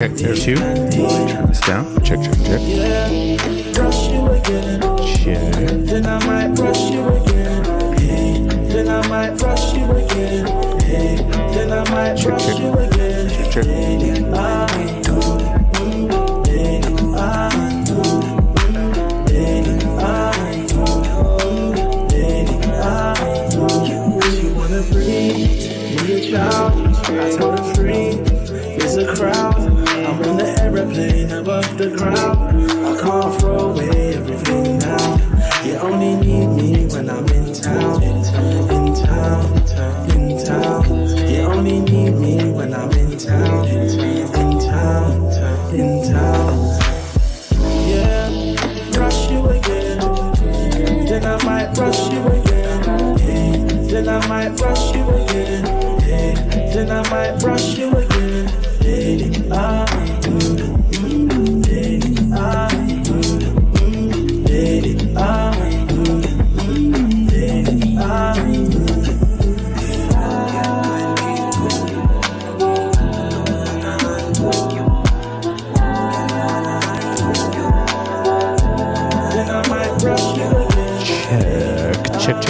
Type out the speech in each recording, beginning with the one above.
Check, there two. Turn this down. Check. Brush you again. Check. Then I might brush you again. Hey, then I might brush you again. Hey, then I might brush you again. Check. She wanna breathe, be a child. I told her free. There's a crowd. I'm on the aeroplane above the ground. I can't throw away everything now. You only need me when I'm in town. In town. You only need me when I'm in town. In town. Yeah, brush you again. Then I might brush you again. Hey, then I might brush you again. Hey, then I might brush you again. Hey,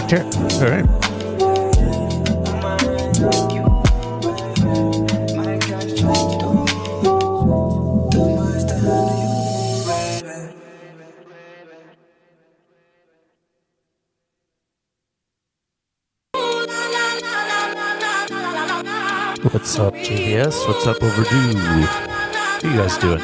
Check. All right. What's up, GBS? What's up, Overdue? How you guys doing?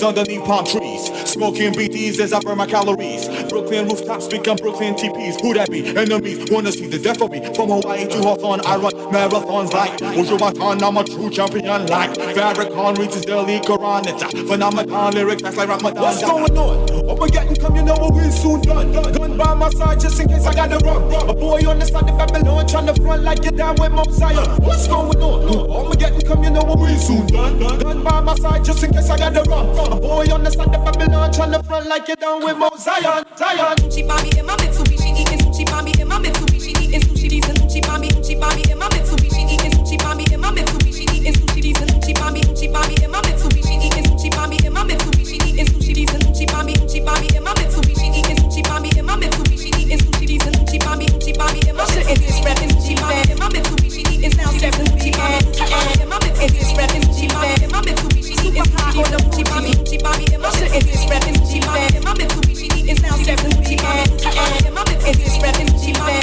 Underneath palm trees, smoking BTs as I burn my calories. Brooklyn rooftops become Brooklyn TPs. Who that be? Enemies wanna see the death of me. From Hawaii to Hawthorne, I run marathons like Ujubatan. I'm a true champion like Farrakhan reads his daily Quran. It's a phenomenon, lyrics that's like Ramadan. What's going on? Oh, we're getting come, you know what we're soon done. Gun by my side just in case I gotta run. A boy on the side of Babylon trying to front like you're down with Mosiah. What's going on? Oh, we're getting come, you know what we're soon done. Gun by my side just in case I gotta run. A boy on the side of Babylon trying to front like you're down with Mosiah. Sushi Bobby in my Mitsubishi, eating sushi Bobby in my Mitsubishi, eating sushi these and sushi Bobby in my Mitsubishi, eating sushi Bobby in my Mitsubishi, eating sushi these and sushi Bobby in my Mitsubishi, eating sushi Bobby in my Mitsubishi, eating sushi these and sushi Bobby in my Mitsubishi, eating sushi Bobby in my Mitsubishi, eating sushi these and sushi Bobby in my Mitsubishi, sushi Bobby in my Mitsubishi, eating now seven sushi Bobby in my Mitsubishi, sushi Bobby in my Mitsubishi, eating sushi Bobby in my Mitsubishi, sushi Bobby in my Mitsubishi, eating now seven sushi Bobby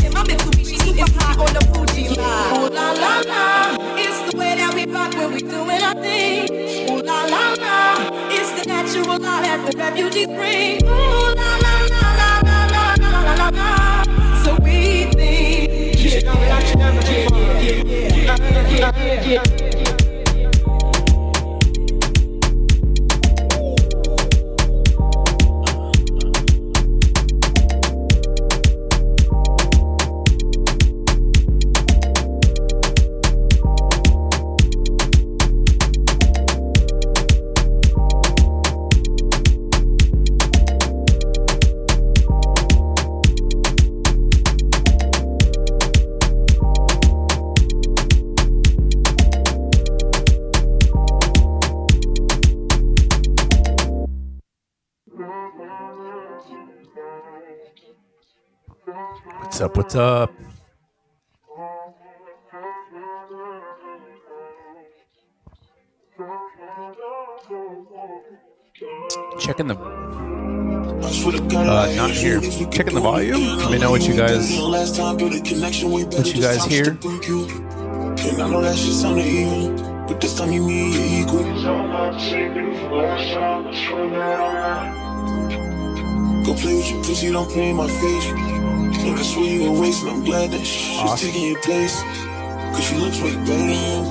in my Mitsubishi, super high on the Fuji line. Ooh la la la, it's the way that we rock when we doing our thing. Ooh la la la, it's the natural law that the refugees bring. Ooh la la la la la la la la la. So we think. Yeah. What's up? Checking the not here. Checking the volume. Let me know what you guys hear. And I know that shit sounded evil, but this time you mean you're equal. Go play with your pussy, don't play in my face. And that's where you were wasting, I'm glad that she's taking your place. Cause she looks way better than you,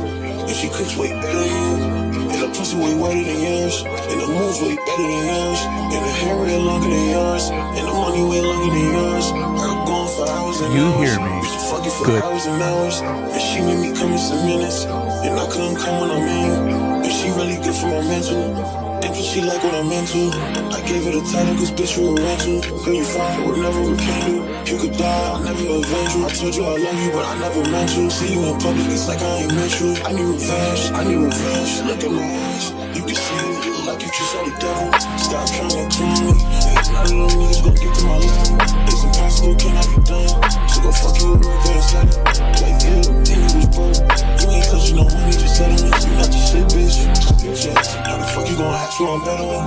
and she cooks way better than you. And the pussy way whiter than yours, and the moves way better than yours, and the hair way longer than yours, and the money way longer than yours. I'm going for hours and you hours. Hear me? Used to fuck you for Good. hours and hours, and she made me come in some minutes, and I couldn't come when I'm in. And she really good for my mental, and for she like what I'm into. I gave her the title cause bitch you a rental. Girl you fine, I would never repent you. You could die, I'll never avenge you. I told you I love you, but I never meant you. See you in public, it's like I ain't met you. I need revenge, I need revenge. Look at my eyes, you can see it. You look like you just saw the devil. Stop trying to clean me. It's not little niggas gon' get to my level. It's impossible, cannot be done. So go fuck you with real bad settlement. Like yeah, and you was broke. You ain't touching no money, just settlements. You not the shit, bitch. Bitch ass. How the fuck you gon' ask for I'm better with?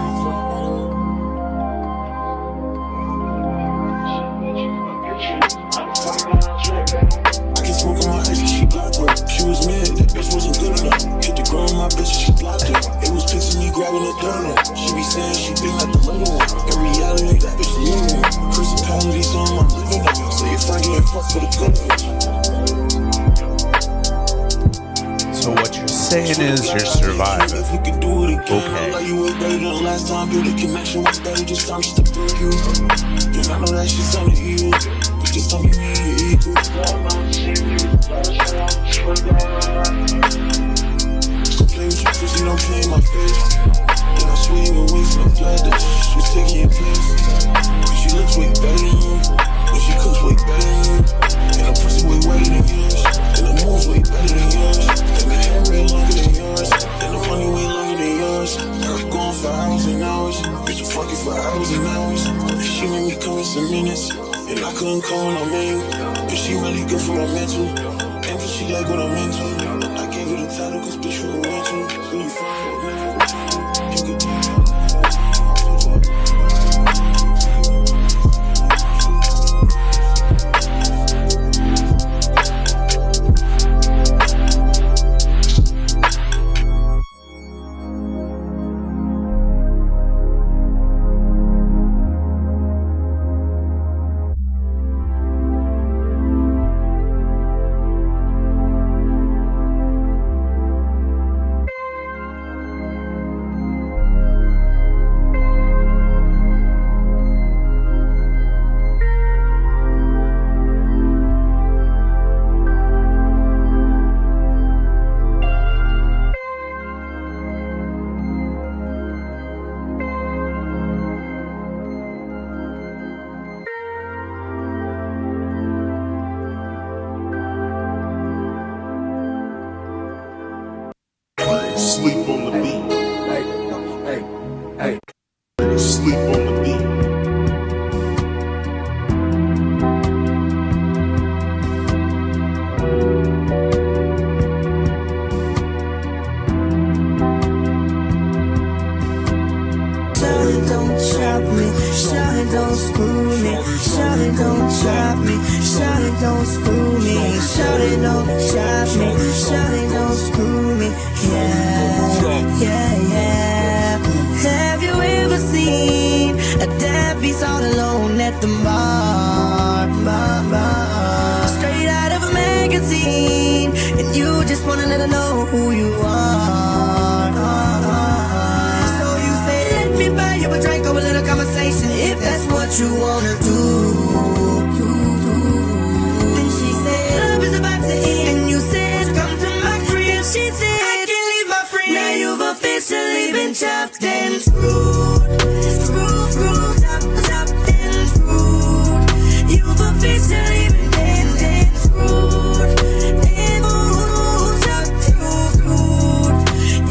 She blocked her. She was mad, that bitch wasn't good enough. Hit the ground, my bitch, she blocked her. It was picture me grabbing her donut. She be saying she been like the little one. In reality, that bitch the little one. Principality, so I'm living up. Say your friend getting fucked for the good of it. So what you're saying is you're surviving. If we could do it again, okay. Like you was better than last time. Build a connection was better this time just to break you. And I know that shit sounded evil, but this time you need it equal. Go play with your pussy, don't play in my face. And I swear you were wasting, I'm glad that she's taking your place. Cause she looks way better than you, and she cooks way better than you. And the pussy way whiter than yours, and the moves way better than yours, and the hair way longer than yours, and the money way longer than yours. I'm going for hours and hours, used to fuck you for hours and hours. And she made me come in some minutes, and I couldn't come when I'm in. And she really good for my mental. And for she like what I'm into. I gave her the title cause bitch you a rental. When you find her, never return you. You could die. Sleep on the beat. Hey. Sleep on the beat. Shawty don't trap me, shawty don't screw me, shawty don't trap me, shawty don't screw me, shawty don't trap me, shawty don't screw me, yeah. Have you ever seen a deadbeat all alone at the bar? Straight out of a magazine, and you just wanna let her know who you are. So you say, let me buy you a drink or a little conversation, if that's what you wanna do. Then she said, love is about to end, and you said, come to my crib. She said, I can't leave my friend. Now you've officially been chopped and screwed, chopped and screwed. You've officially been and screwed, chopped and screwed.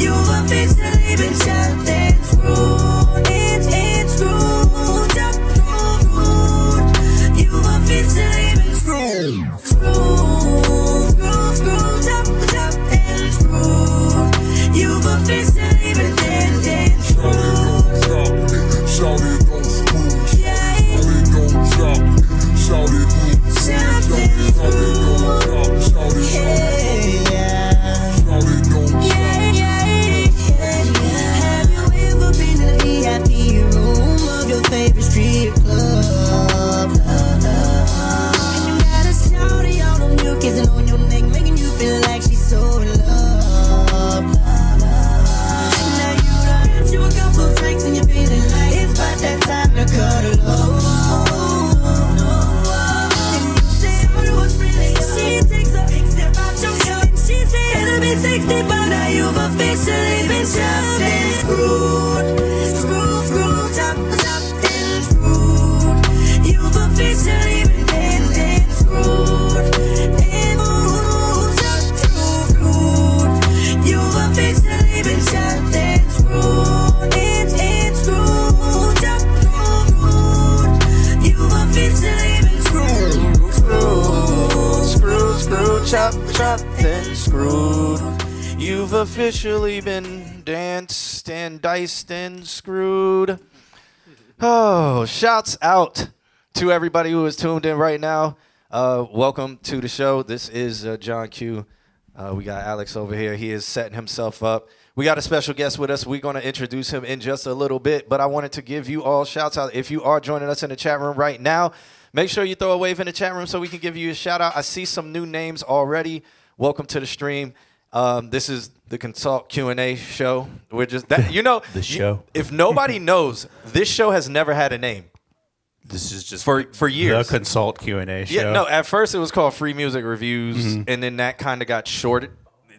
You've officially been chopped and screwed, and screwed, chopped and screwed. You've officially been screwed, chopped and screwed. You've officially been You've officially been chopped and screwed. Chopped and screwed. You've officially been and screwed. And screwed. You've officially been chopped and screwed. And screwed. You've officially been Screwed, chopped and screwed. You've officially been danced and diced and screwed. Oh, shouts out to everybody who is tuned in right now. Welcome to the show. This is John Q. We got Alex over here. He is setting himself up. We got a special guest with us. We're going to introduce him in just a little bit, but I wanted to give you all shouts out. If you are joining us in the chat room right now, make sure you throw a wave in the chat room so we can give you a shout out. I see some new names already. Welcome to the stream. This is the ConsultQnA show. We're just that The show. If nobody knows, this show has never had a name. This is just for years. The Consult Q&A show. Yeah, no. At first it was called Free Music Reviews, and then that kind of got shorter.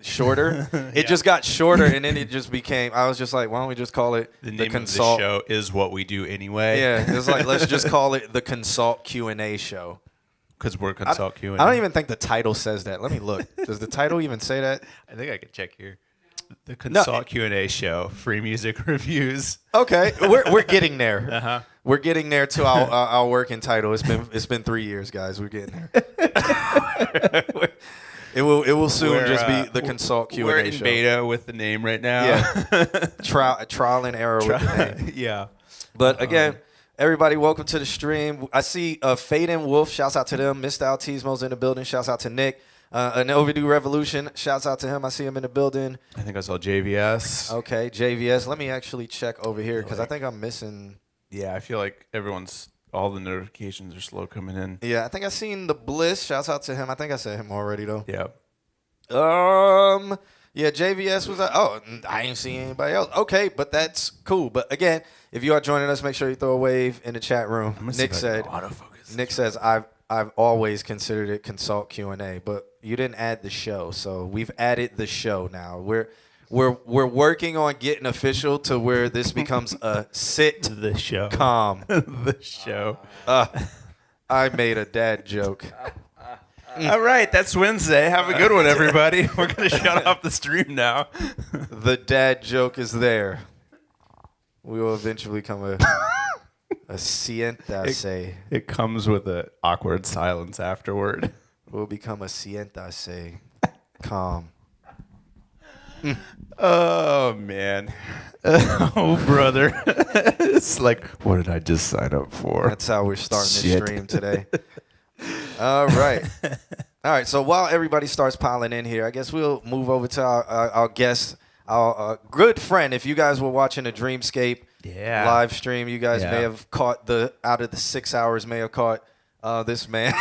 It just got shorter, and then it just became. I was just like, why don't we just call it The name Consult? of the show is what we do anyway. Yeah, it's like let's just call it the Consult Q&A show. Because we're Consult Q&A. I don't even think the title says that. Let me look. Does the title even say that? I think I could check here. The Consult Q&A show, free music reviews. Okay, we're getting there. Uh-huh. We're getting there to our working title. It's been 3 years, guys. We're getting there. It will soon just be the Consult Q&A show. We're in beta with the name right now. Yeah. trial and error with the name. Yeah. But again, everybody, welcome to the stream. I see Fade and Wolf. Shouts out to them. Mr. Altismo's in the building. Shouts out to Nick. An Overdue Revolution. Shouts out to him. I see him in the building. I think I saw JVS. Okay, JVS. Let me actually check over here because I think I'm missing. Yeah, I feel like all the notifications are slow coming in. Yeah, I think I seen the Bliss. Shouts out to him. I think I said him already though. Yeah. Yeah, JVS was I ain't seen anybody else. Okay, but that's cool. But again, if you are joining us, make sure you throw a wave in the chat room. Nick says I've always considered it Consult Q&A, but you didn't add the show, so we've added the show now. We're working on getting official to where this becomes a The show. calm. The show. I made a dad joke. All right, that's Wednesday. Have a good one, everybody. We're going to shut off the stream now. The dad joke is there. We will eventually become a siéntase. It comes with an awkward silence afterward. We'll become a siéntase. Calm. Oh, man. Oh, brother. It's like, what did I just sign up for? That's how we're starting Shit. this stream today. All right. All right. So while everybody starts piling in here, I guess we'll move over to our guest, our good friend. If you guys were watching the Dreamscape live stream, you guys may have caught out of the 6 hours, may have caught this man.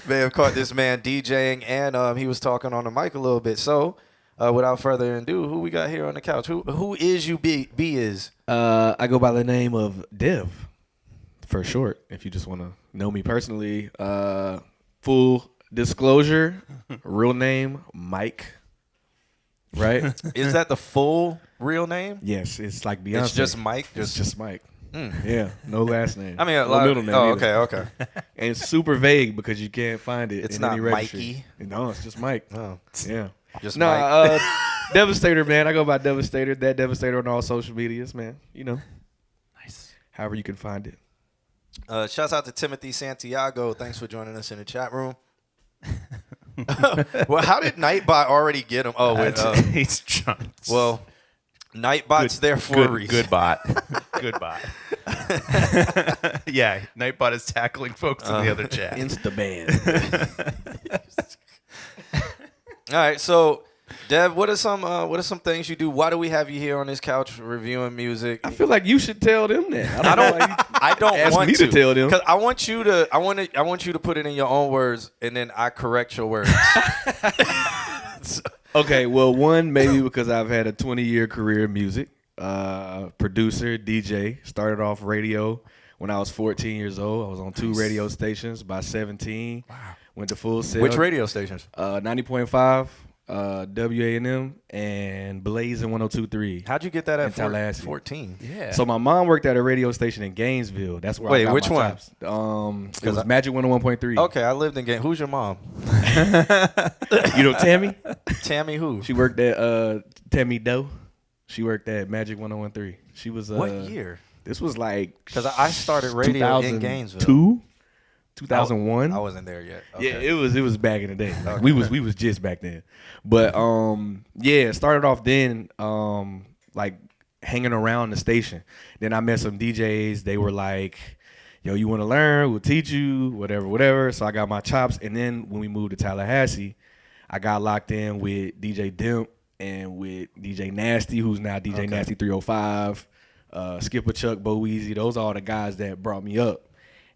May have caught this man DJing, and he was talking on the mic a little bit. So without further ado, who we got here on the couch? Who is you? B is? I go by the name of Dev, for short. If you just want to know me personally, full disclosure, real name Mike. Right? Is that the full real name? Yes, it's like Beyonce. It's just Mike. It's just Mike. Yeah, no last name. I mean, no middle name. Oh, either. okay. And it's super vague because you can't find it. It's in not any registry. Mikey? No, it's just Mike. Oh, Yeah. just No, Mike. Devastator, man. I go by Devastator. That Devastator on all social medias, man. You know. Nice. However you can find it. Shouts out to Timothy Santiago. Thanks for joining us in the chat room. Well, how did Nightbot already get him? Oh, wait. He's drunk. Well, Nightbot's there for a reason. Good bot. Good bot. Yeah, Nightbot is tackling folks in the other chat. Insta-ban. All right, so Dev, what are some things you do? Why do we have you here on this couch reviewing music? I feel like you should tell them that. I don't Ask want me to tell them. because I want you to put it in your own words, and then I correct your words. Okay, well, one, maybe because I've had a 20-year career in music. Producer, DJ. Started off radio when I was 14 years old. I was on 2 radio stations by 17. Wow. Went to Full Sail. Which radio stations? 90.5 WA&M, and Blazing 102.3. How'd you get that in at Tallahassee. 14? Yeah. So my mom worked at a radio station in Gainesville. That's where I Wait, got which my one? chops. It was Magic 101.3. Okay, I lived in Game. Who's your mom? You know Tammy? Tammy who? She worked at Tammy Doe. She worked at Magic 101.3. She was What year? This was like Because I started radio in Gainesville. 2001. I wasn't there yet. Okay. Yeah, it was back in the day. Like, we was just back then. But yeah, started off then like hanging around the station. Then I met some DJs. They were like, yo, you want to learn? We'll teach you, whatever. So I got my chops. And then when we moved to Tallahassee, I got locked in with DJ Dimp and with DJ Nasty, who's now DJ Nasty 305, Skipper Chuck, Bo Weezy. Those are all the guys that brought me up.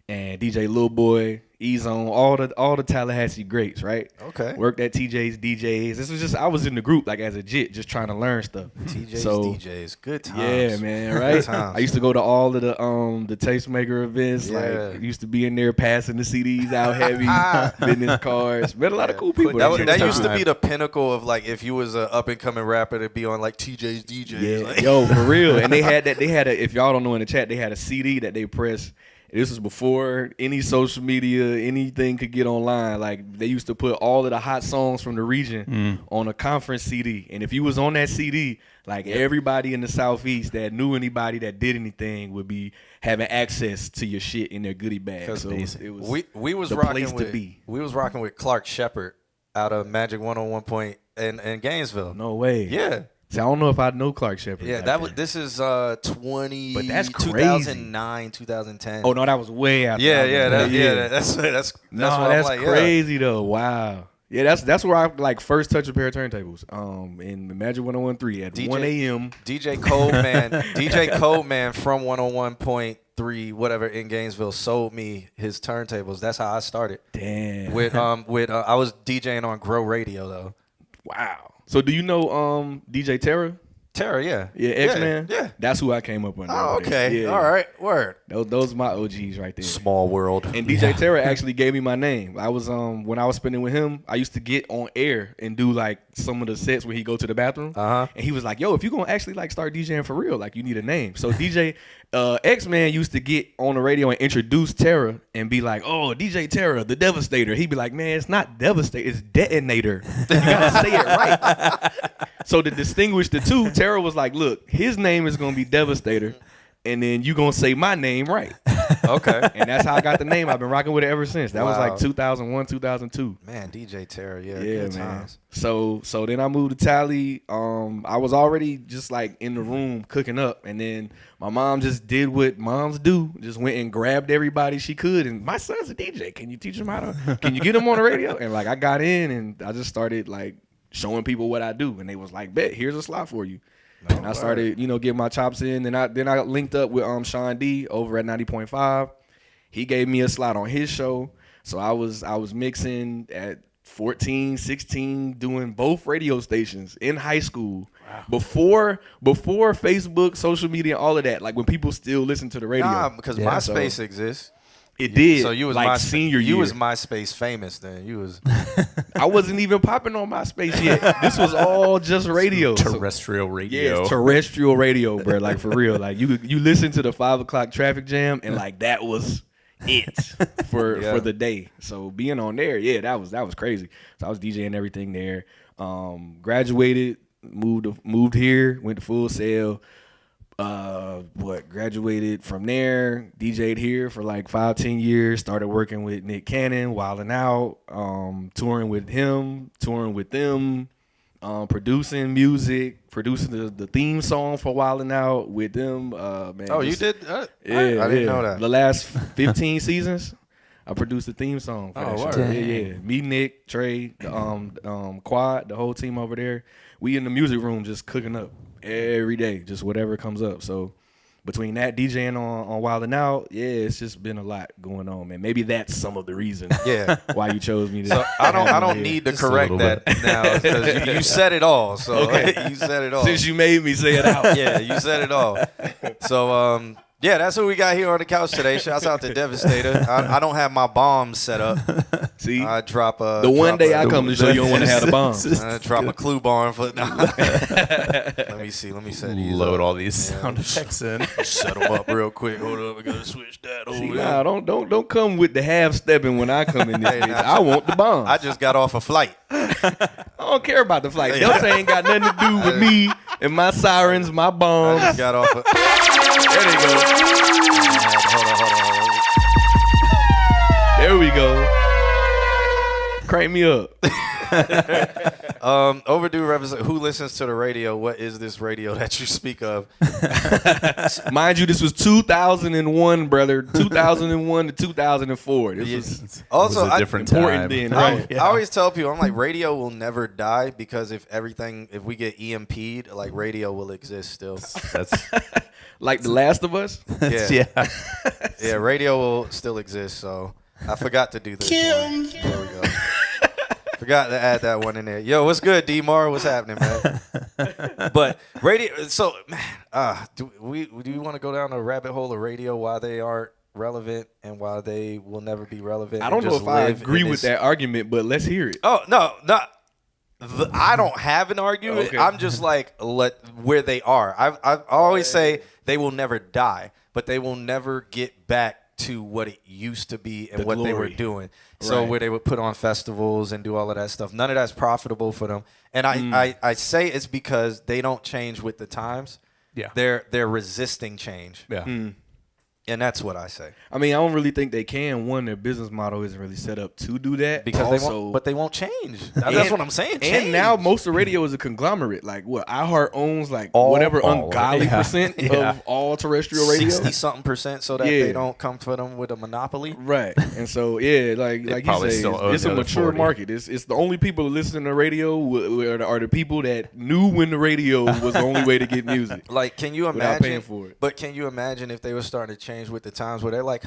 And DJ Lil Boy, E-Zone, all the Tallahassee greats, right? Okay. Worked at TJ's DJs. This was just, I was in the group like as a jit, just trying to learn stuff. TJ's So, DJs, good times. yeah, man, right? Good times. I used to go to all of the tastemaker events. Yeah. Like, used to be in there passing the CDs out heavy, business cards. Met a lot of cool people. That used to be the pinnacle of like if you was an up and coming rapper to be on like TJ's DJs. Yeah, Like, yo, for real. And they had if y'all don't know in the chat, they had a CD that they pressed. This was before any social media, anything could get online. Like, they used to put all of the hot songs from the region on a conference CD. And if you was on that CD, like everybody in the Southeast that knew anybody that did anything would be having access to your shit in their goodie bag. So it was we was the rocking place with to be. We was rocking with Clark Shepard out of Magic 101 Point in Gainesville. No way. Yeah. So I don't know if I know Clark Shepard. Yeah, back then. this is 20 But that's crazy. 2009, 2010. Oh no, that was way after. Yeah, that's No, what that's I'm like, crazy though. Wow. Yeah, that's where I like first touched a pair of turntables. In the Magic 101.3 at 1 a.m. DJ Coleman from 101.3 whatever in Gainesville sold me his turntables. That's how I started. Damn. With I was DJing on Grow Radio though. Wow. So do you know DJ Terra? Terra, yeah. Yeah, X-Man? Yeah. That's who I came up under. Oh, over there. okay. Yeah. All right. Word. Those are my OGs right there. Small world. And DJ Terra actually gave me my name. I was when I was spending with him, I used to get on air and do like some of the sets where he go to the bathroom. And he was like, yo, if you're gonna actually like start DJing for real, like you need a name. So DJ X-Man used to get on the radio and introduce Terra and be like, oh, DJ Terra, the Devastator. He'd be like, man, it's not Devastator, it's Detonator. You gotta say it right. So to distinguish the two, Terra was like, look, his name is gonna be Devastator, and then you gonna say my name right. Okay. And that's how I got the name. I've been rocking with it ever since. That was Wow. like 2001, 2002. Man, DJ Terra, yeah, Yeah, good man. times. So then I moved to Tally. I was already just like in the room cooking up, and then my mom just did what moms do, just went and grabbed everybody she could. And my son's a DJ. Can you teach him how to? Can you get him on the radio? And like I got in, and I just started like showing people what I do, and they was like, bet, here's a slot for you. And I started, getting my chops in. Then I linked up with Sean D over at 90.5. He gave me a slot on his show. So I was mixing at 14, 16, doing both radio stations in high school. Wow. Before Facebook, social media, all of that. Like when people still listen to the radio. Nah, because MySpace exists. It did. So you was like senior year. You was MySpace famous then. You was. I wasn't even popping on MySpace yet. This was all just radio. Terrestrial radio. Yeah, it's terrestrial radio, bro. Like for real. Like you listen to the 5 o'clock traffic jam, and like that was it for the day. So being on there, yeah, that was crazy. So I was DJing everything there. Graduated, moved here, went to Full Sail. Graduated from there, DJ'd here for like 5-10 years, started working with Nick Cannon, Wildin' Out, touring with him, touring with them, producing music, producing the theme song for Wildin' Out with them. Man, Oh, you did? Yeah, I didn't know that. The last 15 seasons, I produced the theme song for that word. show. Yeah. Me, Nick, Trey, Quad, the whole team over there. We in the music room just cooking up every day, just whatever comes up. So between that, DJing on Wildin' Out, yeah, it's just been a lot going on, man. Maybe that's some of the reasons why you chose me to. So I don't need to correct that now because you said it all. So you said it all. Since you made me say it out. Yeah, you said it all. So Yeah, that's what we got here on the couch today. Shouts out to Devastator. I don't have my bombs set up. See, I drop a. the one day I come to show you don't want to have the bomb. Drop a clue bomb for. Let me see. Let me set these. Load up. all these sound effects in. Set them up real quick. Hold up, I gotta switch that over. See, there. nah, don't come with the half stepping when I come in this bitch. I want the bomb. I just got off a flight. I don't care about the flight. Delta ain't got nothing to do with me and my sirens, my I bombs. just got off. There they go. Hold on. There we go. Crank me up. Overdue represent. Who listens to the radio? What is this radio that you speak of? Mind you, this was 2001, brother. 2001 to 2004. This was Also, a different important time. then, I, right? I always tell people, I'm like, radio will never die because if we get EMP'd, like radio will exist still. That's Like The Last of Us. Yeah. Yeah, radio will still exist. So I forgot to do this one. There we go. Forgot to add that one in there. Yo, what's good, D-Mar? What's happening, man? But radio. So, do you want to go down a rabbit hole of radio? Why they aren't relevant and why they will never be relevant? I don't know if I agree with that argument, but let's hear it. Oh no, I don't have an argument. Okay. I'm just like where they are. I always say they will never die, but they will never get back to what it used to be and The what they were glory. doing. So Right. where they would put on festivals and do all of that stuff. None of that's profitable for them. And I say it's because they don't change with the times. Yeah. They're resisting change. yeah. And that's what I say. I mean, I don't really think they can. One, their business model isn't really set up to do that. Because also, they won't change. That's what I'm saying. Change. And now most of radio is a conglomerate. Like what iHeart owns, like All ungodly yeah. percent Yeah. of all terrestrial radio. 60-something% so that Yeah. they don't come for them with a monopoly. Right. And so yeah, like you probably say, still own it's the a other mature 40. market. It's the only people that listen to radio are the people that knew when the radio was the only way to get music. Like, can you Without imagine? paying for it. But can you imagine if they were starting to change with the times where they're like,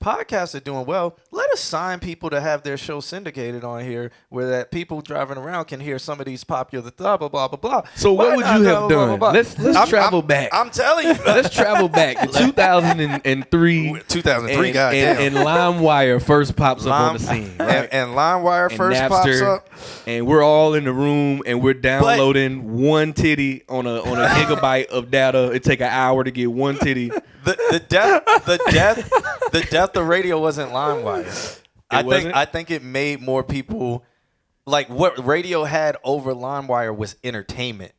podcasts are doing well. Let us sign people to have their show syndicated on here where that people driving around can hear some of these popular blah, blah, blah, blah, blah. So what Why would not you blah, have blah, blah, done? blah, blah? Let's travel back. I'm telling you. Let's travel back to 2003. 2003, and, goddamn. and LimeWire first pops up on the scene. Right? And LimeWire And first pops Napster, up. and we're all in the room and we're downloading one titty on a gigabyte of data. It take an hour to get one titty. The death of radio wasn't LimeWire. wasn't? I think it made more people like what radio had over LimeWire was entertainment,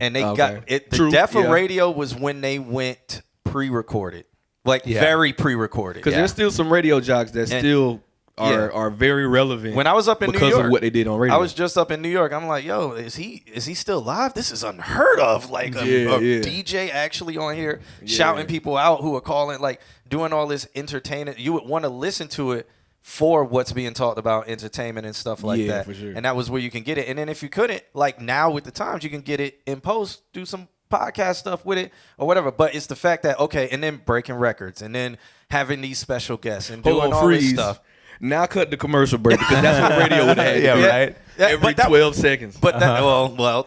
and they got it. The True, death of yeah. radio was when they went pre-recorded, like very pre-recorded. Because there's still some radio jocks that still Yeah. are very relevant. When I was up in New because York, of what they did on radio. I was just up in New York. I'm like, yo, is he still live? This is unheard of. Like a DJ actually on here shouting people out who are calling, like doing all this entertainment. You would want to listen to it for what's being talked about, entertainment and stuff like that. For sure. And that was where you can get it. And then if you couldn't, like now with the times, you can get it in post, do some podcast stuff with it or whatever. But it's the fact that, okay, and then breaking records and then having these special guests and doing all this stuff. Now cut the commercial break because that's what radio would have. Right. Every 12 seconds. But that,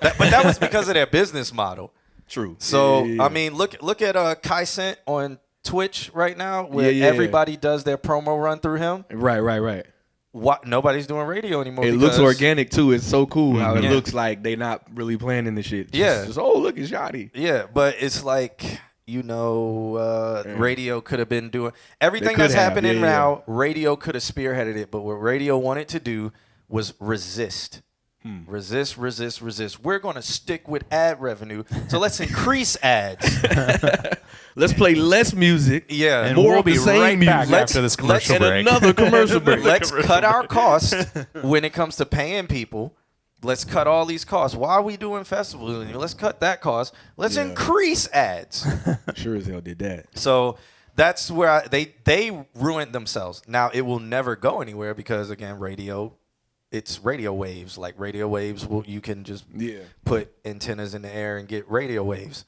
but that was because of their business model. True. So Yeah. I mean, look at Kai Cent on Twitch right now, where Yeah. everybody does their promo run through him. Right. What? Nobody's doing radio anymore. It looks organic too. It's so cool how it Yeah. looks like they not really planning the shit. Yeah. Just, oh, look, it's Yachty. Yeah, but it's like, radio could have been doing everything could that's have, happening yeah. now. Radio could have spearheaded it, but what radio wanted to do was resist. Resist. We're going to stick with ad revenue, so let's increase ads. Let's play less music. Yeah, And more we'll of the be same right back music. after this commercial and break. another commercial break. Let's cut our costs when it comes to paying people. Let's cut all these costs. Why are we doing festivals? Let's cut that cost. Let's increase ads. Sure as hell did that. So that's where they ruined themselves. Now it will never go anywhere because again, radio, it's radio waves. Like radio waves, you can just put antennas in the air and get radio waves.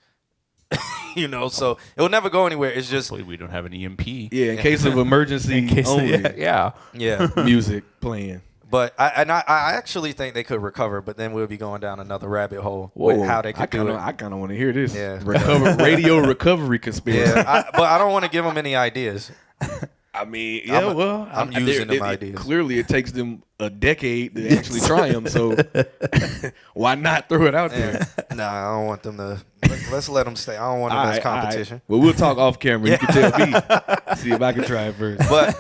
So it will never go anywhere. It's just Hopefully we don't have an EMP. Yeah, in case of emergency only. Yeah. yeah. Music playing. But I actually think they could recover, but then we'll be going down another rabbit hole with how they could do it. I kind of want to hear this. Yeah. Radio recovery conspiracy. Yeah, but I don't want to give them any ideas. I mean, I'm using them ideas. Clearly, it takes them a decade to actually try them. So why not throw it out there? Nah, I don't want them to. Let's let them stay. I don't want them as competition. Right. Well, we'll talk off camera. You can tell me. See if I can try it first. But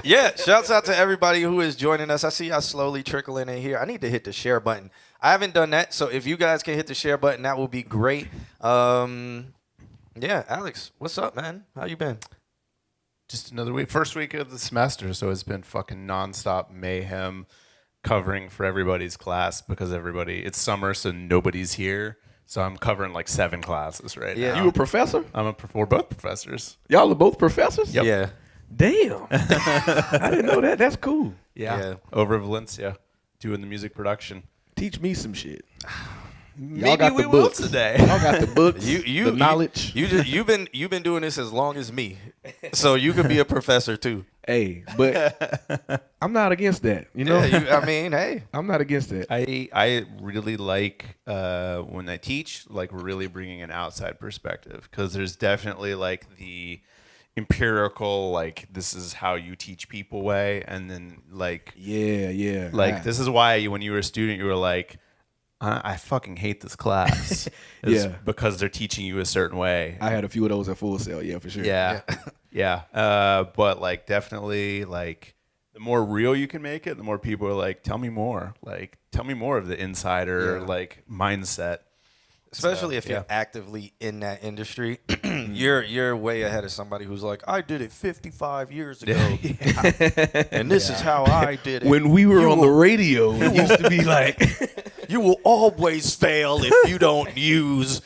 yeah, shouts out to everybody who is joining us. I see y'all slowly trickling in here. I need to hit the share button. I haven't done that, so if you guys can hit the share button, that will be great. Yeah, Alex, what's up, man? How you been? Just another week. First week of the semester, so it's been fucking nonstop mayhem covering for everybody's class because it's summer, so nobody's here. So I'm covering like 7 classes right now. You a professor? We're both professors. Y'all are both professors? Yep. Yeah. Damn. I didn't know that. That's cool. Yeah. Over Valencia, doing the music production. Teach me some shit. Y'all got the books today. Y'all got the books. The knowledge. You've been doing this as long as me, so you could be a professor too. Hey, but I'm not against that. You know. Yeah, I mean, hey, I'm not against that. I really like when I teach, like really bringing an outside perspective, because there's definitely like the empirical, like this is how you teach people way, and then like this is why when you were a student you were like, I fucking hate this class. Because they're teaching you a certain way. I had a few of those at Full Sail, for sure. Yeah. But like definitely like the more real you can make it, the more people are like, tell me more. Like tell me more of the insider like mindset. Especially if you're actively in that industry, you're way ahead of somebody who's like, I did it 55 years ago, and this is how I did it. When we were on the radio, it used to be like, you will always fail if you don't use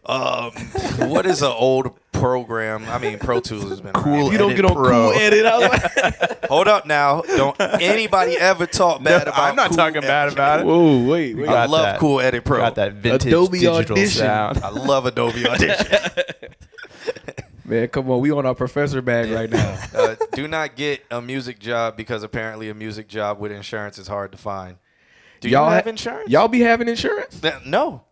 what is an old program? I mean, Pro Tools has been cool. If you don't get on Cool Edit, I was like, hold up now. Don't anybody ever talk bad about I'm not cool talking bad about it. Whoa, wait. I love Cool Edit Pro. Got that vintage Adobe digital Audition. sound. I love Adobe Audition. Man, come on. We on our professor bag right now. Do not get a music job because apparently a music job with insurance is hard to find. Do y'all have insurance? Y'all be having insurance? No.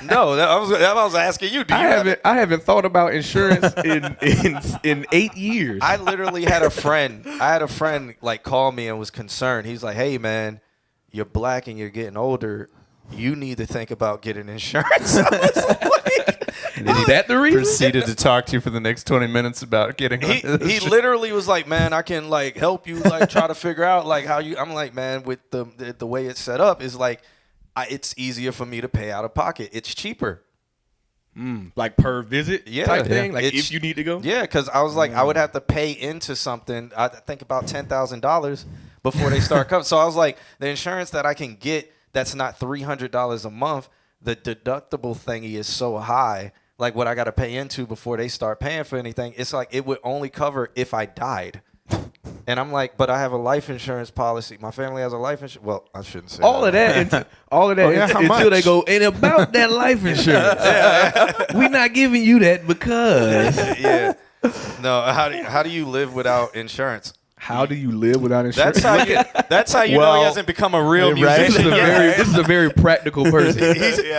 No, I was asking you. I haven't thought about insurance in 8 years. I literally had a friend. Like call me and was concerned. He's like, "Hey man, you're black and you're getting older. You need to think about getting insurance." I was like, is that the reason? Proceeded to talk to you for the next 20 minutes about getting. He literally was like, "Man, I can like help you like try to figure out like how you." I'm like, "Man, with the way it's set up is like." It's easier for me to pay out of pocket. It's cheaper. Like per visit type thing? Like if you need to go? Yeah, because I was like, I would have to pay into something, I think about $10,000 before they start coming. So I was like, the insurance that I can get that's not $300 a month, the deductible thingy is so high, like what I got to pay into before they start paying for anything, it's like it would only cover if I died. And I'm like, but I have a life insurance policy. My family has a life insurance. Well, I shouldn't say all of that until they go, and about that life insurance, we're not giving you that because. Yeah. No, how do you live without insurance? How do you live without insurance? That's how you know he hasn't become a real musician. This is a very practical person.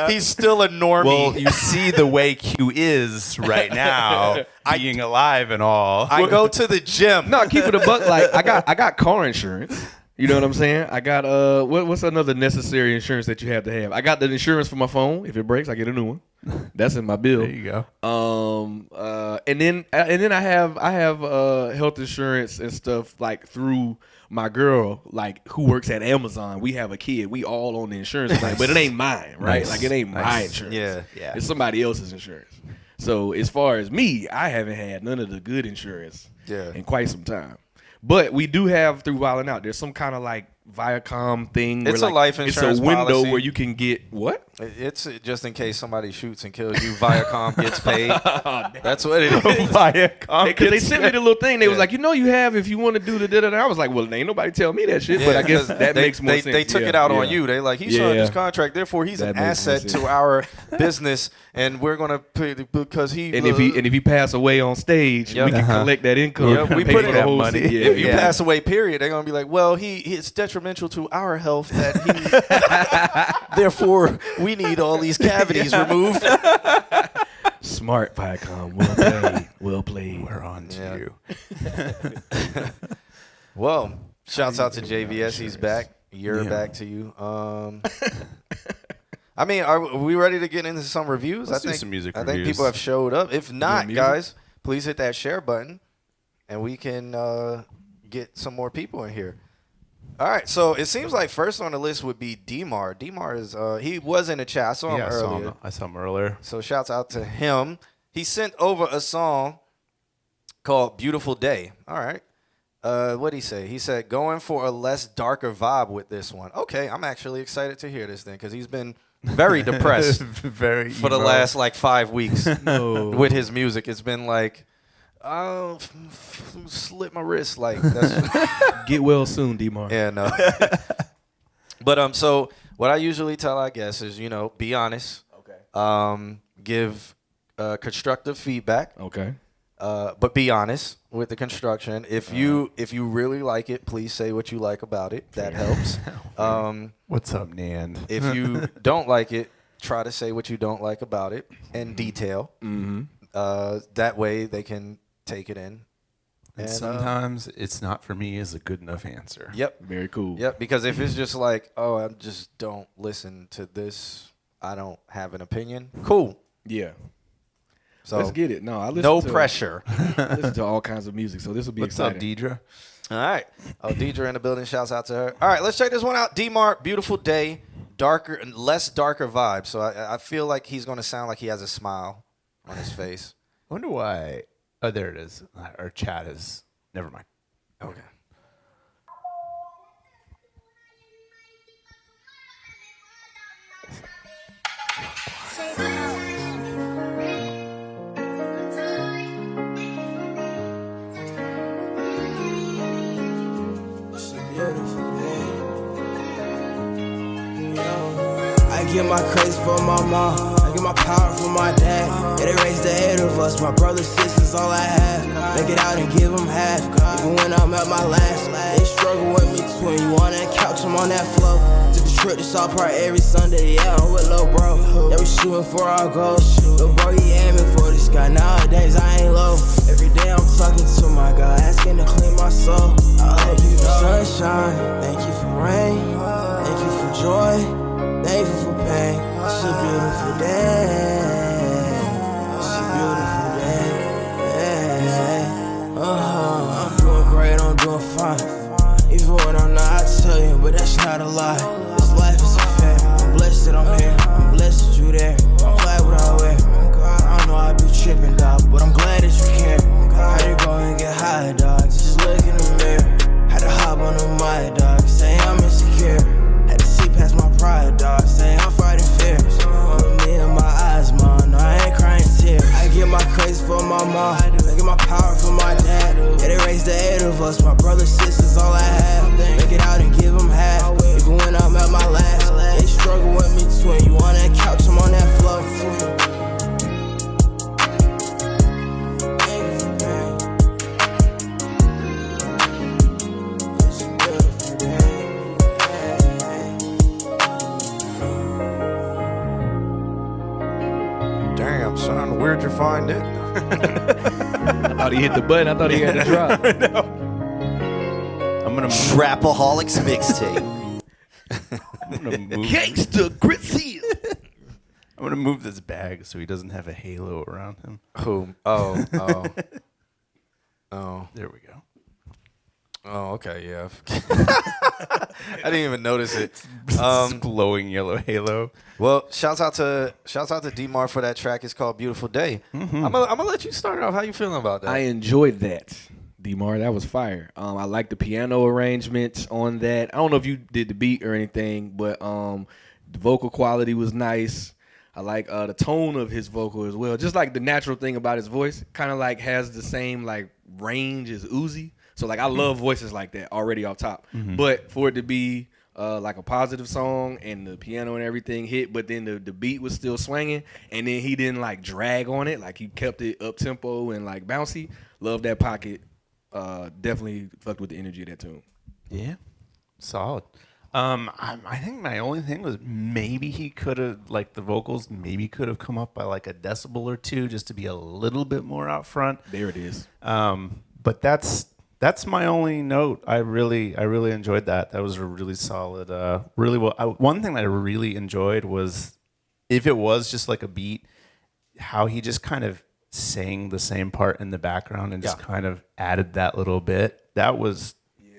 He's still a normie. Well, you see the way Q is right now, being alive and all. I go to the gym. No, keep it a buck. Like I got car insurance. You know what I'm saying? I got what's another necessary insurance that you have to have? I got the insurance for my phone. If it breaks, I get a new one. That's in my bill. There you go. And then I have health insurance and stuff like through my girl, like who works at Amazon. We have a kid. We all own the insurance thing, but it ain't mine, right? Nice. Like it ain't my insurance. Yeah. It's somebody else's insurance. So as far as me, I haven't had none of the good insurance in quite some time. But we do have through Wildin' Out, there's some kind of like Viacom thing. It's where, a life insurance It's a window policy. where you can get what? It's just in case somebody shoots and kills you. Viacom gets paid. That's what it is. Viacom. Because they sent me the little thing. They was like, you have if you want to do the da-da-da. I was like, well, ain't nobody tell me that shit. But I guess that makes more sense. They took it out on you. They like, he signed this contract, therefore he's That an makes more asset sense. to our business, and we're gonna pay because he. And if he pass away on stage, Yep. we can collect that income. Yep, we pay put for it the that whole money. city. if you pass away, period, they're gonna be like, well, it's detrimental to our health that he. Therefore, we need all these cavities removed. Smart Viacom. Well played. Well played. We're on to Yeah. you. Well, shouts out to JVS. He's back. You're Yeah. back to you. I mean, are we ready to get into some reviews? Let's I do think some music I think reviews. people have showed up. If not, music? guys, please hit that share button, and we can get some more people in here. All right, so it seems like first on the list would be Demar. Demar is he was in the chat. I saw him Yeah, earlier. I saw him earlier. So shouts out to him. He sent over a song called Beautiful Day. All right. What'd he say? He said, going for a less darker vibe with this one. Okay, I'm actually excited to hear this thing because he's been very depressed Very for the emo. last like 5 weeks with his music. It's been like, oh, slit my wrist. Like, that's Get well soon, D-Mar. yeah, no. But so what I usually tell our guests is, be honest. Okay. Give constructive feedback. Okay. But be honest with the construction. If you really like it, please say what you like about it. That helps. What's up, Nan? If you don't like it, try to say what you don't like about it in detail. Mm-hmm. That way they can take it in. And sometimes it's not for me is a good enough answer. Yep. Very cool. Yep. Because if it's just like, oh, I just don't listen to this, I don't have an opinion. Cool. Yeah. So Let's get it. No, I listen no to, pressure. I listen to all kinds of music, so this will be What's exciting. up, Deidre? All right. Oh, Deidre in the building. Shouts out to her. All right, let's check this one out. D-Mart, Beautiful Day, less darker vibe. So I feel like he's going to sound like he has a smile on his face. I wonder why. Oh, there it is. Our chat is. Never mind. Okay. I get my craze from my mom, I get my power from my dad. Yeah, they raised the 8 of us, my brothers, sisters, all I have. Make it out and give them half, even when I'm at my last. They struggle with me too, when you on that couch, I'm on that floor. Took a trip to South Park every Sunday, yeah, I'm with Lil' Bro. Yeah, we shooting for our goals. Lil' Bro, he aiming for the sky, nowadays I ain't low. Every day I'm talking to my God, asking to clean my soul. I thank you for sunshine, thank you for rain, thank you for joy. Thank you for pain. It's a beautiful day. It's a beautiful day. I'm doing great, I'm doing fine. Even when I'm not, I tell you, but that's not a lie. This life is a fair. I'm blessed that I'm here. I'm blessed that you there. I'm glad what I wear. I don't know I be tripping, dog, but I'm glad that you care. How you go and get high, dog? Just look in the mirror. Had to hop on the mic, dog. Say I'm insecure. Had to see past my pride, dog. Say I'm fighting fears. Me in my eyes, man. No, I ain't crying tears. I get my craze from my mom. I get my power from my dad. Yeah, they raised the 8 of us. My brothers, sisters, all I have. Make it out and give them half. Even when I'm at my last. They struggle with me too. When you on that couch, I'm on that floor. Damn, son, where'd you find it? I thought he hit the button. I thought he had to drop. I'm gonna move. Rapaholics mixtape. I'm gonna move. Gangsta Gritzy. I'm gonna move this bag so he doesn't have a halo around him. Who? Oh. Oh. There we go. Oh, okay, yeah. I didn't even notice it. Glowing yellow halo. Well, shouts out to D-Mar for that track. It's called Beautiful Day. I'm gonna let you start it off. How you feeling about that? I enjoyed that. D-Mar, that was fire. I like the piano arrangements on that. I don't know if you did the beat or anything, but the vocal quality was nice. I like the tone of his vocal as well. Just like the natural thing about his voice, kind of like has the same like range as Uzi. So like I love voices like that already off top. But for it to be like a positive song and the piano and everything hit, but then the beat was still swinging, and then he didn't like drag on it. Like he kept it up tempo and like bouncy. Love that pocket. Definitely fucked with the energy of that tune. Yeah, solid. I think my only thing was maybe he could have, like, the vocals maybe could have come up by like a decibel or two just to be a little bit more out front. There it is. But that's my only note. I really enjoyed that. That was a really solid, really well. One thing that I really enjoyed was, if it was just like a beat, how he just kind of sang the same part in the background and just kind of added that little bit. That was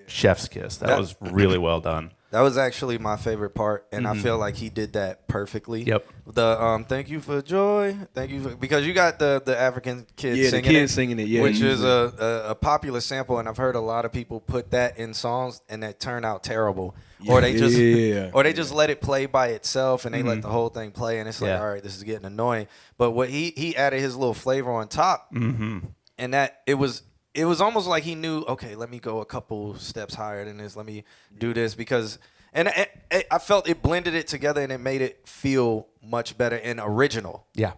chef's kiss. That was really well done. That was actually my favorite part, and I feel like he did that perfectly. Yep. The thank you for joy, thank you for, because you got the African kid singing the kid it, singing it, which is a popular sample, and I've heard a lot of people put that in songs and that turn out terrible, or they just let it play by itself and they let the whole thing play, and it's like, all right, this is getting annoying. But what he added his little flavor on top, and that it was almost like he knew, okay, let me go a couple steps higher than this. Let me do this because, and I felt it blended it together and it made it feel much better and original. Yeah,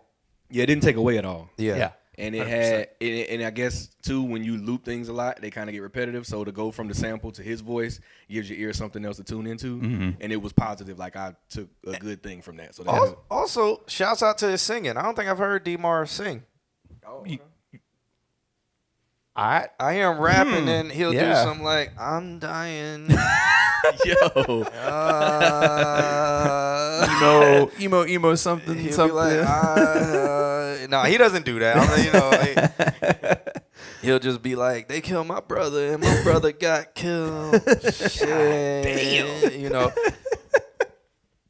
it didn't take away at all. Yeah. And it 100%. Had, and I guess too, when you loop things a lot, they kind of get repetitive. So to go from the sample to his voice gives your ear something else to tune into, and it was positive. Like I took a good thing from that. So also, shouts out to his singing. I don't think I've heard D-Mar sing. Oh, I hear him rapping and he'll do something like, I'm dying. Yo. Emo something. He'll something. be like, no, he doesn't do that. He'll just be like, they killed my brother and my brother got killed. Shit. Damn.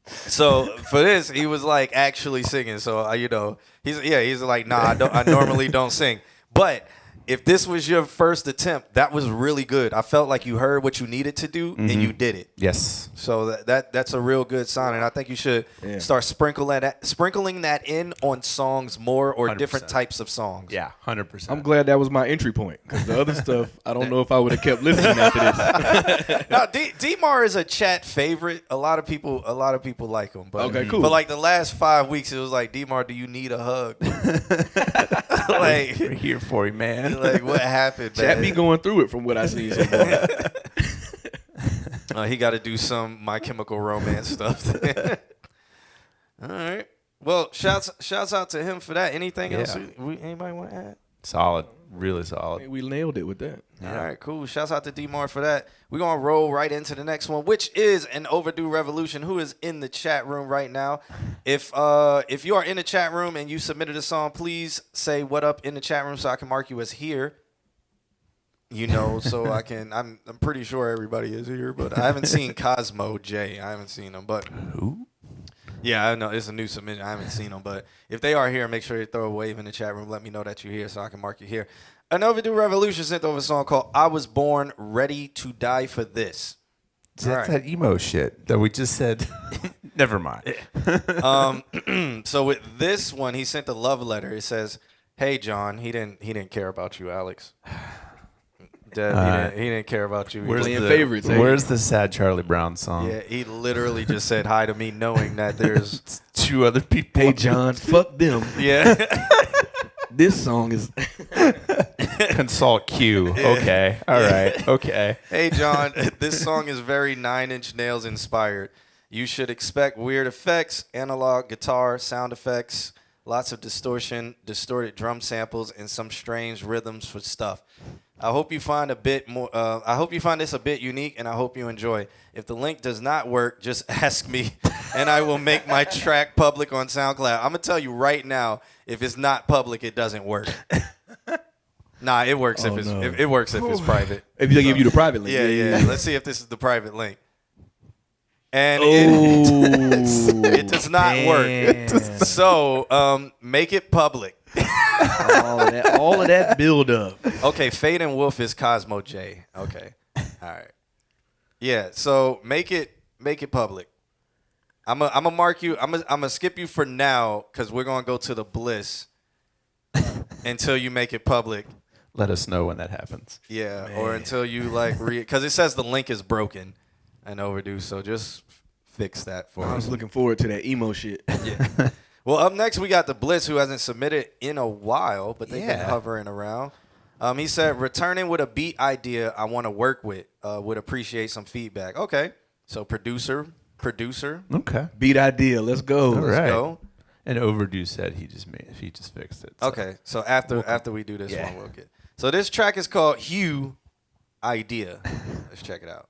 So for this, he was like actually singing. So he's like, nah, I normally don't sing, but if this was your first attempt, that was really good. I felt like you heard what you needed to do and you did it. Yes. So that's a real good sign, and I think you should start sprinkling that in on songs more, or 100%. different types of songs. Yeah, 100%. I'm glad that was my entry point, because the other stuff, I don't know if I would have kept listening after this. Now, D-Mar is a chat favorite. A lot of people like him. But, okay, cool. But like the last 5 weeks, it was like, D-Mar, do you need a hug? Like, we're here for you, man. Like, what happened, man? Chat be going through it from what I see so far. He got to do some My Chemical Romance stuff. All right. Well, shouts out to him for that. Anything else? Anybody want to add? Solid. Really solid. We nailed it with that. All right, cool. Shouts out to D-Mar for that. We're going to roll right into the next one, which is an overdue revolution. Who is in the chat room right now? If you are in the chat room and you submitted a song, please say what up in the chat room so I can mark you as here. So I can. I'm pretty sure everybody is here, but I haven't seen Cosmo J. I haven't seen him, but Who? yeah, I know it's a new submission. I haven't seen them, but if they are here, make sure you throw a wave in the chat room. Let me know that you're here so I can mark you here. An Overdue Revolution sent over a song called "I Was Born Ready to Die for This." That's that emo shit that we just said. Never mind. So with this one, he sent a love letter. It says, "Hey John, he didn't care about you, Alex. He didn't care about you. Where's Playing the favorites, eh? Where's the sad Charlie Brown song? Yeah, he literally just said hi to me, knowing that there's two other people. Hey, John, fuck them. yeah." This song is Consult Q. Okay. All right. Okay. Hey, John, this song is very 9 Inch Nails inspired. You should expect weird effects, analog guitar, sound effects, lots of distortion, distorted drum samples, and some strange rhythms for stuff. I hope you find this a bit unique, and I hope you enjoy. If the link does not work, just ask me, and I will make my track public on SoundCloud. I'm gonna tell you right now, if it's not public, it doesn't work. Nah, it works if it's private. if they give you the private link. Yeah. Let's see if this is the private link. And it does not work. So make it public. all of that build up. Okay, Fade and Wolf is Cosmo J. Okay. All right. Yeah, so make it public. I'm gonna mark you. I'm gonna skip you for now because we're gonna go to the Bliss until you make it public. Let us know when that happens. Yeah, or until you like because it says the link is broken and overdue. So just fix that for I us. was looking forward to that emo shit. Yeah. Well, up next we got the Bliss, who hasn't submitted in a while, but they've been Yeah. hovering around. He said, returning with a beat idea I want to work with. Would appreciate some feedback. Okay, so producer. Okay. Beat idea. Let's go. All right. Go. And overdue said he just fixed it. So. Okay, so after we do this one, we'll get. So this track is called Hue Idea. Let's check it out.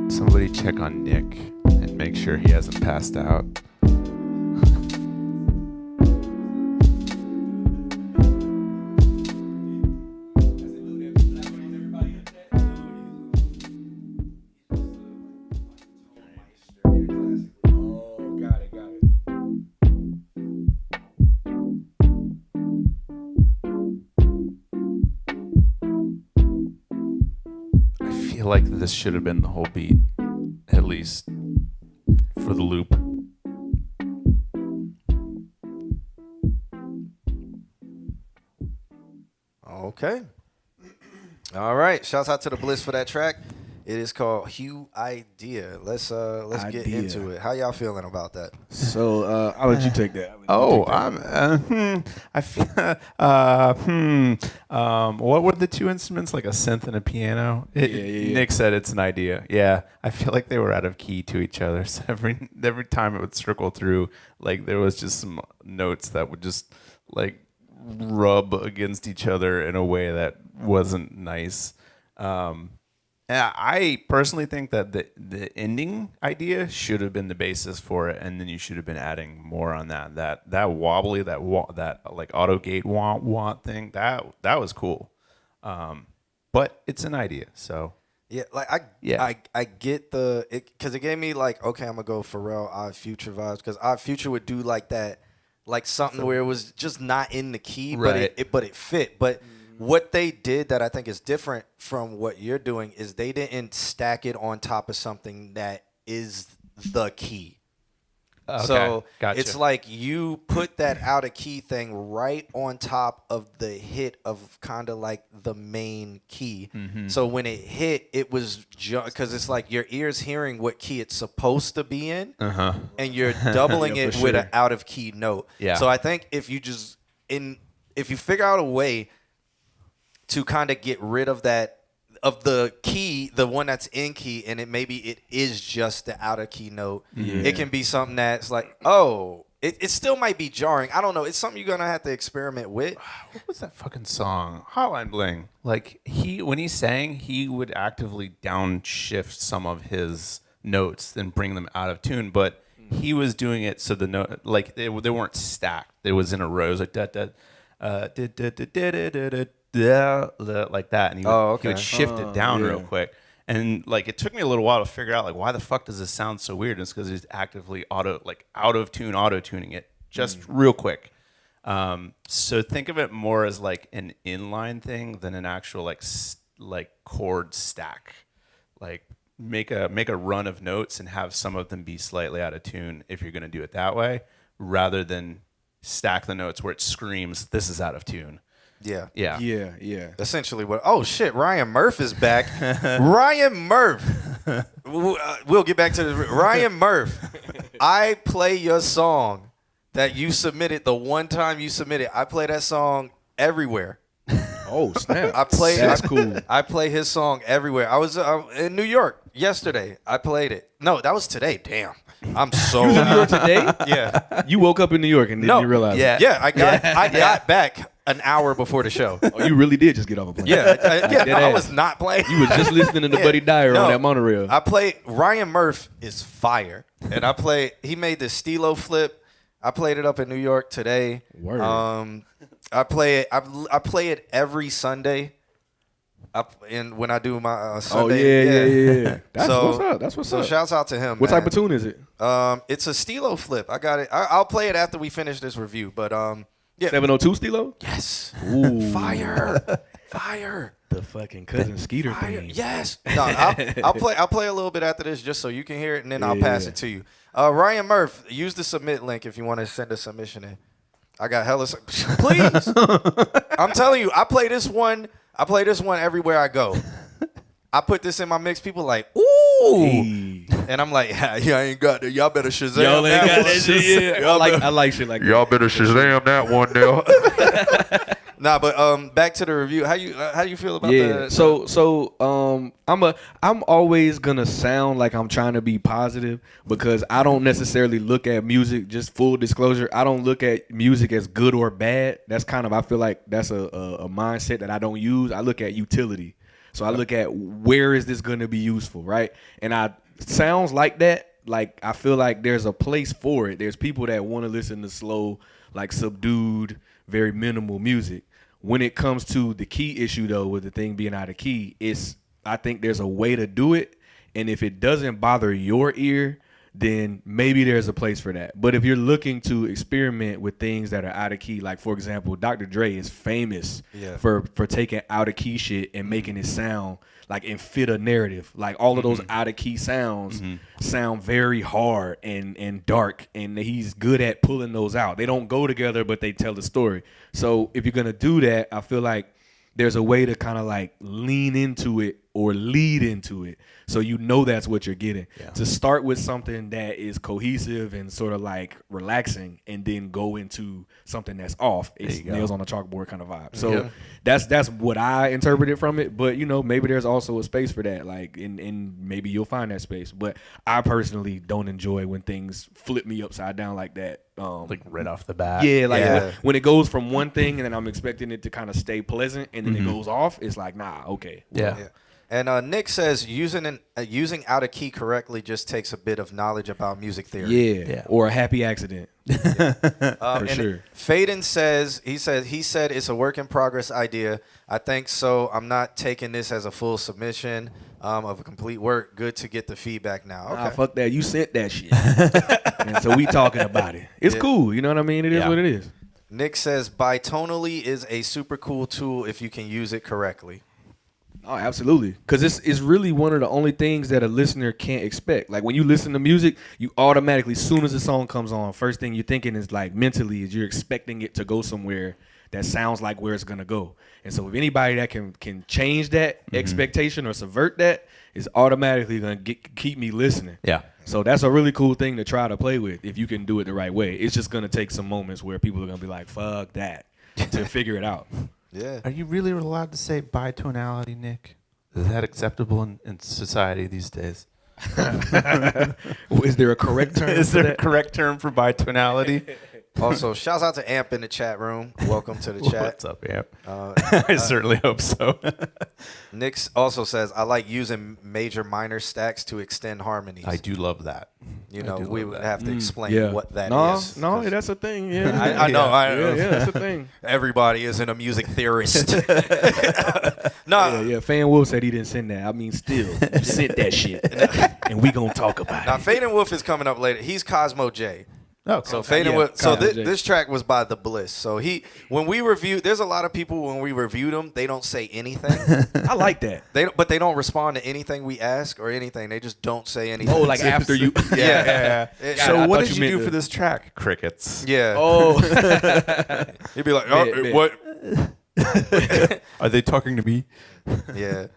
Somebody check on Nick and make sure he hasn't passed out. I feel like this should have been the whole beat, at least for the loop. Okay. All right. Shouts out to the Bliss for that track. It is called Hue Idea. Let's get Idea. into it. How y'all feeling about that? So I'll let you take that. I feel. What were the two instruments? Like a synth and a piano. Yeah. Nick said it's an idea. Yeah, I feel like they were out of key to each other. So every time it would circle through, like there was just some notes that would just like rub against each other in a way that wasn't nice. And I personally think that the ending idea should have been the basis for it, and then you should have been adding more on that. That wobbly, that like auto gate wah thing. That was cool, but it's an idea. So Yeah, like I get because it gave me like, okay, I'm gonna go Pharrell Odd Future vibes, because Odd Future would do like that, like something where it was just not in the key, Right. but it fit. But what they did that I think is different from what you're doing is they didn't stack it on top of something that is the key. Okay, So gotcha. it's like you put that out of key thing right on top of the hit of kind of like the main key. Mm-hmm. So when it hit, it was because it's like your ear's hearing what key it's supposed to be in, and you're doubling Yeah, it for with sure. an out of key note. Yeah. So I think if you figure out a way to kind of get rid of that, of the key, the one that's in key, and maybe it is just the out of key note. It can be something that's like, it still might be jarring. I don't know. It's something you're gonna have to experiment with. What was that fucking song? Hotline Bling. Like when he sang, he would actively downshift some of his notes and bring them out of tune, but he was doing it so the note, like they weren't stacked. It was in a row. It was like da da da da da da da da like that, and he would shift it down real quick. And like it took me a little while to figure out like why the fuck does this sound so weird? And it's because he's actively out of tune auto tuning it just real quick. So think of it more as like an inline thing than an actual like chord stack like make a run of notes and have some of them be slightly out of tune if you're going to do it that way, rather than stack the notes where it screams this is out of tune. Yeah. Yeah. Essentially what? Oh shit! Ryan Murph is back. Ryan Murph. We'll get back to this. Ryan Murph. I play your song that you submitted the one time you submitted. I play that song everywhere. Oh snap! That's cool. I play his song everywhere. I was in New York yesterday. I played it. No, that was today. Damn. I'm so. You was in New York today? Yeah. You woke up in New York and didn't you realize? Yeah. Yeah. I got back an hour before the show. Oh, you really did just get off a plane. Yeah. Dead I ass. was not playing. You was just listening to Buddy Dyer on that monorail. I play Ryan Murph is fire, and he made the Stilo flip. I played it up in New York today. Word. I play it. I play it every Sunday. And when I do my Sunday. Yeah. That's what's up. That's what's so up. shouts out to him. What man. type of tune is it? It's a Stilo flip. I got it. I'll play it after we finish this review. But yeah. 702 Stilo? Yes. Ooh. Fire. The fucking cousin Skeeter Fire. thing. Yes. No, I'll play a little bit after this just so you can hear it, and then I'll pass Yeah. it to you. Ryan Murph, use the submit link if you want to send a submission in. I got hella. Please. I'm telling you, I play this one everywhere I go. I put this in my mix. People like, ooh, Hey. and I'm like, yeah, I ain't got that. Y'all better Shazam. Y'all ain't got one. that shit. Yeah. I like shit like that. Y'all better Shazam that one now. Nah, but back to the review. How you feel about that? So I'm always gonna sound like I'm trying to be positive because I don't necessarily look at music. Just full disclosure, I don't look at music as good or bad. That's kind of, I feel like that's a mindset that I don't use. I look at utility. So I look at where is this gonna be useful, right? And sounds like that. Like I feel like there's a place for it. There's people that want to listen to slow, like subdued, very minimal music. When it comes to the key issue, though, with the thing being out of key, I think there's a way to do it. And if it doesn't bother your ear, then maybe there's a place for that. But if you're looking to experiment with things that are out of key, like, for example, Dr. Dre is famous for taking out of key shit and making it sound like and fit a narrative. Like all of those out of key sounds sound very hard and dark, and he's good at pulling those out. They don't go together, but they tell the story. So if you're gonna do that, I feel like there's a way to kind of like lean into it or lead into it, so you know that's what you're getting. To start with something that is cohesive and sort of like relaxing, and then go into something that's off. It's nails on a chalkboard kind of vibe. So that's what I interpreted from it. But you know, maybe there's also a space for that. Like, and maybe you'll find that space. But I personally don't enjoy when things flip me upside down like that. Like right off the bat. Yeah, when it goes from one thing and then I'm expecting it to kind of stay pleasant, and then it goes off. It's like, nah, okay. Yeah. And Nick says using out of key correctly just takes a bit of knowledge about music theory. Yeah. Or a happy accident. For sure. Faden says he said it's a work in progress idea. I think so. I'm not taking this as a full submission of a complete work. Good to get the feedback now. Okay. Nah, fuck that. You sent that shit. And so we talking about it. It's cool. You know what I mean? It is what it is. Nick says bitonally is a super cool tool if you can use it correctly. Oh, absolutely. Because it's really one of the only things that a listener can't expect. Like when you listen to music, you automatically, as soon as the song comes on, first thing you're thinking is like mentally is you're expecting it to go somewhere that sounds like where it's going to go. And so if anybody that can change that expectation or subvert that is automatically going to keep me listening. Yeah. So that's a really cool thing to try to play with if you can do it the right way. It's just going to take some moments where people are going to be like, fuck that, to figure it out. Yeah. Are you really allowed to say bitonality, Nick? Is that acceptable in society these days? Is there a correct term? Is there a correct term for bitonality? Also, shouts out to Amp in the chat room. Welcome to the chat. What's up, Amp? I certainly hope so. Nick also says, I like using major minor stacks to extend harmonies. I do love that. You know, we would that. have to explain what that is. No, that's a thing. Yeah, I know. Yeah, that's a thing. Everybody isn't a music theorist. Yeah. Fan Wolf said he didn't send that. I mean, still, you sent that shit, and we gonna talk about Now, it. Faden Wolf is coming up later. He's Cosmo J. Oh, So cool. Fading Yeah, with so Kyle J. this track was by The Bliss. So when we review, there's a lot of people when we reviewed them, they don't say anything. I like that. But they don't respond to anything we ask or anything. They just don't say anything. Oh, like after you. yeah. So I what thought did you you do meant for the- this track? Crickets. Yeah. Oh. He'd be like, Bet. what? Are they talking to me? Yeah.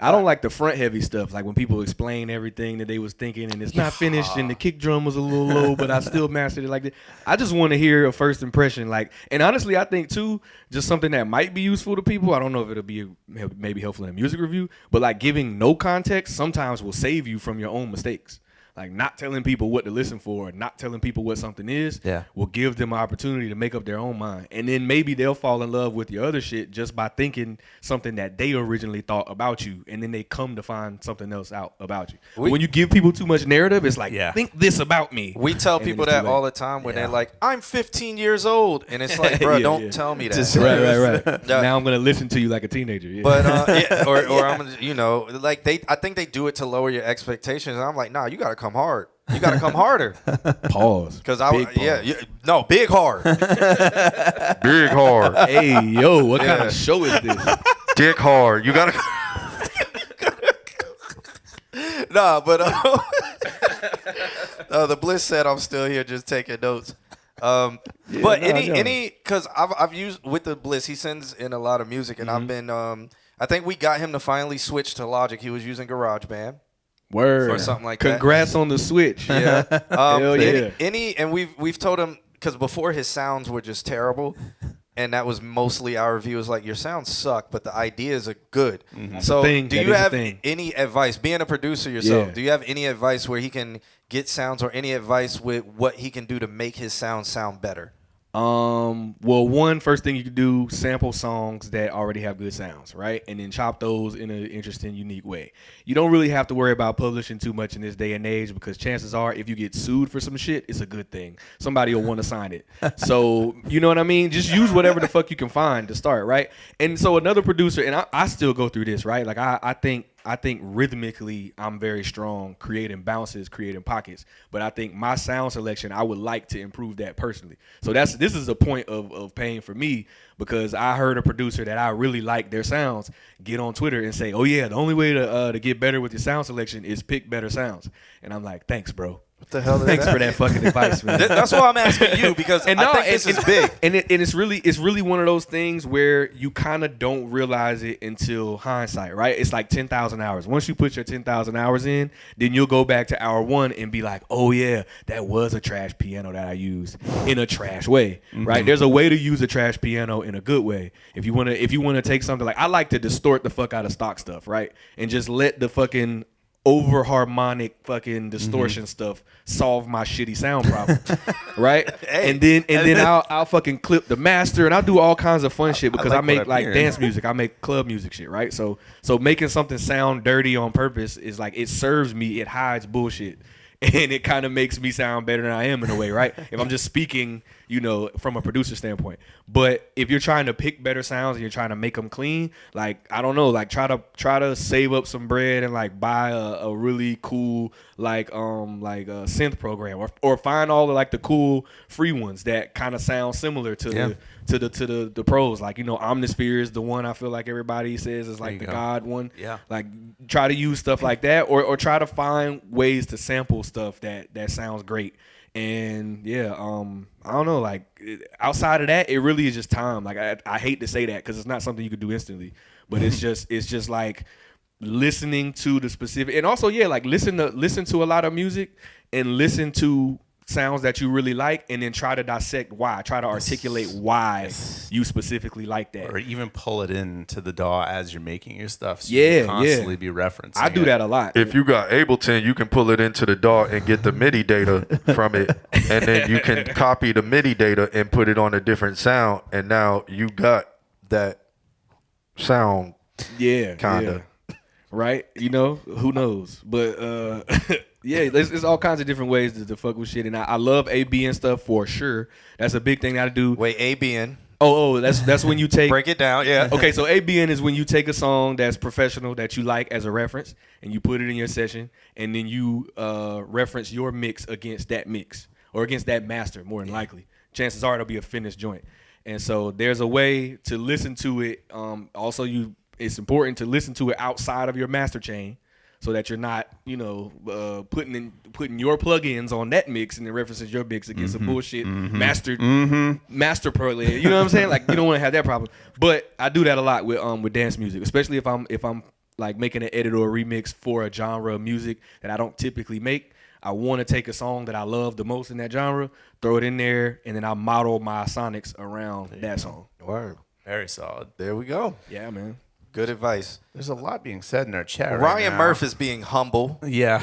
I don't like the front heavy stuff, like when people explain everything that they was thinking and it's not finished and the kick drum was a little low, but I still mastered it like that. I just want to hear a first impression, like, and honestly, I think too, just something that might be useful to people. I don't know if it'll be maybe helpful in a music review, but like giving no context sometimes will save you from your own mistakes. Like not telling people what to listen for, or not telling people what something is, will give them an opportunity to make up their own mind. And then maybe they'll fall in love with your other shit just by thinking something that they originally thought about you. And then they come to find something else out about you. But when you give people too much narrative, it's like, think this about me. We tell And then people it's too that late. all the time when they're like, I'm 15 years old. And it's like, bro, don't tell me that. Right. Now I'm going to listen to you like a teenager. Yeah. But or I'm gonna, like I think they do it to lower your expectations. And I'm like, nah, you gotta come hard. You gotta come harder. Pause. Because big hard. Big hard. Hey, yo, what kind of show is this? Dick hard. You gotta. Nah, but the Bliss said I'm still here just taking notes. Because I've used with the Bliss, he sends in a lot of music, and I've been I think we got him to finally switch to Logic. He was using GarageBand. Word. Or something like that. Congrats on the switch. Yeah. Hell yeah. And we've told him, because before his sounds were just terrible, and that was mostly our review, was like, your sounds suck, but the ideas are good. So do you have any advice, being a producer yourself, do you have any advice where he can get sounds, or any advice with what he can do to make his sound better? Well, first thing you can do, sample songs that already have good sounds, right? And then chop those in an interesting, unique way. You don't really have to worry about publishing too much in this day and age, because chances are if you get sued for some shit, it's a good thing. Somebody will want to sign it. So, you know what I mean? Just use whatever the fuck you can find to start, right? And so another producer, and I still go through this, right? Like I think rhythmically I'm very strong, creating bounces, creating pockets. But I think my sound selection, I would like to improve that personally. So this is a point of pain for me, because I heard a producer that I really like their sounds get on Twitter and say, oh yeah, the only way to get better with your sound selection is pick better sounds. And I'm like, thanks, bro. What the hell is Thanks that? for that fucking advice, man. That's why I'm asking you, because I think this is big. And it's really one of those things where you kind of don't realize it until hindsight, right? It's like 10,000 hours. Once you put your 10,000 hours in, then you'll go back to hour one and be like, oh yeah, that was a trash piano that I used in a trash way, right? There's a way to use a trash piano in a good way. If you wanna take something, like I like to distort the fuck out of stock stuff, right? And just let the fucking over harmonic fucking distortion stuff solve my shitty sound problem, right? And then I'll fucking clip the master, and I'll do all kinds of fun shit, because I make like dance music, I make club music shit, right? So making something sound dirty on purpose is like, it serves me, it hides bullshit, and it kind of makes me sound better than I am in a way, right? If I'm just speaking, from a producer standpoint. But if you're trying to pick better sounds and you're trying to make them clean, like, I don't know, like try to save up some bread and like buy a really cool like a synth program, or find all the like the cool free ones that kind of sound similar to the pros. Like, Omnisphere is the one I feel like everybody says is like the God one. Yeah. Like, try to use stuff like that, or try to find ways to sample stuff that sounds great. And I don't know, like outside of that, it really is just time. Like I hate to say that, because it's not something you could do instantly, but it's just like listening to the specific, and also like listen to a lot of music, and listen to sounds that you really like, and then try to dissect why, try to articulate why you specifically like that, or even pull it into the DAW as you're making your stuff, so you can constantly be referencing. I do that a lot. If you got Ableton, you can pull it into the DAW and get the MIDI data from it, and then you can copy the MIDI data and put it on a different sound, and now you got that sound. Kinda. Right? Who knows? But there's all kinds of different ways to fuck with shit, and I love ABN stuff for sure. That's a big thing that I do. Wait, ABN? Oh, that's when you take break it down. Yeah. Okay, so ABN is when you take a song that's professional that you like as a reference, and you put it in your session, and then you reference your mix against that mix. or against that master more than likely. Chances are it'll be a finished joint. And so there's a way to listen to it. Also, it's important to listen to it outside of your master chain, so that you're not, putting your plugins on that mix and it references your mix against a bullshit master plugin. You know what I'm saying? Like, you don't want to have that problem. But I do that a lot with dance music, especially if I'm like making an edit or a remix for a genre of music that I don't typically make. I want to take a song that I love the most in that genre, throw it in there, and then I model my sonics around that song. Word. Very solid. There we go. Yeah, man. Good advice. There's a lot being said in our chat right Ryan now. Murph is being humble. Yeah.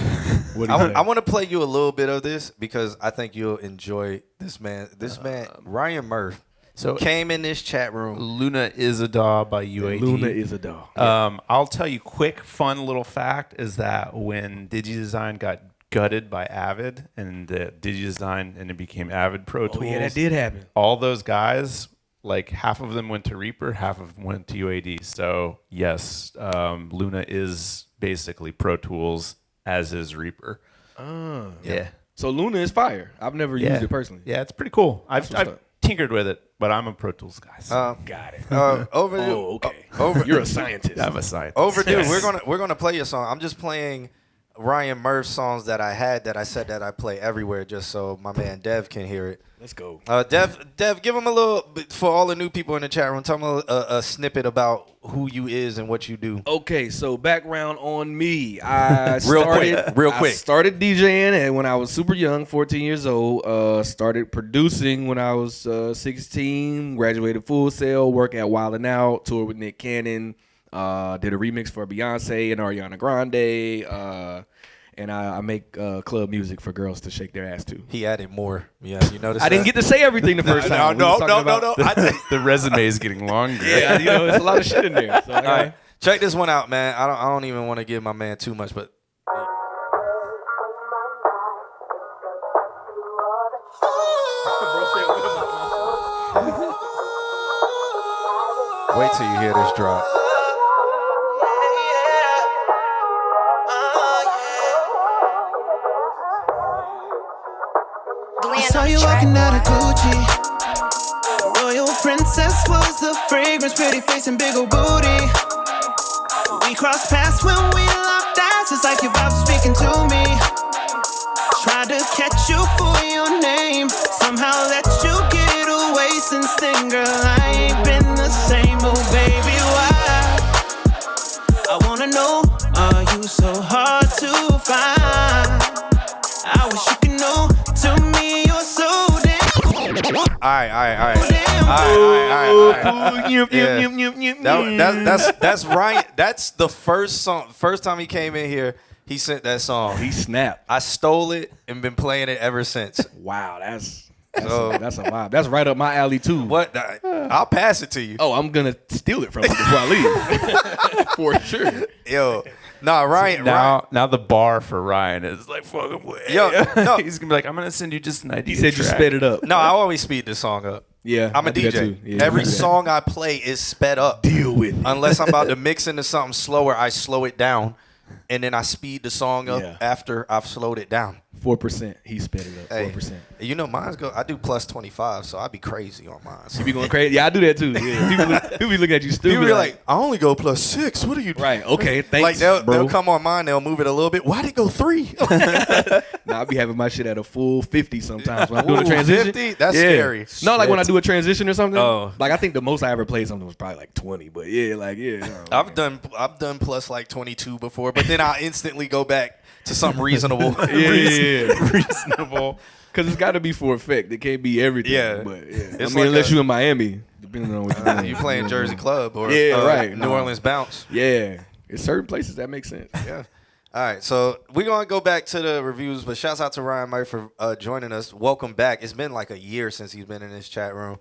What do you say? I want to play you a little bit of this because I think you'll enjoy this man. This man, Ryan Murph, came in this chat room. Luna is a Daw by UAD. Luna is a dog. I'll tell you quick, fun little fact is that when DigiDesign got gutted by Avid and DigiDesign and it became Avid Pro Tools. Oh, yeah, that did happen. All those guys, like half of them went to Reaper, half of them went to UAD. So yes, Luna is basically Pro Tools, as is Reaper. Oh. Yeah. So Luna is fire. I've never used it personally. Yeah, it's pretty cool. what's I've up. tinkered with it, but I'm a Pro Tools guy. So. Got it. Okay. You're a scientist. I'm a scientist. Overdue. We're gonna play your song. I'm just playing Ryan Murph songs that I said that I play everywhere, just so my man Dev can hear it. Let's go. Dev, give him a little, for all the new people in the chat room, tell him a snippet about who you is and what you do. Okay, so background on me. I Real quick. I started DJing when I was super young, 14 years old. Started producing when I was 16. Graduated Full Sail. Work at Wild 'N Out. Toured with Nick Cannon. Did a remix for Beyonce and Ariana Grande. And I make club music for girls to shake their ass to. He added more. Yeah, you noticed I didn't get to say everything the first time. No. The resume is getting longer. Yeah, it's a lot of shit in there. So, All right, check this one out, man. I don't even want to give my man too much, but wait till you hear this drop. I saw you walking out of Gucci. Royal princess was the fragrance, pretty face and big old booty. We crossed paths when we locked eyes. It's like your vibes speaking to me. Tried to catch you for your name. Somehow let you get away since then, girl. I ain't been the same, oh baby, why? I wanna know, are you so hard to find? I wish you could know, to me you're so damn. All right. That's Ryan. That's the first song. First time he came in here, he sent that song. he snapped. I stole it and been playing it ever since. Wow, that's a vibe. That's right up my alley too. What? I'll pass it to you. Oh, I'm gonna steal it from you before I leave. For sure. Yo, nah, Ryan. Now the bar for Ryan is like fucking way. Yo, no. He's gonna be like, I'm gonna send you just an idea. He said you track. sped it up. No, I always speed this song up. Yeah, I'm a I do that DJ. too. Yeah, Every I do that. song I play is sped up. Deal with it. Unless I'm about to mix into something slower, I slow it down, and then I speed the song up after I've slowed it down. 4%. He sped it up. Hey, 4%. you know mine's go. I do plus 25, so I be crazy on mine. You be going crazy? Yeah, I do that too. Yeah. People be looking at you stupid. People be like, I only go plus 6. What are you doing? right? Okay, thanks. Like they'll bro. come on mine, they'll move it a little bit. Why'd it go 3? Nah, I be having my shit at a full 50 sometimes when I'm doing a Ooh, transition. 50? That's scary. No, like when I do a transition or something. Oh. Like I think the most I ever played something was probably like 20. But I've done plus like 22 before, but then I instantly go back to something reasonable. Reasonable. Because it's got to be for effect. It can't be everything. Yeah. But It's I mean, like unless you're in Miami, depending on what you're doing. You playing Jersey Club or right. New Orleans Bounce. Yeah. It's certain places that make sense. Yeah. All right, so we're going to go back to the reviews, but shouts out to Ryan Murphy for joining us. Welcome back. It's been like a year since he's been in this chat room.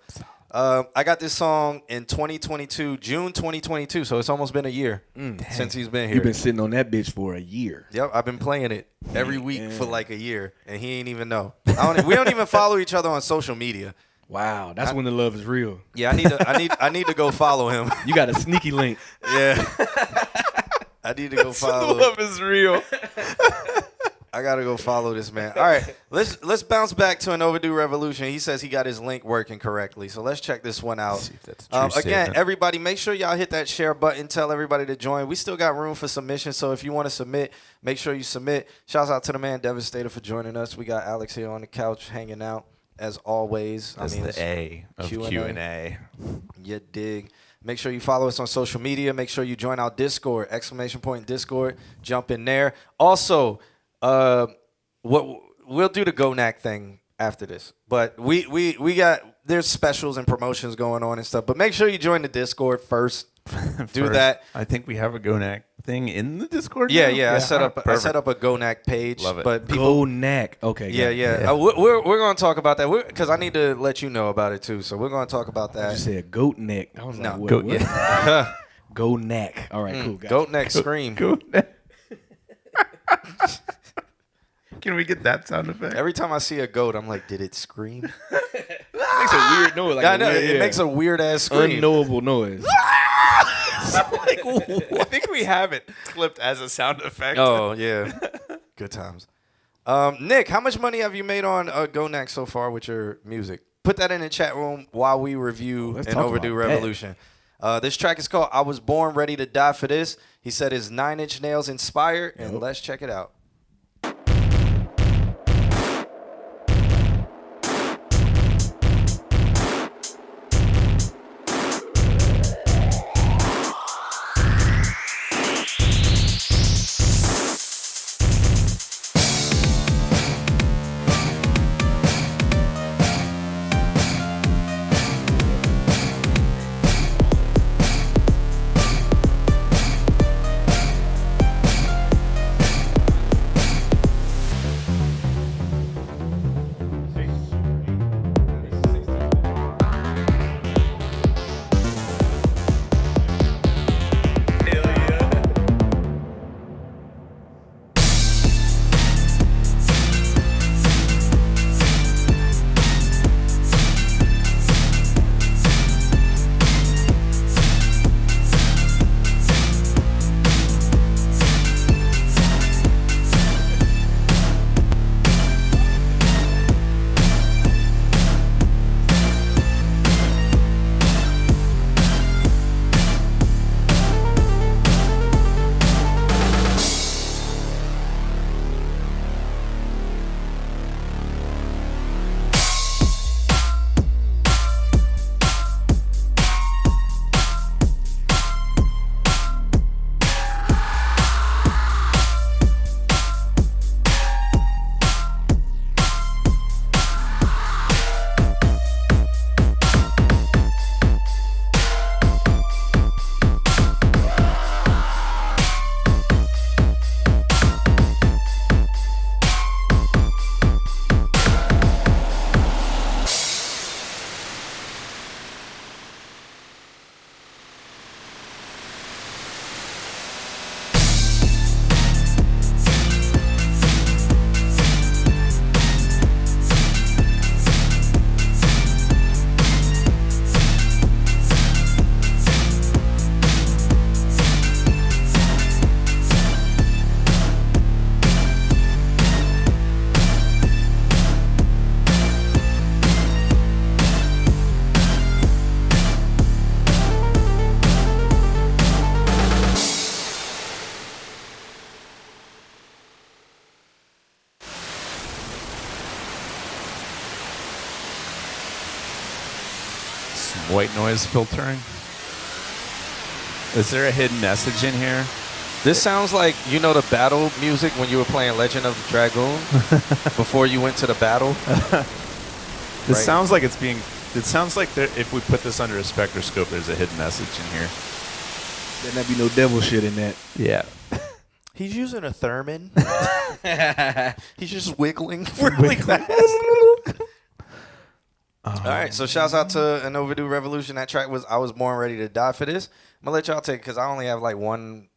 I got this song in 2022, June 2022, so it's almost been a year since he's been here. You've been sitting on that bitch for a year. Yep, I've been playing it every week for like a year, and he ain't even know. We don't even follow each other on social media. Wow, that's when the love is real. Yeah, I need to go follow him. You got a sneaky link. Yeah. I need to go follow him. Love is real. I gotta go follow this man. All right, let's bounce back to an overdue revolution. He says he got his link working correctly, so let's check this one out. See if that's a true Again, statement. everybody, make sure y'all hit that share button. Tell everybody to join. We still got room for submission, so if you want to submit, make sure you submit. Shouts out to the man Devastator for joining us. We got Alex here on the couch hanging out as always. That's the A of Q&A. You dig. Make sure you follow us on social media. Make sure you join our Discord, ! Discord. Jump in there. Also, what we'll do the GoNack thing after this. But we got there's specials and promotions going on and stuff. But make sure you join the Discord first. Do that. I think we have a GoNack thing in the Discord. Yeah, now? yeah. I set Perfect. up a GoNack page. Love it. But people, Go neck. Okay. yeah, got it. yeah. We're gonna talk about that because I need to let you know about it too. So we're gonna talk about You that. said goat neck. I was No. like, what? Goat- what? yeah. Go neck. All right, cool. Gotcha. Goat neck scream. GoNack. Can we get that sound effect? Every time I see a goat, I'm like, did it scream? Makes a weird noise. Like I know it makes a weird ass scream. unknowable noise. I think we have it clipped as a sound effect. Oh yeah, good times. Nick, how much money have you made on GoNack so far with your music? Put that in the chat room while we review Let's an talk overdue about that. revolution. This track is called "I Was Born Ready to Die for This." He said his 9 Inch Nails inspired, and let's check it out. White noise filtering. Is there a hidden message in here? This sounds like, you know, the battle music when you were playing Legend of the Dragoon before you went to the battle. This Right. sounds like it's being. It sounds like if we put this under a spectroscope, there's a hidden message in here. There not be no devil shit in that. Yeah. He's using a theremin. He's just wiggling really fast. All right, so shouts out to An Overdue Revolution. That track was "I Was Born Ready to Die for This." I'm gonna let y'all take because I only have like one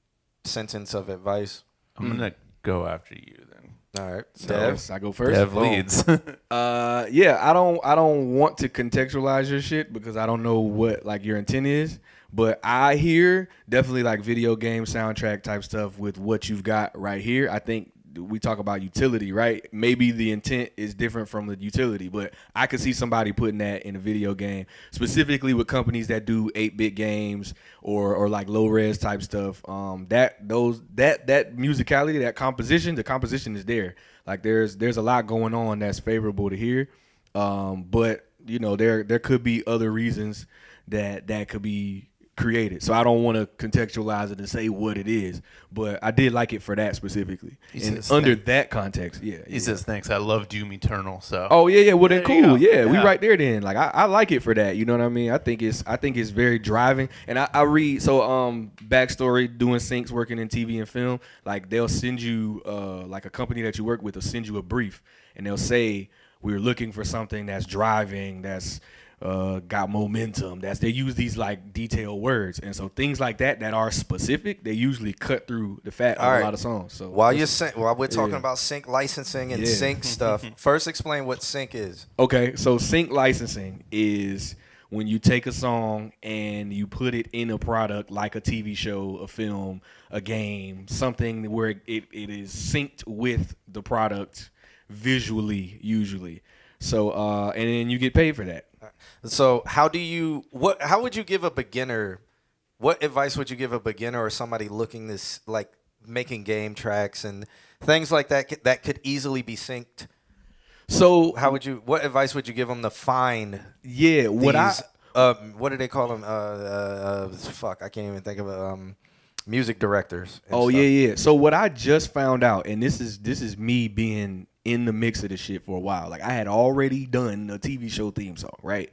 sentence of advice. I'm gonna go after you then. All right, So Dev. I go first. Dev Boom. leads. Yeah, I don't want to contextualize your shit because I don't know what like your intent is. But I hear definitely like video game soundtrack type stuff with what you've got right here. I think we talk about utility, right? Maybe the intent is different from the utility, but I could see somebody putting that in a video game, specifically with companies that do 8-bit games or like low res type stuff. That musicality, that composition, the composition is there. Like there's a lot going on that's favorable to hear. But you know, there could be other reasons that could be created. So I don't want to contextualize it and say what it is, but I did like it for that specifically. And under that context, yeah. He says, thanks. I love Doom Eternal. So. Oh yeah. Well then, cool. Yeah, we Yeah. right there then. Like I like it for that. You know what I mean? I think it's very driving. And I read backstory doing syncs, working in TV and film. Like they'll send you like a company that you work with will send you a brief, and they'll say we're looking for something that's driving, that's got momentum. They use these like detailed words, and so things like that are specific, they usually cut through the fat of a lot of songs. So while we're talking about sync licensing and sync stuff, first explain what sync is. Okay, so sync licensing is when you take a song and you put it in a product like a TV show, a film, a game, something where it is synced with the product visually, usually. So and then you get paid for that. So how would you give a beginner, what advice would you give a beginner or somebody looking this, like making game tracks and things like that that could easily be synced? So what advice would you give them to find what do they call them? I can't even think of it. Music directors. Oh stuff. Yeah. So what I just found out, and this is me being in the mix of this shit for a while. Like I had already done a TV show theme song, right?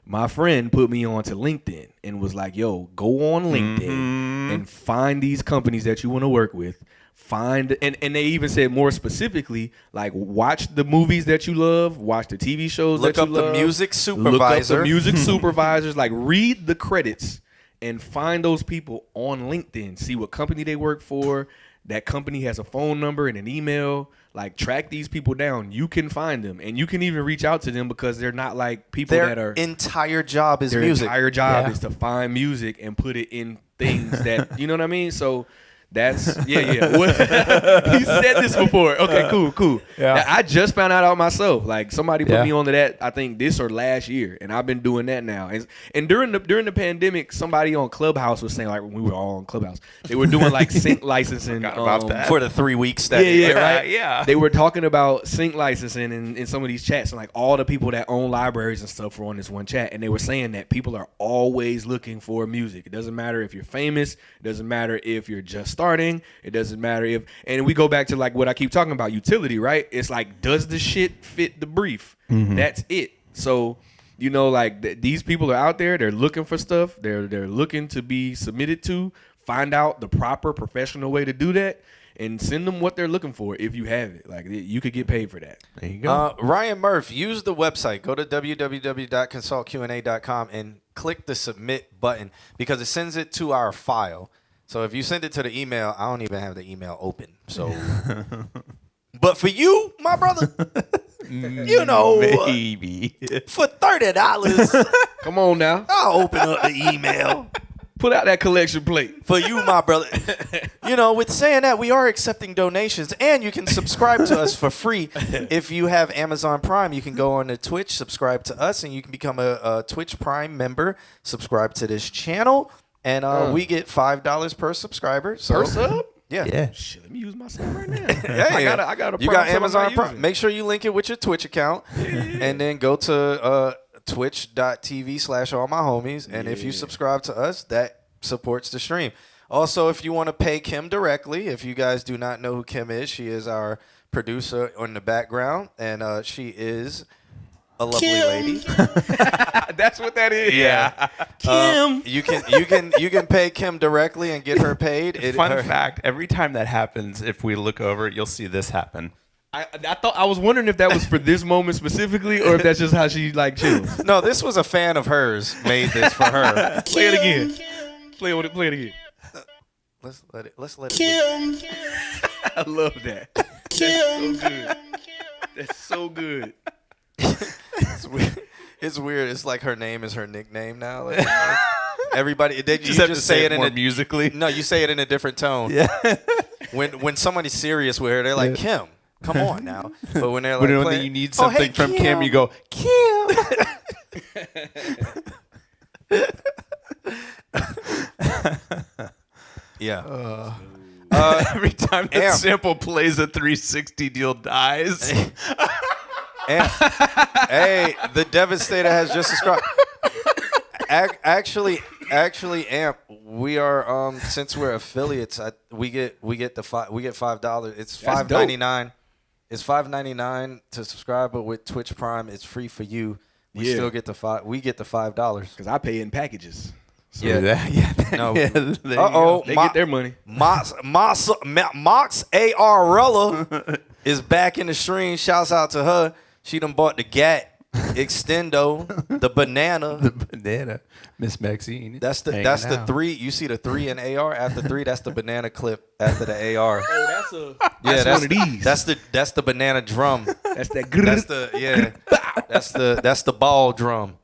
My friend put me on to LinkedIn and was like, yo, go on LinkedIn and find these companies that you want to work with. And they even said more specifically, like watch the movies that you love, watch the TV shows that you love. Look up the music supervisor. Look up the music supervisors, like read the credits and find those people on LinkedIn. See what company they work for. That company has a phone number and an email. Like track these people down. You can find them, and you can even reach out to them because they're not like people that are. Their entire job is their music. Entire job is to find music and put it in things that you know what I mean. So that's He said this before. Okay, cool. Yeah. Now, I just found out myself. Like somebody put me onto that. I think this or last year, and I've been doing that now. And during the pandemic, somebody on Clubhouse was saying, like when we were all on Clubhouse, they were doing like sync licensing for the 3 weeks that right. Yeah. They were talking about sync licensing in some of these chats, and like all the people that own libraries and stuff were on this one chat, and they were saying that people are always looking for music. It doesn't matter if you're famous. It doesn't matter if you're just starting. It doesn't matter if, and we go back to like what I keep talking about, utility, right? It's like, does the shit fit the brief? That's it. So, you know, like these people are out there. They're looking for stuff. They're looking to be submitted to. Find out the proper professional way to do that, and send them what they're looking for if you have it. Like you could get paid for that. There you go. Ryan Murph, use the website. Go to www.consultqna.com and click the submit button because it sends it to our file. So if you send it to the email, I don't even have the email open. So, but for you, my brother, you know, Maybe. for $30, Come on now, I'll open up the email. put out that collection plate. For you, my brother. You know, with saying that, we are accepting donations, and you can subscribe to us for free. If you have Amazon Prime, you can go on to Twitch, subscribe to us, and you can become a Twitch Prime member, subscribe to this channel, and we get $5 per subscriber. So, Per sub? Yeah. Shit, let me use my sub right now. Yeah, I got a you Prime got sub, I'm Amazon not Prime. using. Make sure you link it with your Twitch account, and then go to twitch.tv/allmyhomies. And if you subscribe to us, that supports the stream. Also, if you want to pay Kim directly, if you guys do not know who Kim is, she is our producer in the background, and she is a lovely lady. That's what that is. Yeah. Kim. You can pay Kim directly and get her paid. Fun fact, every time that happens, if we look over, you'll see this happen. I thought I was wondering if that was for this moment specifically, or if that's just how she like chills. No, this was a fan of hers made this for her. Play it again. Play it again. Let's let it. I love that. That's so good. That's so good. It's weird. It's weird. It's like her name is her nickname now. Like, everybody, you Just have to say it in more a musically. No, you say it in a different tone. Yeah. when somebody's serious with her, they're like, Kim, come on now. But when they're like, When playing, you need "Oh, something hey, from Kim, you go, yeah. every time the Amp. sample plays, a 360 deal dies. Hey, the Devastator has just subscribed. Actually, Amp, we are since we're affiliates, we get $5. It's $5.99. It's $5.99 to subscribe, but with Twitch Prime, it's free for you. We still get the $5. Because I pay in packages. So Yeah. No. there you Uh-oh. they get their money. Mox Arella is back in the stream. Shouts out to her. She done bought the GAT Extendo, the banana. The banana, Miss Maxine. That's the out. 3. You see the 3 in AR after 3. That's the banana clip after the AR. Oh, Yeah, that's one of these. That's the banana drum. That's that That's that's the ball drum.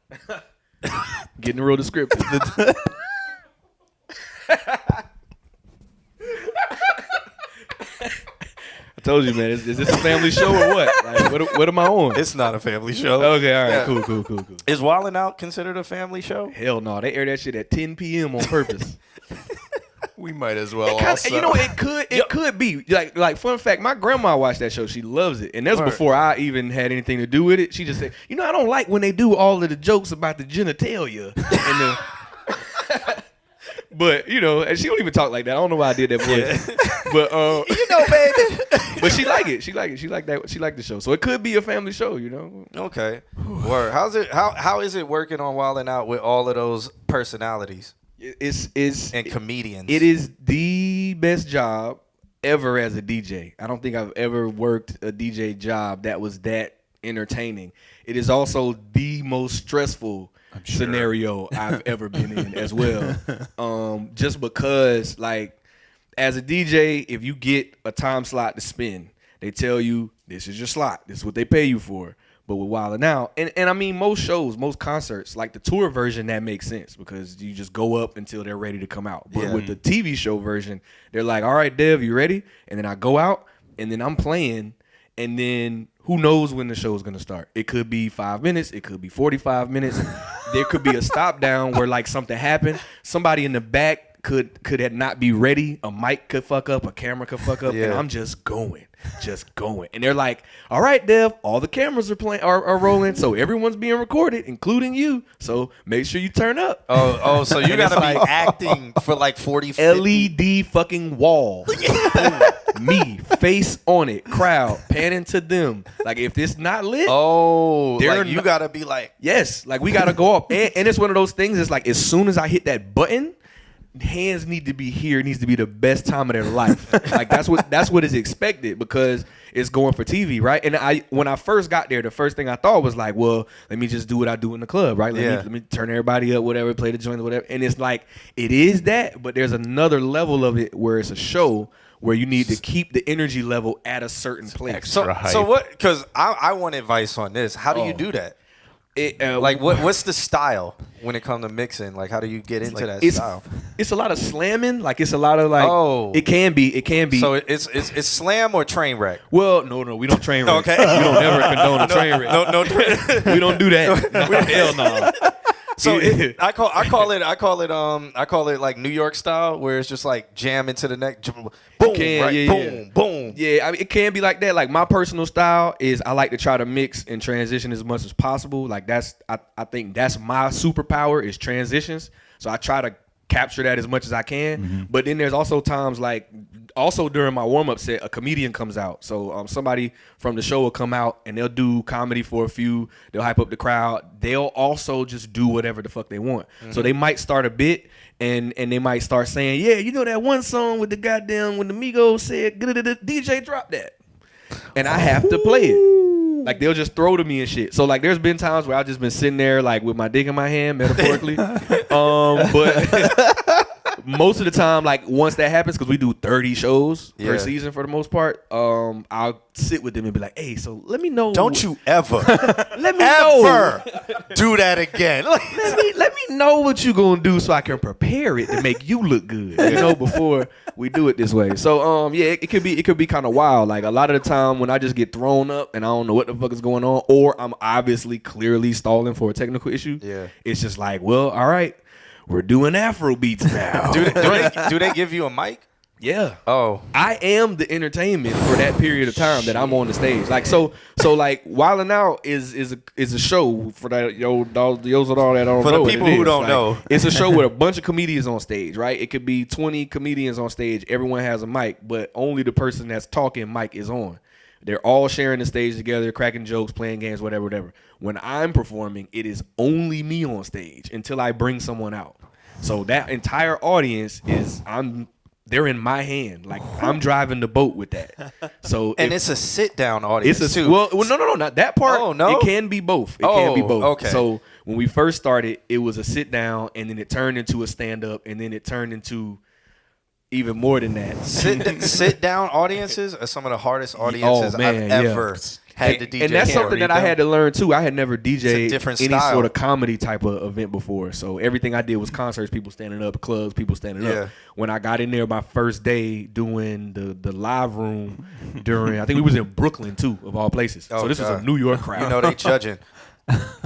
getting real descriptive. I told you, man. Is this a family show or what? Like, what am I on? It's not a family show. Okay, all right, Yeah. cool. Is Wildin' Out considered a family show? Hell no, they air that shit at 10 p.m. on purpose. We might as well. Kinda, Also, you know, it could be like fun fact. My grandma watched that show. She loves it, and that's Word. before I even had anything to do with it. She just said, "You know, I don't like when they do all of the jokes about the genitalia." And the, but you know, and she don't even talk like that. I don't know why I did that voice, but You know, baby. but she like it. She like it. She like that. She like the show. So it could be a family show. You know. Okay. Word. How is it working on Wildin' Out with all of those personalities It's and comedians? It is the best job ever as a DJ. I don't think I've ever worked a DJ job that was that entertaining. It is also the most stressful scenario I've ever been in as well. Just because, like, as a DJ, if you get a time slot to spin, they tell you this is your slot. This is what they pay you for. But with Wildin' Out, and I mean most shows, most concerts, like the tour version, that makes sense because you just go up until they're ready to come out. But with the TV show version, they're like, all right, Dev, you ready? And then I go out and then I'm playing, and then who knows when the show is going to start. It could be 5 minutes. It could be 45 minutes. There could be a stop down where like something happened. Somebody in the back could not be ready. A mic could fuck up. A camera could fuck up. And I'm just going. And they're like, all right, Dev, all the cameras are rolling. So everyone's being recorded, including you. So make sure you turn up. Oh, so you got to be acting for like 40, 50. LED fucking wall. Boom. Me, face on it, crowd, panning to them. Like, if it's not lit, Like you got to be like, yes, like we got to go up. And it's one of those things, it's like as soon as I hit that button, hands need to be here. It needs to be the best time of their life. Like that's what is expected because it's going for TV, right? And when I first got there, the first thing I thought was like, well, let me just do what I do in the club, right? Let me turn everybody up, whatever, play the joint or whatever. And it's like it is that, but there's another level of it where it's a show where you need to keep the energy level at a certain place. so what? Because I want advice on this. How do you do that? What's the style when it comes to mixing? Like, how do you get into that style? It's a lot of slamming. Like, it's a lot of like. It can be. So it's slam or train wreck. Well, no, we don't train wreck. Okay. We don't ever condone a train wreck. No. We don't do that. No, hell no. So I call it like New York style, where it's just like jam into the neck, boom, boom. Yeah, I mean, it can be like that. Like my personal style is I like to try to mix and transition as much as possible. Like I think that's my superpower is transitions. So I try to capture that as much as I can. Mm-hmm. But then there's also times like also during my warm-up set, a comedian comes out. So somebody from the show will come out and they'll do comedy for a few. They'll hype up the crowd. They'll also just do whatever the fuck they want. Mm-hmm. So they might start a bit and they might start saying, yeah, you know that one song with the goddamn when the Migos said DJ drop that. And I have to play it. Like they'll just throw to me and shit. So like there's been times where I've just been sitting there like with my dick in my hand, metaphorically. most of the time, like once that happens, because we do 30 shows Yeah. per season for the most part, I'll sit with them and be like, hey, so let me know. Don't you ever, let me know. ever do that again. Let me know what you gonna do so I can prepare it to make you look good, before we do it this way. So it could be kind of wild. Like a lot of the time when I just get thrown up and I don't know what the fuck is going on, or I'm obviously clearly stalling for a technical issue. Yeah. It's just like, well, all right, we're doing Afro beats now. do they give you a mic? Yeah. Oh. I am the entertainment for that period of time that I'm on the stage. Like so like Wildin' Out is a show for that those that don't know. For the what people it who is. don't Like, know. it's a show with a bunch of comedians on stage, right? It could be 20 comedians on stage. Everyone has a mic, but only the person that's talking mic is on. They're all sharing the stage together, cracking jokes, playing games, whatever. When I'm performing, it is only me on stage until I bring someone out. So that entire audience they're in my hand. Like I'm driving the boat with that. So And it's a sit down audience too. well, no, not that part. Oh, no? It can be both. It can be both. Okay. So when we first started, it was a sit down, and then it turned into a stand up, and then it turned into even more than that. Sit down audiences are some of the hardest audiences man, I've ever had to DJ. And that's something that I had to learn too. I had never It's a DJed different any style. sort of comedy type of event before. So everything I did was concerts, people standing up, clubs, people standing Yeah. up. When I got in there my first day doing the live room during, I think we was in Brooklyn too, of all places. Oh, so this was God. a New York crowd. You know they judging.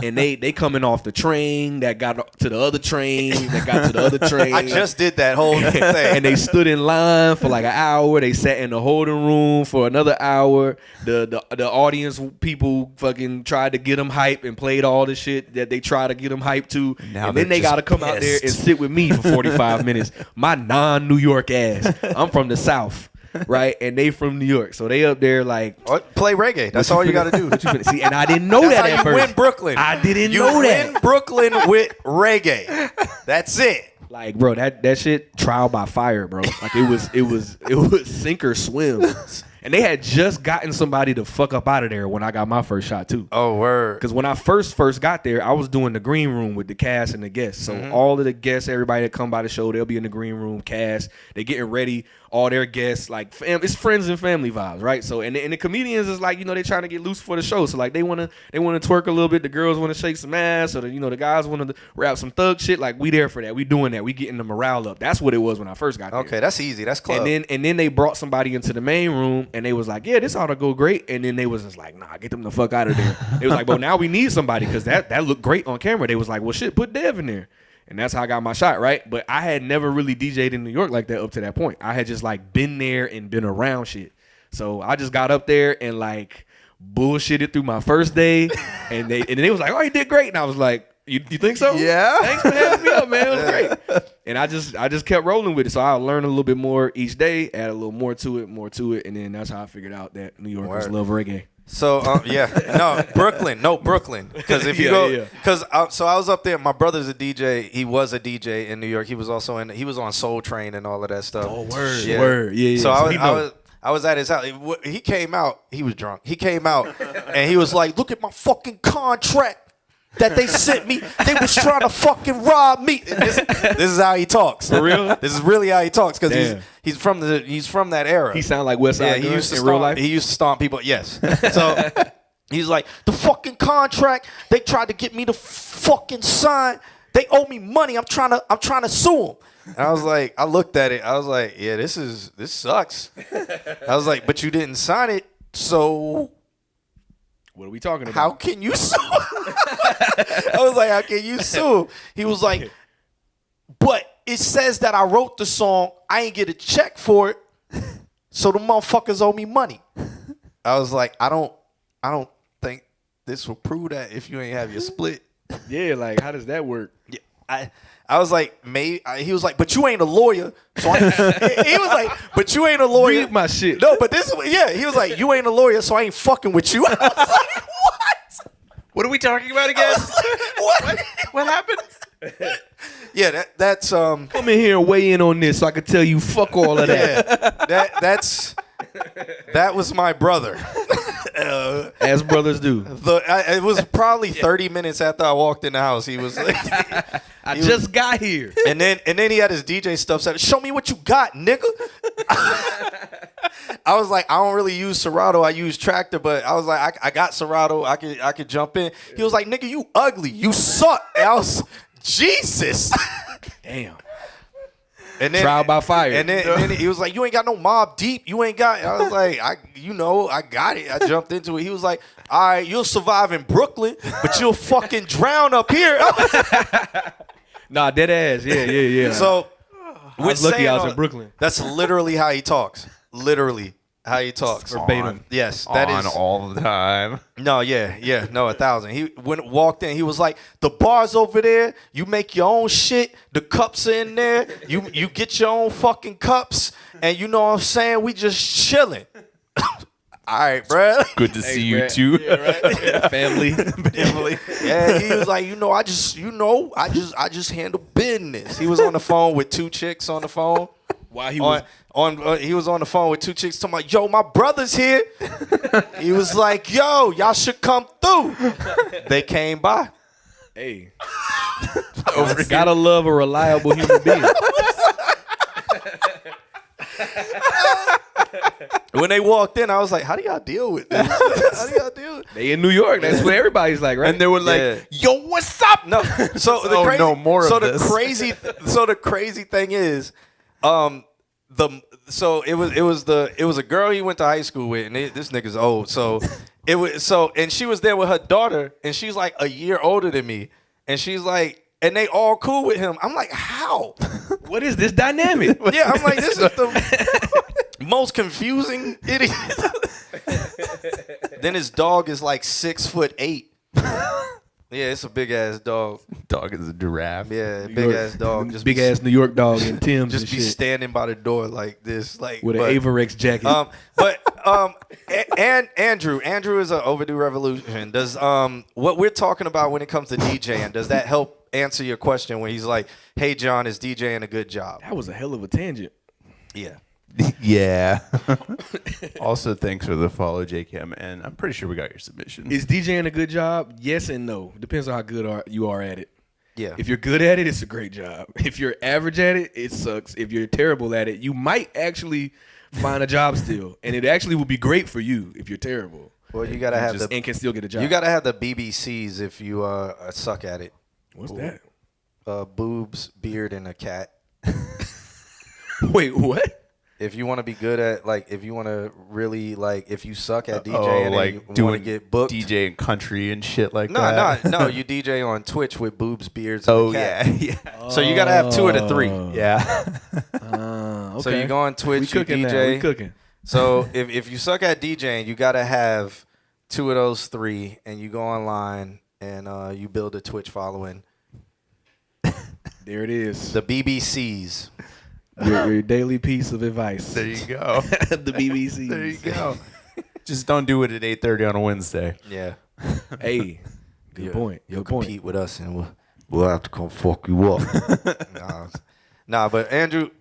And they coming off the train that got to the other train that got to the other train. I just did that whole thing. And they stood in line for like an hour. They sat in the holding room for another hour. The audience people fucking tried to get them hype and played all the shit that they tried to get them hype to. Now And then they're they got to just come out there and pissed. sit with me for 45 minutes. My non-New York ass. I'm from the South, right? And they from New York. So they up there like, Play reggae. That's all you got to do. what you finna see? And I didn't know That's that how at you first. win Brooklyn. I didn't you know win that. Brooklyn with reggae. That's it. Like, bro, that shit trial by fire, bro. Like it was sink or swim. And they had just gotten somebody to fuck up out of there when I got my first shot too. Oh, word. Because when I first got there, I was doing the green room with the cast and the guests. So all of the guests, everybody that come by the show, they'll be in the green room. Cast, they getting ready. All their guests, like it's friends and family vibes, right? So and the comedians is like, they trying to get loose for the show. So like they wanna twerk a little bit. The girls want to shake some ass, or the guys want to rap some thug shit. Like we there for that. We doing that. We getting the morale up. That's what it was when I first got there. Okay, that's easy. That's club. And then they brought somebody into the main room and they was like, yeah, this ought to go great. And then they was just like, nah, get them the fuck out of there. It was like, but now we need somebody because that looked great on camera. They was like, well, shit, put Dev in there. And that's how I got my shot, right? But I had never really DJ'd in New York like that up to that point. I had just like been there and been around shit. So I just got up there and like bullshitted through my first day. and they was like, oh, you did great. And I was like, you think so? Yeah. Thanks for having me up, man. It was great. And I just kept rolling with it. So I learned a little bit more each day, add a little more to it. And then that's how I figured out that New Yorkers Word. love reggae. So Brooklyn. Because if you go, because so I was up there. My brother's a DJ. He was a DJ in New York. He was also he was on Soul Train and all of that stuff. Oh, word. Yeah. Word. Yeah. So he I was at his house. He came out. He was drunk. He came out and he was like, "Look at my fucking contract that they sent me. They was trying to fucking rob me." This is how he talks. For real? This is really how he talks because Damn. he's from that era. He sound like West Side he Gun used to in stomp, real life. He used to stomp people. Yes. So he's like, the fucking contract. They tried to get me to fucking sign. They owe me money. I'm trying to sue them. And I was like, I looked at it. I was like, yeah, this sucks. I was like, but you didn't sign it, so What are we talking about? how can you sue? I was like, how can you sue? He was like, but it says that I wrote the song. I ain't get a check for it, so the motherfuckers owe me money. I was like, I don't think this will prove that if you ain't have your split. Yeah, like how does that work? Yeah, I was like, maybe. He was like, but you ain't a lawyer. So he was like, but you ain't a lawyer. Read my shit. No, but this, yeah. He was like, you ain't a lawyer, so I ain't fucking with you. I was like, what? What are we talking about again? What? What happened? Yeah, that's Come in here and weigh in on this so I could tell you fuck all of that. that was my brother. As brothers do. It was probably 30 minutes after I walked in the house. He was like, I just got here. and then he had his DJ stuff said, "Show me what you got, nigga." I was like, I don't really use Serato. I use Tractor, but I was like, I got Serato. I could jump in. He was like, "Nigga, you ugly. You suck." And I was, Jesus. Damn. And then, Trial by fire. And then he was like, "You ain't got no Mob Deep. You ain't got." I was like, I got it. I jumped into it. He was like, "All right, you'll survive in Brooklyn, but you'll fucking drown up here." Nah, dead ass. Yeah. So, I was lucky I was in Brooklyn. That's literally how he talks. Literally how he talks. Verbatim. Yes, that is all the time. No, yeah, no, 1,000. He walked in, he was like, "The bar's over there. You make your own shit. The cups are in there. You get your own fucking cups, and you know what I'm saying? We just chilling." All right, bro. Good to see you too. Family. Yeah, he was like, I just handle business. He was on the phone with 2 chicks on the phone. While he was He was on the phone with 2 chicks talking about, "Yo, my brother's here." He was like, "Yo, y'all should come through." They came by. Hey. Gotta love a reliable human being. When they walked in, I was like, "How do y'all deal with this? How do y'all deal with it?" They in New York. That's what everybody's like, right? And they were like, Yeah. "Yo, what's up?" No, so the Oh, crazy, no, more so of the this. crazy thing is, it was a girl he went to high school with, and this nigga's old. So and she was there with her daughter, and she's like a year older than me, and she's like, and they all cool with him. I'm like, how? What is this dynamic? Yeah, I'm like, this is the most confusing idiot. Then his dog is like 6'8". Yeah, it's a big ass dog. Dog is a giraffe. Yeah, big ass dog. Just Big ass New York dog in Tim's just and be shit. standing by the door like this, like With an Averex jacket. And Andrew is an overdue revolution. Does what we're talking about when it comes to DJing, does that help answer your question when he's like, "Hey John, is DJing a good job?" That was a hell of a tangent. Yeah. Yeah. Also, thanks for the follow, JCam, and I'm pretty sure we got your submission. Is DJing a good job? Yes and no. Depends on how good you are at it. Yeah. If you're good at it, it's a great job. If you're average at it, it sucks. If you're terrible at it, you might actually find a job still, and it actually will be great for you if you're terrible. Well, you gotta have and can still get a job. you gotta have the BBCs if you suck at it. What's that? Boobs, beard, and a cat. Wait, what? If you want to be good at, like, if you want to really, like, if you suck at DJing oh, and like you want doing to get booked. DJ and country and shit like that. No, you DJ on Twitch with boobs, beards, and Oh a cat. yeah. So you got to have 2 of the 3. Yeah. Okay. So you go on Twitch, We cooking you now. DJ. We cooking. So if you suck at DJing, you got to have 2 of those 3, and you go online and you build a Twitch following. There it is. The BBCs. Your daily piece of advice. There you go. The BBC. There you go. Just don't do it at 8:30 on a Wednesday. Yeah. Hey, good point. You'll Good point. compete with us, and we'll have to come fuck you up. Nah, but Andrew,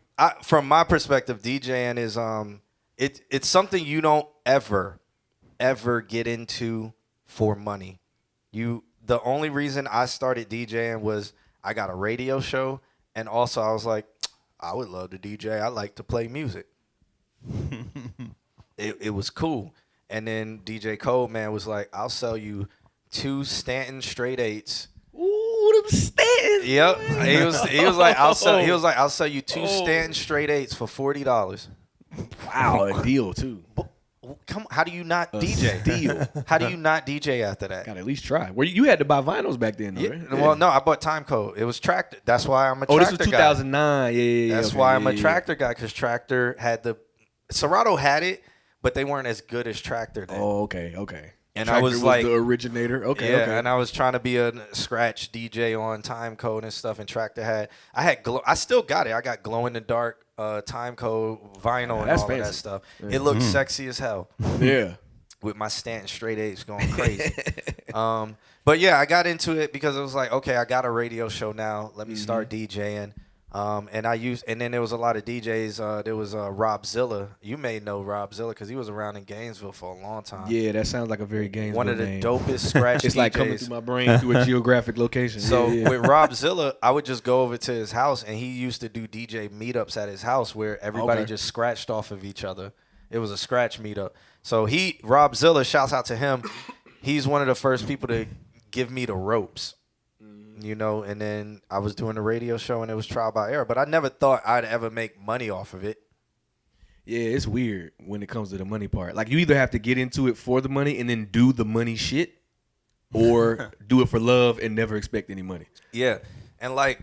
from my perspective, DJing is it's something you don't ever get into for money. The only reason I started DJing was I got a radio show, and also I was like, I would love to DJ. I like to play music. It was cool. And then DJ Coleman was like, "I'll sell you 2 Stanton straight 8s." Ooh, them Stantons. Yep. He was like, I'll sell you 2 Stanton straight 8s for $40. Wow, a deal too. Come on, how do you not DJ? Deal. How do you not DJ after that? Gotta at least try. Well, you had to buy vinyls back then, though, Yeah, right? well, no, I bought Time Code. It was Tractor. That's why I'm a Oh, Tractor this was guy. 2009. Yeah. That's okay, why I'm a yeah. Tractor guy, because Tractor had Serato had it, but they weren't as good as Tractor then. Oh, okay. And Tractor I was like, the originator. Okay, yeah, okay. and I was trying to be a scratch DJ on Time Code and stuff, and Tractor I still got it. I got glow in the dark Time Code vinyl and that's all of that fancy. stuff. It looked sexy as hell Yeah. with my Stanton straight 8s going crazy. But yeah, I got into it because it was like, okay, I got a radio show now. Let me start DJing. And then there was a lot of DJs. There was Rob Zilla. You may know Rob Zilla because he was around in Gainesville for a long time. Yeah, that sounds like a very Gainesville One of the name. dopest scratch It's DJs. like coming through my brain through a geographic location. So yeah. with Rob Zilla, I would just go over to his house, and he used to do DJ meetups at his house where everybody Okay. just scratched off of each other. It was a scratch meetup. So Rob Zilla, shouts out to him. He's one of the first people to give me the ropes. You know, and then I was doing a radio show, and it was trial by error. But I never thought I'd ever make money off of it. Yeah, it's weird when it comes to the money part. Like, you either have to get into it for the money and then do the money shit, or do it for love and never expect any money. Yeah, and like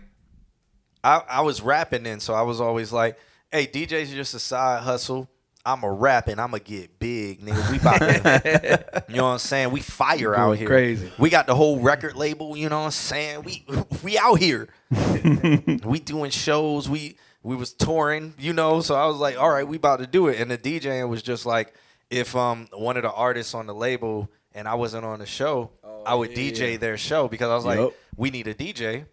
I was rapping then, so I was always like, "Hey, DJ's just a side hustle. I'm a rap and I'm gonna get big, nigga. We about to, you know what I'm saying? We fire out here. Crazy. We got the whole record label. You know what I'm saying? We out here. We doing shows. We was touring. You know, so I was like, all right, we about to do it. And the DJing was just like, if one of the artists on the label and I wasn't on the show, I would DJ their show because I was like, we need a DJ.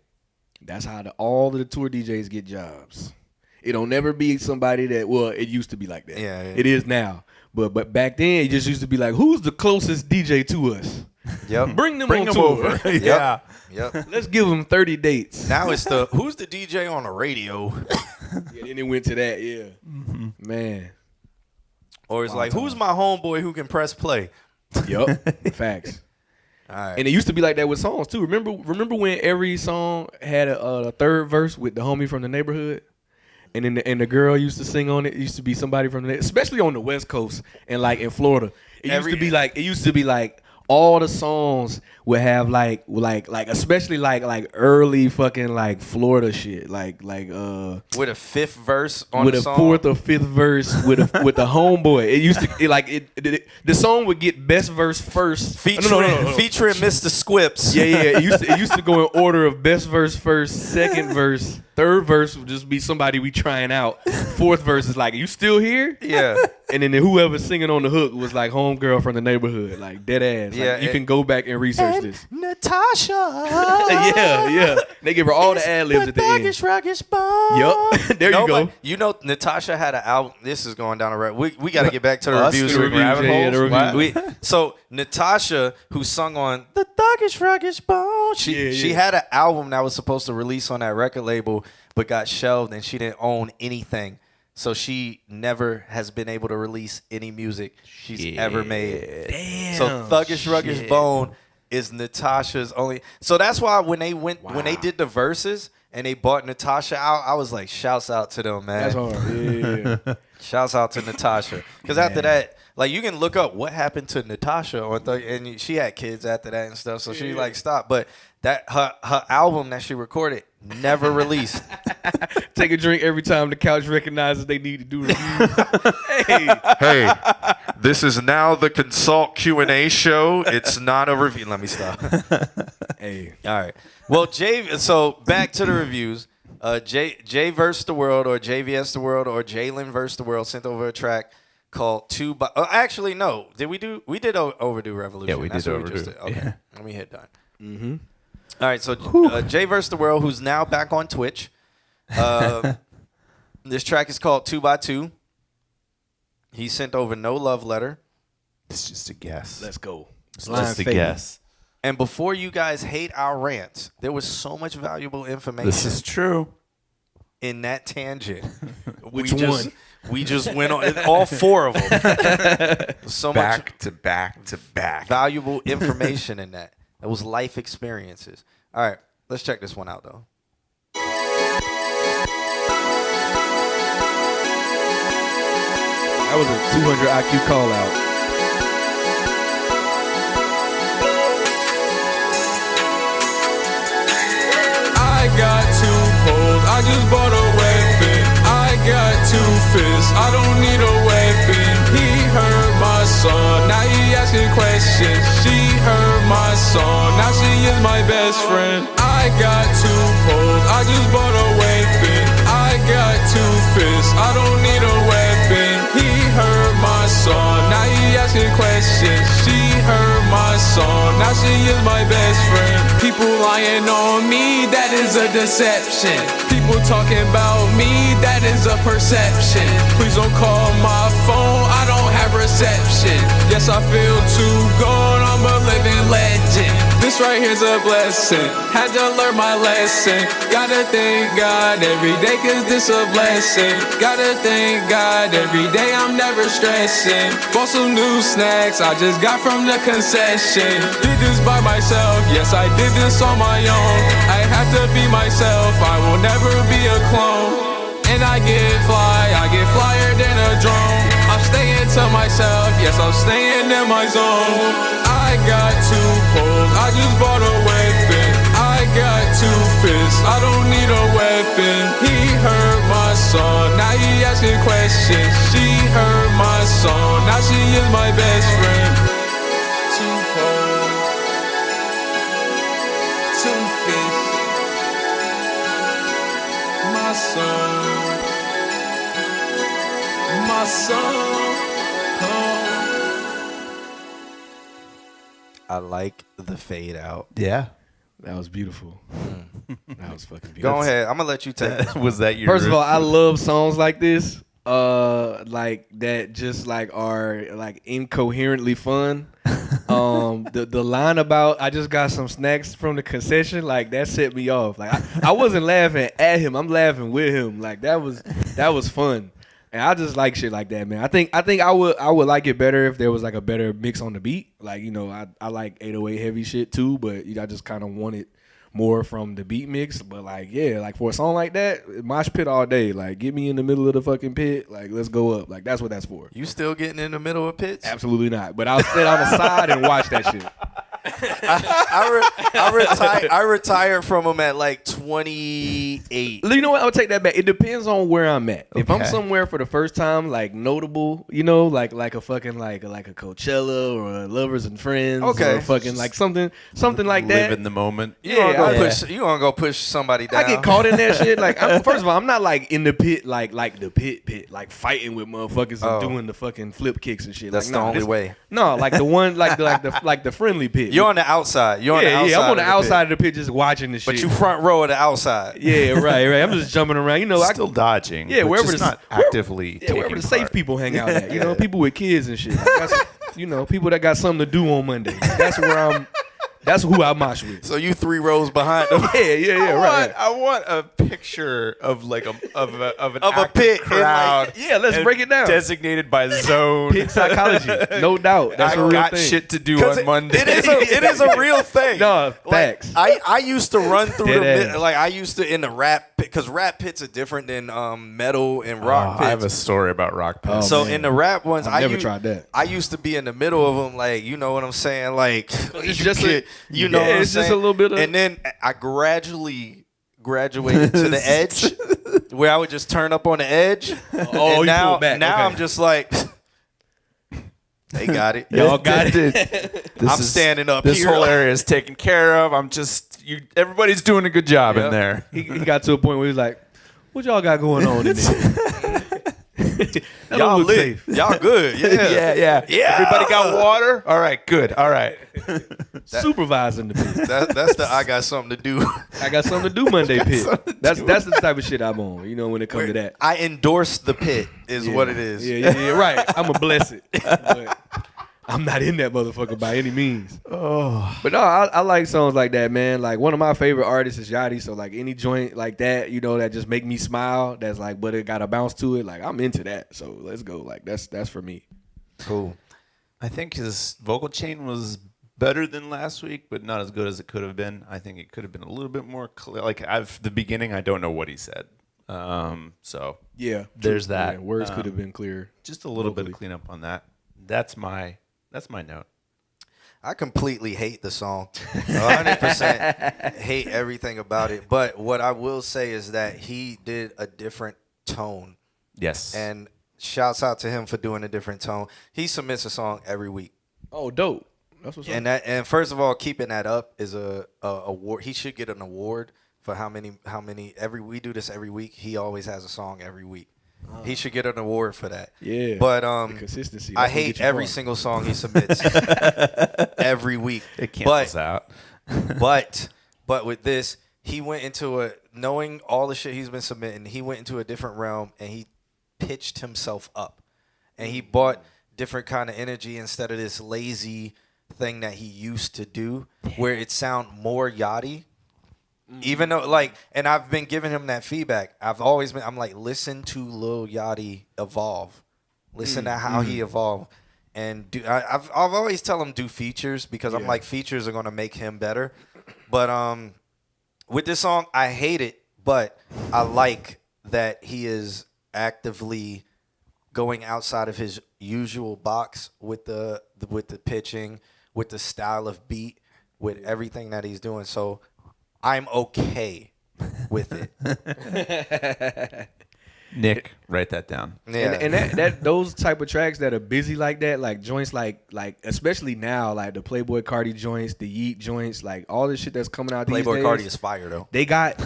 That's how all of the tour DJs get jobs. It don't never be somebody that, well, it used to be like that. Yeah. It is now. But back then, it just used to be like, who's the closest DJ to us? Yep. Bring them on tour. Yeah. Yep. Let's give them 30 dates. Now it's who's the DJ on the radio? Yeah, then it went to that, yeah. Man. Or it's like, who's my homeboy who can press play? Yup. Facts. All right. And it used to be like that with songs, too. Remember when every song had a third verse with the homie from the neighborhood? And then the girl used to sing on it. It used to be somebody from especially on the West Coast and like in Florida. It used to be like all the songs would have like especially like early fucking like Florida shit like with a fifth verse on with the a song. fourth or fifth verse with the homeboy. It used to the song would get best verse first featuring Mr. Squips. Yeah. It used to go in order of best verse first, second verse, third verse would just be somebody we trying out. Fourth verse is like, you still here? Yeah. And then whoever singing on the hook was like homegirl from the neighborhood, like dead ass. Yeah, Like, you can go back and research this. Natasha. Yeah. They give her all the ad libs at the end. Yup. There you go. But you know, Natasha had an album. This is going down the road. We got to get back to the reviews. the reviews, Rabbit yeah, holes. the reviews. So Natasha, who sung on the Thuggish Bone, she had an album that was supposed to release on that record label, but got shelved, and she didn't own anything. So she never has been able to release any music she's ever made. Damn. So Thuggish Bone is Natasha's only. So that's why when they did the verses and they bought Natasha out, I was like, shouts out to them, man. That's hard. Yeah. Shouts out to Natasha. Because after that, like, you can look up what happened to Natasha and she had kids after that and stuff. So she like stopped. But that her album that she recorded never released. Take a drink every time the couch recognizes they need to do reviews. Hey, this is now the Consult Q&A show. It's not a review. Let me stop. Hey. All right. Well, so back to the reviews. Jay versus the World, or JVS the World, or Jalen versus the World sent over a track called actually, no. We did Overdue Revolution. Yeah, we That's did what Overdue. just did. Okay. Yeah. Let me hit done. Mm-hmm. All right. So Jay versus the World, who's now back on Twitch. This track is called 2x2. He sent over No Love Letter. It's just a guess. Let's go. It's just a guess. And before you guys hate our rants, there was so much valuable information. This is true. In that tangent. Which one? We just went on all four of them. So Back much to back to back. valuable information in that. That was life experiences. All right, let's check this one out though. That was a 200 IQ call out. I got two poles, I just bought a weapon. I got two fists, I don't need a weapon. He heard my song, now he asking questions. She heard my song, now she is my best friend. I got two poles, I just bought a weapon. I got two fists, I don't need a weapon. He heard my song, now he asking questions. She heard my song. song, now she is my best friend. People lying on me, that is a deception. People talking about me, that is a perception. Please don't call my phone, I don't have reception. Yes, I feel too gone, I'm a living legend. This right here's a blessing, had to learn my lesson. Gotta thank God every day, cause this a blessing. Gotta thank God every day, I'm never stressing. Bought some new snacks, I just got from the concession. Did this by myself, yes I did this on my own. I have to be myself, I will never be a clone. And I get flyer than a drone. I'm staying to myself, yes I'm staying in my zone. I got 2 poles, I just bought a weapon. I got 2 fists, I don't need a weapon. He heard my song, now he asking questions. She heard my song, now she is my best friend. 2 poles, 2 fists, my song, my song. I like the fade out. Yeah. That was beautiful. That was fucking beautiful. Go ahead. I'm gonna let you take it. Was that your First of all, I love songs like this. Like that just like are like incoherently fun. The line about I just got some snacks from the concession, like that set me off. Like I wasn't laughing at him, I'm laughing with him. Like that was fun. And I just like shit like that, man. I think I would like it better if there was like a better mix on the beat. Like, you know, I like 808 heavy shit too, but I just kind of wanted more from the beat mix. But like, yeah, like for a song like that, mosh pit all day. Like, get me in the middle of the fucking pit. Like, let's go up. Like, that's what that's for. You still getting in the middle of pits? Absolutely not. But I'll sit on the side and watch that shit. I retired from them at like 28. You know what? I'll take that back. It depends on where I'm at. If I'm Okay. somewhere for the first time, like notable, you know, like a fucking like a Coachella or a Lovers and Friends, Okay. or fucking like something like that. live in the moment. You gonna go Yeah. push? You gonna go push somebody down? I get caught in that shit. Like, first of all, I'm not like in the pit, like the pit, like fighting with motherfuckers and doing the fucking flip kicks and shit. That's like, the nah, only this- way. No, like the one, like the friendly pit. You're on the outside. You're on the outside. yeah. I'm on the of pit. outside of the pit, just watching the shit. But you front row of the outside. Yeah, right. I'm just jumping around. You know, Still dodging. Yeah, but wherever just the- not actively Yeah, taking wherever the safe part. people hang out at. You know, people with kids and shit. Like, that's, you know, people that got something to do on Monday. That's who I mosh with. So you 3 rows behind them. Yeah, right. I want a picture of like an Of a active pit in, crowd. like- Yeah, let's and break it down. Designated by zone. Pit psychology, no doubt. That's I a real got thing. shit to do 'Cause on Monday. it is a real thing. No, Like, facts. I used to run through Dead ass. like I used to in the rap pit, because rap pits are different than metal and rock pits. I have a story about rock pits. Oh, So man. in the rap ones, I've never tried that. I used to be in the middle of them, like, you know what I'm saying, like It's just a- you know yeah, what I'm it's just saying? a little bit of- And then I gradually graduated to the edge, where I would just turn up on the edge. Oh, and you now, pulled back. now Okay. I'm just like, they got it. Y'all got it. I'm standing up This here. whole area is taken care of. I'm just everybody's doing a good job in there. He got to a point where he was like, "What y'all got going on in there? That don't Y'all look lit. safe." Y'all good. Yeah. Yeah. Everybody got water? All right, good. All right. Supervising the pit. That's the I got something to do. I got something to do Monday pit. That's the type of shit I'm on. You know, when it comes to that. I endorse the pit is what it is. Yeah, right. I'm gonna bless it. But I'm not in that motherfucker by any means. But no, I like songs like that, man. Like one of my favorite artists is Yachty. So like any joint like that, you know, that just make me smile. That's like, but it got a bounce to it. Like I'm into that. So let's go. Like that's for me. Cool. I think his vocal chain was better than last week, but not as good as it could have been. I think it could have been a little bit more clear. Like the beginning, I don't know what he said. So Yeah, there's that. Yeah, words could have been clear. Just a little bit vocally. of cleanup on that. That's my note. I completely hate the song. 100% hate everything about it. But what I will say is that he did a different tone. Yes. And shouts out to him for doing a different tone. He submits a song every week. Oh, dope. That's what's up. And first of all, keeping that up is a award. He should get an award for how many we do this every week. He always has a song every week. He should get an award for that. Yeah. But The consistency. I That's what hate get you every far. single song he submits every week. It cancels out. But with this, he went into knowing all the shit he's been submitting, he went into a different realm and he pitched himself up. And he bought different kind of energy instead of this lazy thing that he used to do where it sound more yachty. Even though, like, and I've been giving him that feedback. I'm like, listen to Lil Yachty evolve. Listen to how he evolved. And I've always tell him do features because I'm like, features are going to make him better. But with this song, I hate it, but I like that he is actively going outside of his usual box with the pitching, with the style of beat, with everything that he's doing. So I'm okay with it. Nick, write that down. Yeah. And that those type of tracks that are busy like that, like joints like especially now, like the Playboy Cardi joints, the Yeet joints, like all this shit that's coming out these days. Playboy Cardi is fire though. They got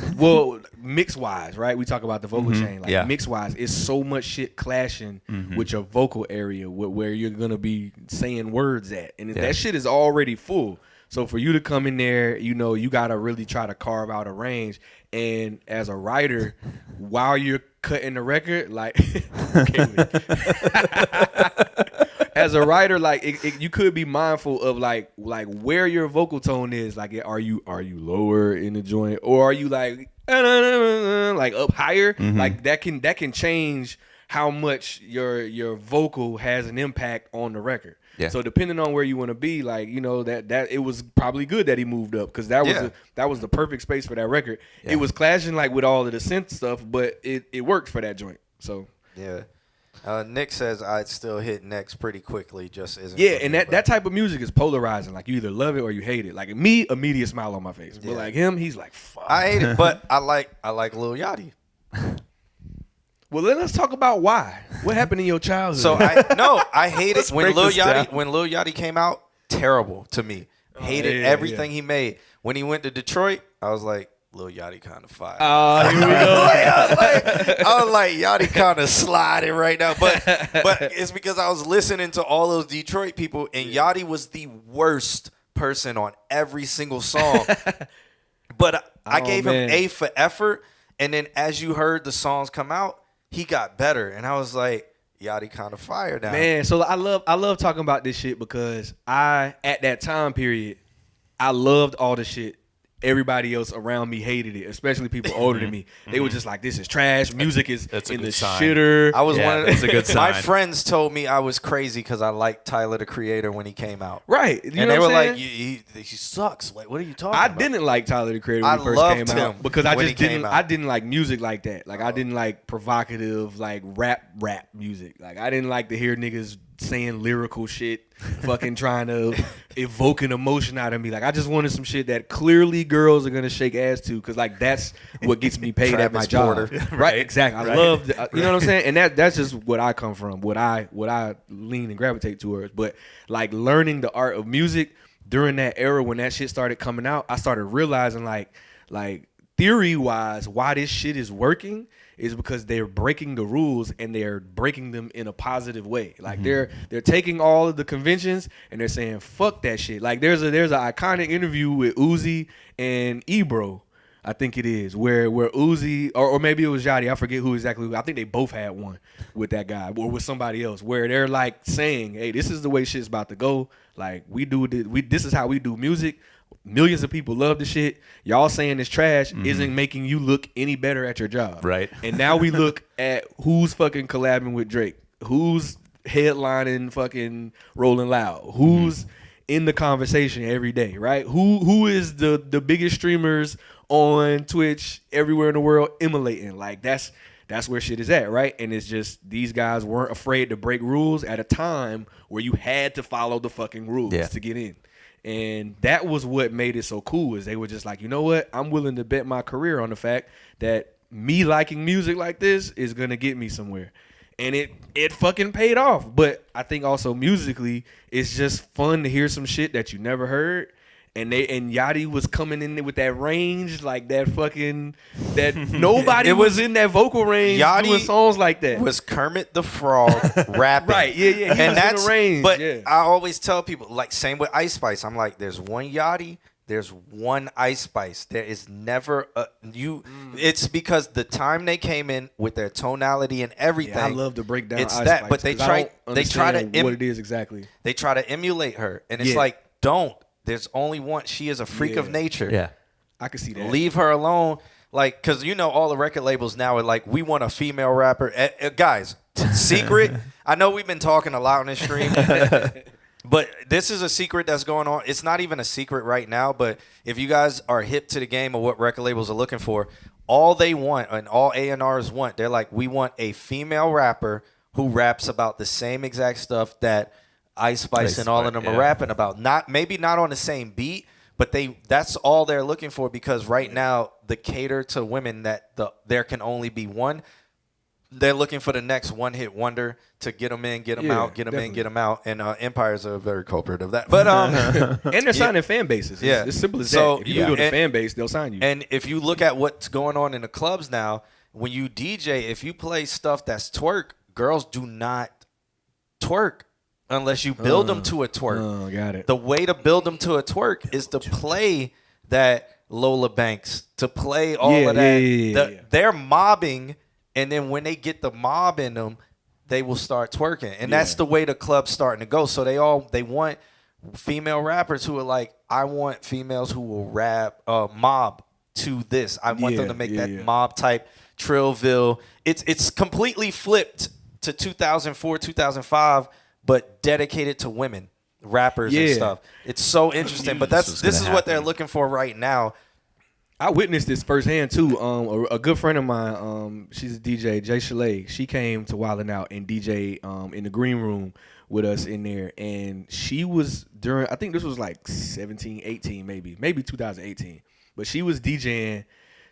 mix wise, right? We talk about the vocal chain, like mix wise, it's so much shit clashing with your vocal area where you're gonna be saying words at, and that shit is already full. So for you to come in there, you gotta really try to carve out a range. And as a writer, while you're cutting the record, like, as a writer, like you could be mindful of like where your vocal tone is. Like, are you lower in the joint, or are you like up higher? Like that can change how much your vocal has an impact on the record. Yeah. So depending on where you want to be, like, that it was probably good that he moved up because that was the perfect space for that record. Yeah. It was clashing like with all of the synth stuff, but it worked for that joint. So yeah. Nick says I'd still hit next pretty quickly. Just isn't. Yeah, and that type of music is polarizing. Like you either love it or you hate it. Like me, immediate smile on my face. But like him, he's like, fuck. I hate it, but I like Lil Yachty. Well, then let's talk about why. What happened in your childhood? So I hate it when Lil Yachty came out. Terrible to me. Hated everything he made. When he went to Detroit, I was like, Lil Yachty kind of fire. Oh, here we go. I was like, Yachty kind of sliding right now, but it's because I was listening to all those Detroit people, and Yachty was the worst person on every single song. But I gave him A for effort, and then as you heard the songs come out, he got better, and I was like, Yachty kind of fire now. Man, so I love talking about this shit because at that time period, I loved all the shit. Everybody else around me hated it, especially people older than me. They were just like, "This is trash. Music is in the shitter." I was one of that's a good sign. My friends told me I was crazy because I liked Tyler the Creator when he came out. Right, and they were like, "He sucks." Like, what are you talking about? I didn't like Tyler the Creator when he first came out because I didn't like music like that. Like I didn't like provocative like rap music. Like I didn't like to hear niggas saying lyrical shit, fucking trying to evoke an emotion out of me. Like I just wanted some shit that clearly girls are gonna shake ass to, because like that's what gets me paid at my job. Right, exactly. I love, you know what I'm saying, and that's just what I come from, what I lean and gravitate towards. But like learning the art of music during that era when that shit started coming out, I started realizing like theory wise why this shit is working is because they're breaking the rules and they're breaking them in a positive way. Like they're taking all of the conventions and they're saying fuck that shit. Like there's an iconic interview with Uzi and Ebro, I think it is, where Uzi or maybe it was Yachty, I forget who exactly. I think they both had one with that guy or with somebody else, where they're like saying, "Hey, this is the way shit's about to go. Like this is how we do music. Millions of people love the shit. Y'all saying it's trash isn't making you look any better at your job." Right. And now we look at who's fucking collabing with Drake, who's headlining fucking Rolling Loud, who's in the conversation every day, right? Who is the biggest streamers on Twitch everywhere in the world emulating? Like that's where shit is at, right? And it's just these guys weren't afraid to break rules at a time where you had to follow the fucking rules to get in. And that was what made it so cool, is they were just like, you know what? I'm willing to bet my career on the fact that me liking music like this is going to get me somewhere. And it fucking paid off. But I think also musically, it's just fun to hear some shit that you never heard. And Yachty was coming in there with that range, like that fucking nobody was in that vocal range doing songs like that. Was Kermit the Frog rapping? Right, yeah, he and was that's in the range. But yeah. I always tell people, like same with Ice Spice. I'm like, there's one Yachty, there's one Ice Spice. There is never a you. It's because the time they came in with their tonality and everything. Yeah, I love to break down. It's Ice that, Spice, but they try to what it is exactly. They try to emulate her, and it's like, don't. There's only one. She is a freak of nature. Yeah. I can see that. Leave her alone. Like, because you know all the record labels now are like, we want a female rapper. Guys, secret. I know we've been talking a lot on this stream. But this is a secret that's going on. It's not even a secret right now. But if you guys are hip to the game of what record labels are looking for, all they want and all A&Rs want, they're like, we want a female rapper who raps about the same exact stuff that Ice Spice and all of them are rapping about. Maybe not on the same beat, but that's all they're looking for, because right now the cater to women that there can only be one. They're looking for the next one-hit wonder to get them in, get them out, get them in, get them out. And Empires are very culprit of that. But and they're signing fan bases. It's simple as that. If you build a fan base, they'll sign you. And if you look at what's going on in the clubs now, when you DJ, if you play stuff that's twerk, girls do not twerk unless you build them to a twerk. Oh, got it. The way to build them to a twerk is to play that Lola Banks, to play all of that. They're mobbing, and then when they get the mob in them, they will start twerking. And that's the way the club's starting to go. So they want female rappers who are like, I want females who will rap mob to this. I want them to make that mob type Trillville. It's completely flipped to 2004, 2005, but dedicated to women rappers and stuff. It's so interesting. But this is what they're looking for right now. I witnessed this firsthand too. A good friend of mine, she's a DJ, Jay Chalet. She came to Wildin' Out and DJ in the green room with us in there, and she was during, I think this was like 17, 18, maybe 2018. But she was DJing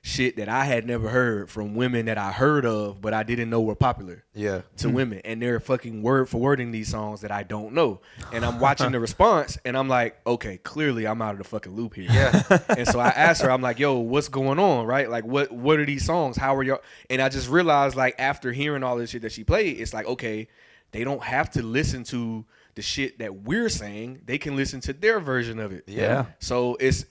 shit that I had never heard from women that I heard of, but I didn't know were popular to women. And they're fucking word for word in these songs that I don't know. And I'm watching the response, and I'm like, okay, clearly I'm out of the fucking loop here. And so I asked her, I'm like, yo, what's going on, right? Like, what are these songs? How are y'all? And I just realized, like, after hearing all this shit that she played, it's like, okay, they don't have to listen to the shit that we're saying. They can listen to their version of it. So it's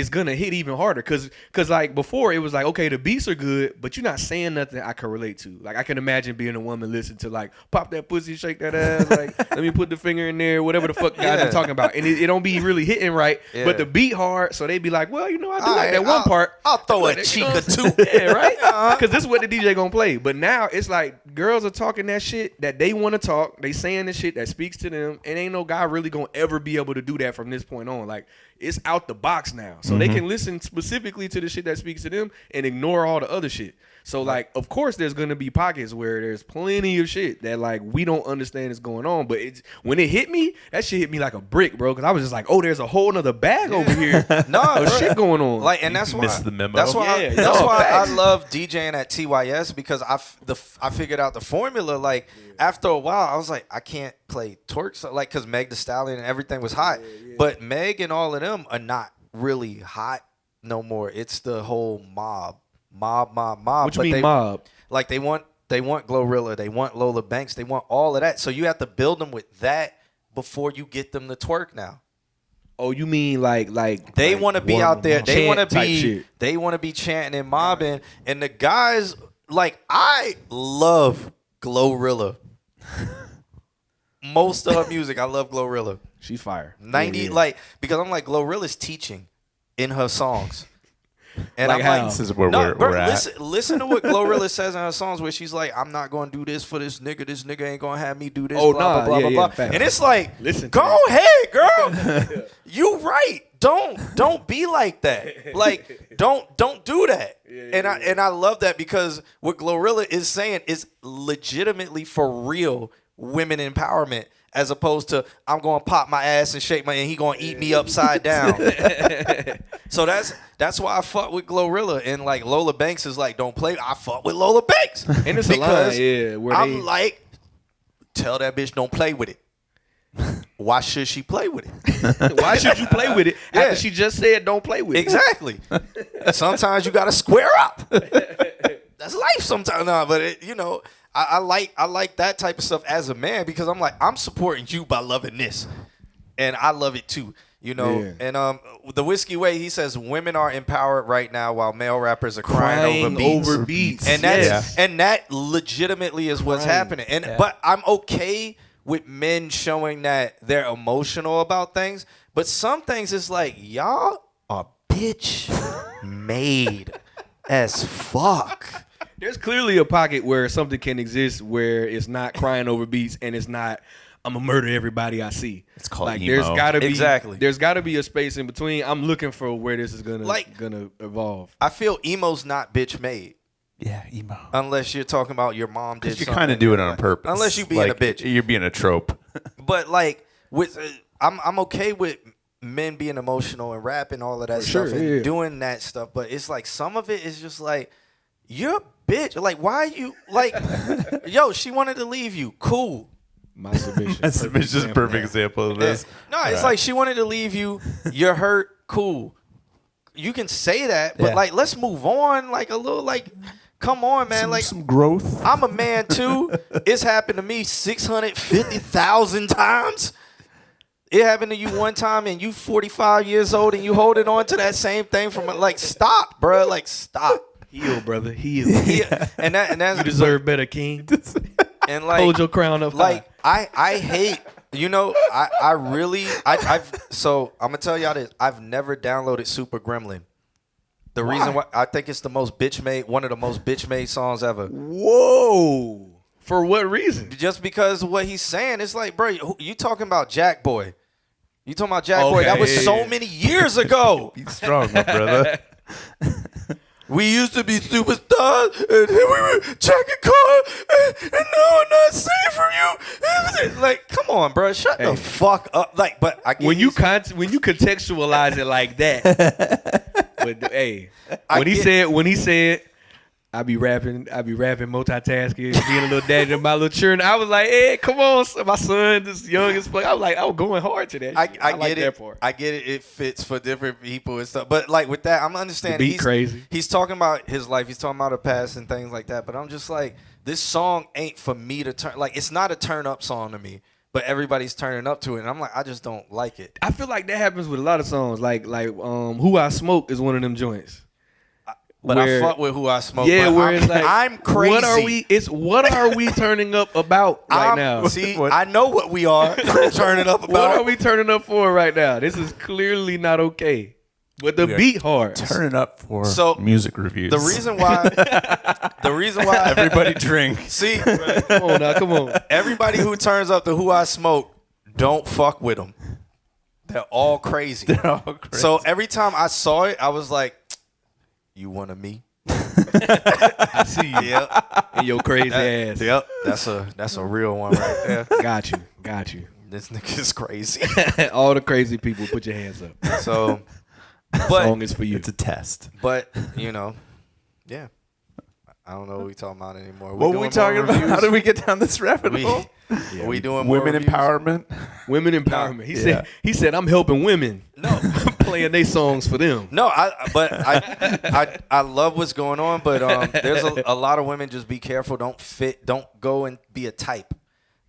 gonna hit even harder, cause like before it was like, okay, the beats are good, but you're not saying nothing I can relate to. Like, I can imagine being a woman listen to like, pop that pussy, shake that ass, like let me put the finger in there, whatever the fuck guys be talking about, and it don't be really hitting right, but the beat hard, so they be like, well, you know, I do like that one part. I'll throw a cheek or two. Right? Cause this is what the DJ gonna play. But now it's like girls are talking that shit that they want to talk. They saying the shit that speaks to them, and ain't no guy really gonna ever be able to do that from this point on. Like, it's out the box now, so they can listen specifically to the shit that speaks to them and ignore all the other shit. So like, of course there's gonna be pockets where there's plenty of shit that like we don't understand is going on, but it's when it hit me, that shit hit me like a brick, bro, because I was just like, oh, there's a whole nother bag over here of shit going on. Like, and that's why missed the memo. That's why I love DJing at TYS, because I figured out the formula. Like, after a while, I was like, I can't play twerk, so, like, because Meg Thee Stallion and everything was hot, but Meg and all of them are not really hot no more. It's the whole mob. What you mean mob? Like, they want Glorilla, they want Lola Banks, they want all of that. So you have to build them with that before you get them to twerk now. Oh, you mean like they want to be out there. They want to be chanting and mobbing. And the guys, like, I love Glorilla. Most of her music, I love Glorilla. She's fire. 90, like, because I'm like, Glorilla's teaching in her songs. And like, I'm how? like, This is where we're at. Listen to what Glorilla says in her songs, where she's like, I'm not going to do this for this nigga. This nigga ain't going to have me do this. Oh, blah, nah, blah, blah, blah, blah. fact. And it's like, go ahead, girl. You right. Don't be like that. Like, don't do that. And I love that, because what Glorilla is saying is legitimately for real women empowerment, as opposed to, I'm going to pop my ass and shake and he going to eat me upside down. So that's why I fuck with Glorilla. And like, Lola Banks is like, don't play. I fuck with Lola Banks. And it's because a line, where I'm like, tell that bitch don't play with it. why should she play with it? Why should you play with it Yeah. after she just said don't play with it? Exactly. Sometimes you gotta square up. That's life sometimes. No, but I like that type of stuff as a man because I'm like, I'm supporting you by loving this. And I love it too. Yeah. And the Whiskey Way, he says women are empowered right now while male rappers are crying over beats. And that's and that legitimately is what's happening. And but I'm okay with men showing that they're emotional about things, but some things is like y'all are bitch made as fuck. There's clearly a pocket where something can exist where it's not crying over beats and it's not I'm gonna murder everybody I see. It's called like emo. there's gotta be Exactly. a space in between. I'm looking for where this is gonna evolve. I feel emo's not bitch made. Yeah, emo. Unless you're talking about your mom did Because you something. kind of do it on purpose. Unless you being a bitch. You're being a trope. But like with I'm okay with men being emotional and rapping all of that sure, stuff and yeah. doing that stuff, but it's like some of it is just like you're a bitch. Like why are you like yo, she wanted to leave you. Cool. My submission. That's just a perfect example of this. No, it's like she wanted to leave you. You're hurt. Cool. You can say that, but Yeah. like let's move on. Like a little like come on, man. Like some growth. I'm a man too. It's happened to me 650,000 times. It happened to you one time and you 45 years old and you holding on to that same thing from like stop, bro. Like stop. Heal, brother. Heal. Yeah. And that's You deserve better, King. and like Hold your crown up like high. I hate I really I've so I'm gonna tell y'all this. I've never downloaded Super Gremlin. The reason why I think it's the most bitch made, one of the most bitch made songs ever. Whoa. For what reason? Just because of what he's saying, it's like, bro, you talking about Jack Boy. You talking about Jack Boy. That was so many years ago. Be strong, my brother. We used to be superstars, and then we were checking cars, and now I'm not safe from you. Like, come on, bro, shut the fuck up. Like, but I get When you contextualize it like that, but, when he said, I be rapping multitasking, being a little daddy to my little children. I was like, hey, come on, my son, this young as fuck. I was going hard to that. I like get it. that part. I get it. It fits for different people and stuff. But like with that, I'm understanding. The beat crazy. He's talking about his life. He's talking about the past and things like that. But I'm just like, this song ain't for me to turn. Like, it's not a turn up song to me. But everybody's turning up to it, and I'm like, I just don't like it. I feel like that happens with a lot of songs. Like Who I Smoke is one of them joints. But I fuck with Who I Smoke. Yeah, but where it's like, I'm crazy. What are we turning up about right now? See, I know what we are turning up about. What are we turning up for right now? This is clearly not okay. But the beat hard. Turn it up for So, music reviews. The reason why everybody drink. See, Come on. everybody who turns up to Who I Smoke, don't fuck with them. They're all crazy. So every time I saw it, I was like, you one of me? I see you. Yep. And your crazy ass. Yep. That's a real one right there. Got you. This nigga is crazy. All the crazy people, put your hands up. So, Song but is for you. It's a test. Yeah. I don't know what we talking about anymore. What were we talking about? How did we get down this rabbit hole? Are we doing more Women reviews? empowerment. Women empowerment. He said I'm helping women. No. Playing their songs for them. No, I love what's going on, but there's a lot of women. Just be careful. Don't go and be a type.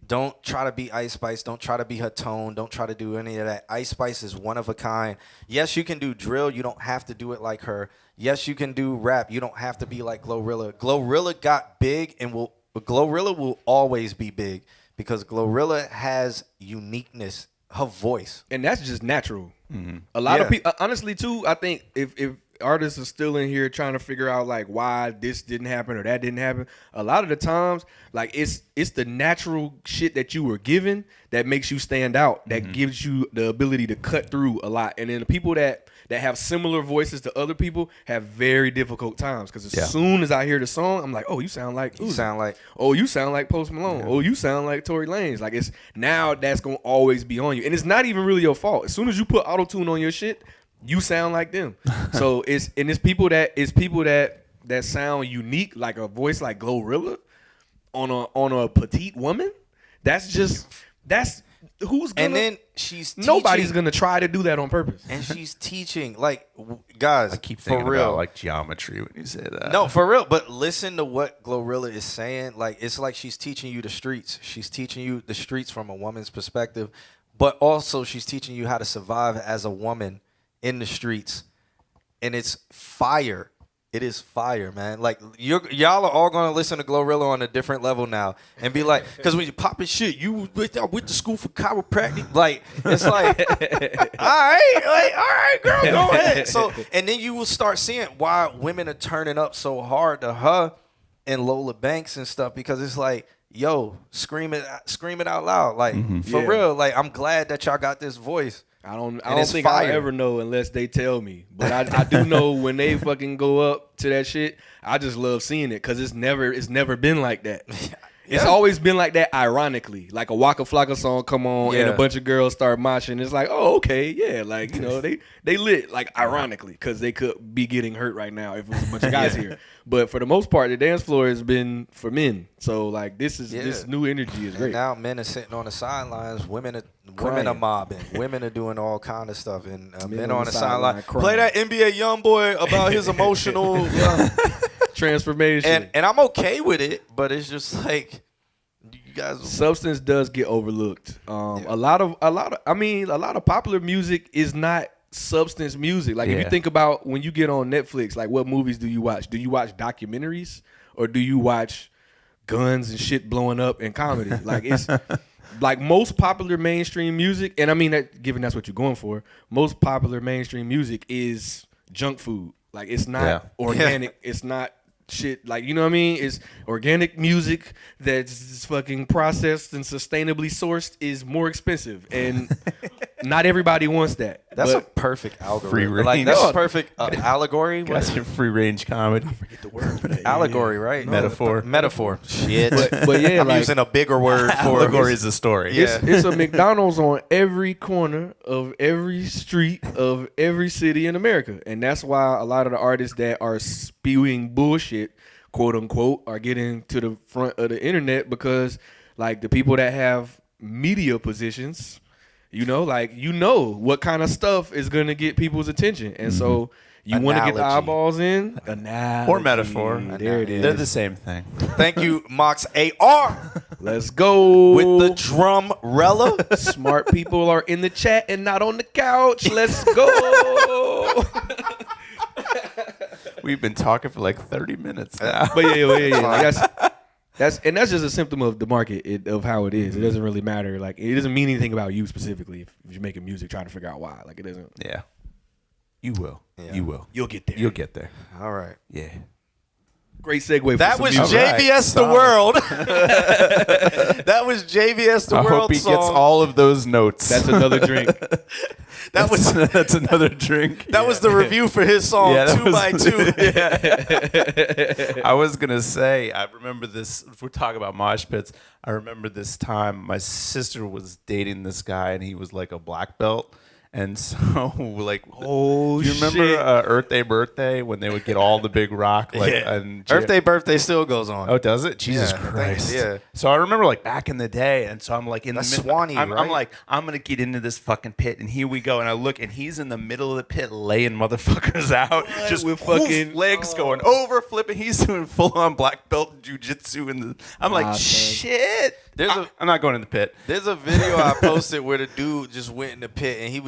Don't try to be Ice Spice. Don't try to be her tone. Don't try to do any of that. Ice Spice is one of a kind. Yes, you can do drill. You don't have to do it like her. Yes, you can do rap. You don't have to be like Glorilla. Glorilla got big and Glorilla will always be big because Glorilla has uniqueness. Her voice. And that's just natural. Mm-hmm. A lot of people, honestly, too, I think if artists are still in here trying to figure out like why this didn't happen or that didn't happen, a lot of the times, like it's the natural shit that you were given that makes you stand out, that gives you the ability to cut through a lot. And then the people that have similar voices to other people have very difficult times because as soon as I hear the song, I'm like, oh, you sound like Uzi. Oh, you sound like Post Malone. Yeah. Oh, you sound like Tory Lanez. Like it's now that's gonna always be on you, and it's not even really your fault. As soon as you put auto-tune on your shit, you sound like them. So it's people that sound unique, like a voice like Glorilla on a petite woman. That's who's gonna? And then she's Nobody's teaching, gonna try to do that on purpose. and she's teaching like guys. I keep for thinking real, about like geometry when you say that. no, for real. But listen to what Glorilla is saying. Like it's like she's teaching you the streets. She's teaching you the streets from a woman's perspective, but also she's teaching you how to survive as a woman in the streets, and it's fire. It is fire, man. Like y'all are all gonna listen to Glorilla on a different level now, and be like, because when you popping shit, you went to school for chiropractic. Like it's like, all right, girl, go ahead. So, and then you will start seeing why women are turning up so hard to her and Lola Banks and stuff, because it's like, yo, scream it out loud, like for real. Like I'm glad that y'all got this voice. I don't it's think fire. I'll ever know unless they tell me. But I do know when they fucking go up to that shit, I just love seeing it because it's never been like that. It's always been like that, ironically. Like a Waka Flocka song come on and a bunch of girls start moshing. It's like, oh, okay, yeah. Like, you know, they lit, like, ironically, because they could be getting hurt right now if it was a bunch of guys here. But for the most part, the dance floor has been for men. So, like, this new energy is great. And now men are sitting on the sidelines. Women are mobbing. Women are doing all kind of stuff. And men on the sideline. Play that NBA YoungBoy about his emotional transformation. And I'm okay with it, but it's just like you guys. Substance does get overlooked. A lot of popular music is not substance music. Like if you think about when you get on Netflix, like what movies do you watch? Do you watch documentaries or do you watch guns and shit blowing up and comedy? Like it's like most popular mainstream music, and I mean that given that's what you're going for, most popular mainstream music is junk food. Like it's not organic. It's not shit, like, you know what I mean? It's organic music that's fucking processed and sustainably sourced is more expensive, and not everybody wants that. That's a perfect algorithm. Free range. Like that's a perfect allegory. That's your free range comedy. I forget the word for that. Allegory, right? Metaphor. Shit. But yeah, I'm like, using a bigger word for allegory is a story. Yeah. It's a McDonald's on every corner of every street of every city in America, and that's why a lot of the artists that are spewing bullshit, quote unquote, are getting to the front of the internet, because like the people that have media positions, what kind of stuff is going to get people's attention. And so you want to get the eyeballs in. Or metaphor. There it is. They're the same thing. Thank you, Mox AR. Let's go. With the drumrella. Smart people are in the chat and not on the couch. Let's go. We've been talking for like 30 minutes now. But yeah. Like that's just a symptom of the market, of how it is. It doesn't really matter. Like it doesn't mean anything about you specifically if you're making music trying to figure out why. Like it doesn't. Yeah. You will. Yeah. You will. You'll get there. You'll get there. All right. Yeah. Great segue. That for was some music. JVS the World. That was JVS the I World hope he song. gets all of those notes. That's another drink. That's another drink. That was the review for his song, Yeah, that 2 by 2. I was gonna say, I remember this. If we're talking about mosh pits, I remember this time my sister was dating this guy, and he was like a black belt. And so, like, do you remember Earth Day Birthday when they would get all the big rock? Like, and Earth Day Birthday still goes on. Oh, does it? Jesus Christ! So I remember like back in the day, and so I'm like in That's the Swanee, I'm right? like, I'm gonna get into this fucking pit, and here we go. And I look, and he's in the middle of the pit laying motherfuckers out, just with fucking legs going over, flipping. He's doing full on black belt jujitsu, and I'm like, shit. I'm not going in the pit. There's a video I posted where the dude just went in the pit, and he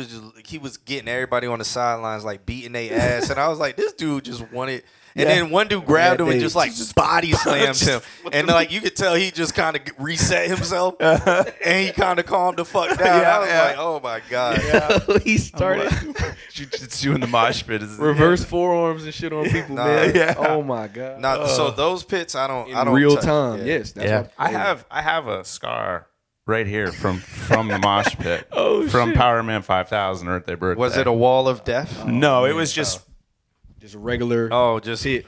was getting everybody on the sidelines like beating their ass, and I was like, this dude just wanted. And then one dude grabbed him and just body slammed him, and like you could tell he just kind of reset himself, and he kind of calmed the fuck down. I was like, oh my god, he started Jiu-jitsu in the mosh pit. reverse forearms and shit on people, man. Yeah. Oh my god. So those pits, I don't real touch. time. Yeah. Yes, that's what, I have a scar right here from the mosh pit. Oh, from shit. Power Man 5000 Earth Day Birthday. Was it a wall of death? No, it was just just a regular. Just hit.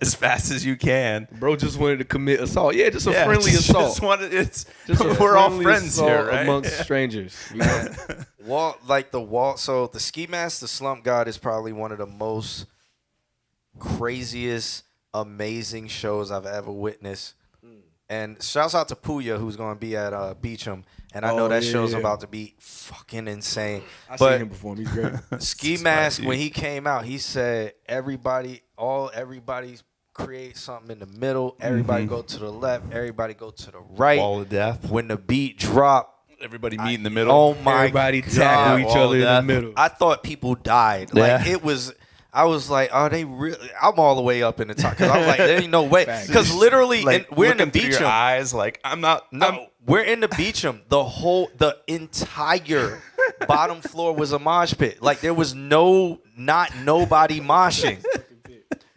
as fast as you can. Bro just wanted to commit assault. Yeah, just a friendly assault. Just a we're all friendly friends assault here, right? amongst strangers. You know? So the Ski Mask, the Slump God is probably one of the most craziest, amazing shows I've ever witnessed. And shouts out to Puya, who's going to be at Beecham. And I know that show's about to be fucking insane. I But seen him perform. He's great. Ski Mask, when he came out, he said everybody create something in the middle. Everybody go to the left. Everybody go to the right. Wall of death. When the beat drop, Everybody meet in the middle. oh my Everybody God. tackle each Wall other of in the death. middle. I thought people died. Like Yeah. it was. I was like, are they really? I'm all the way up in the top because I was like, there ain't no way. Because literally, Like, we're in the looking through your Beecham. eyes, like I'm not. No, we're in the Beecham. The entire bottom floor was a mosh pit. Like there was not nobody moshing.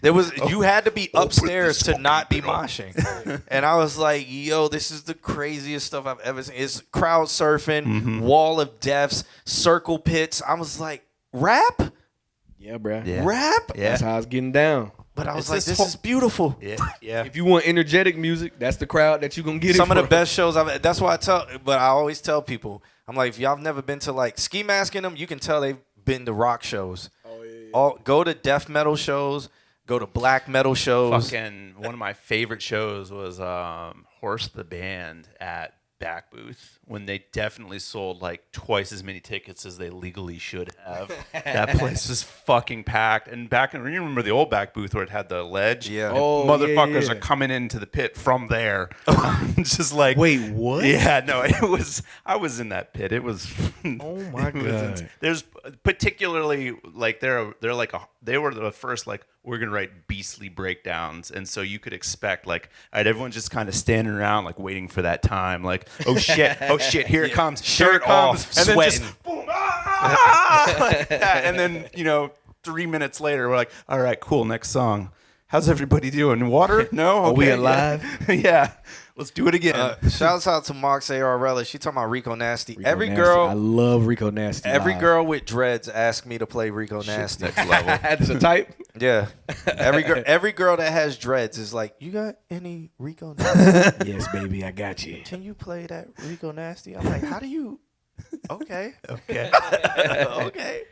There was you had to be upstairs to not be moshing. And I was like, yo, this is the craziest stuff I've ever seen. It's crowd surfing, wall of deaths, circle pits. I was like, rap? Yeah, bro. Yeah. Rap? Yeah. That's how it's getting down. But I was It's like, this this whole- is beautiful. Yeah. If you want energetic music, that's the crowd that you're going to get Some it of the from. best shows that's why I always tell people, I'm like, if y'all have never been to like Ski Mask in them, you can tell they've been to rock shows. Oh, yeah. Go to death metal shows, go to black metal shows. Fucking one of my favorite shows was Horse the Band at Back Booth when they definitely sold like twice as many tickets as they legally should have. That place was fucking packed. And you remember the old Back Booth where it had the ledge? Yeah. And Oh, motherfuckers yeah. are coming into the pit from there. It's just like, Wait, what? Yeah, no, I was in that pit. It was. Oh my it was God. There's particularly like they were the first like we're gonna write beastly breakdowns, and so you could expect like everyone just kind of standing around like waiting for that time, like oh shit, here it comes, here it Shirt comes, off, and then sweating. just boom, like that. And then 3 minutes later we're like, all right, cool, next song. How's everybody doing? Water? No? Are we Okay, alive? Yeah. Yeah. Let's do it again. Shouts out to Marks ARL. She talking about Rico Nasty. Rico every Nasty. girl, I love Rico Nasty. every live. girl with dreads asked me to play Rico Nasty. Next level. That's a type. Yeah, every girl that has dreads is like, you got any Rico Nasty? Yes, baby, I got you. Can you play that Rico Nasty? I'm like, how do you? Okay, Okay. okay.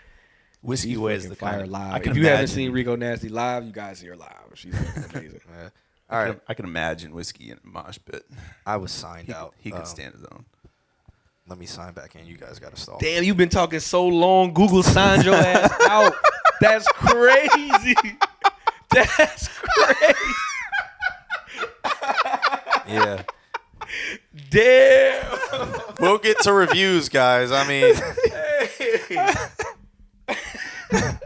Whiskey She's Way is fucking the fire kind. live. I can If you haven't imagine- seen Rico Nasty live, you guys see her live. She's amazing. All right, I can imagine Whiskey in a mosh pit. I was signed out. He could stand his own. Let me sign back in. You guys got to stall. Damn, you've been talking so long. Google signed your ass out. That's crazy. That's crazy. Yeah, Damn. we'll get to reviews, guys. I mean.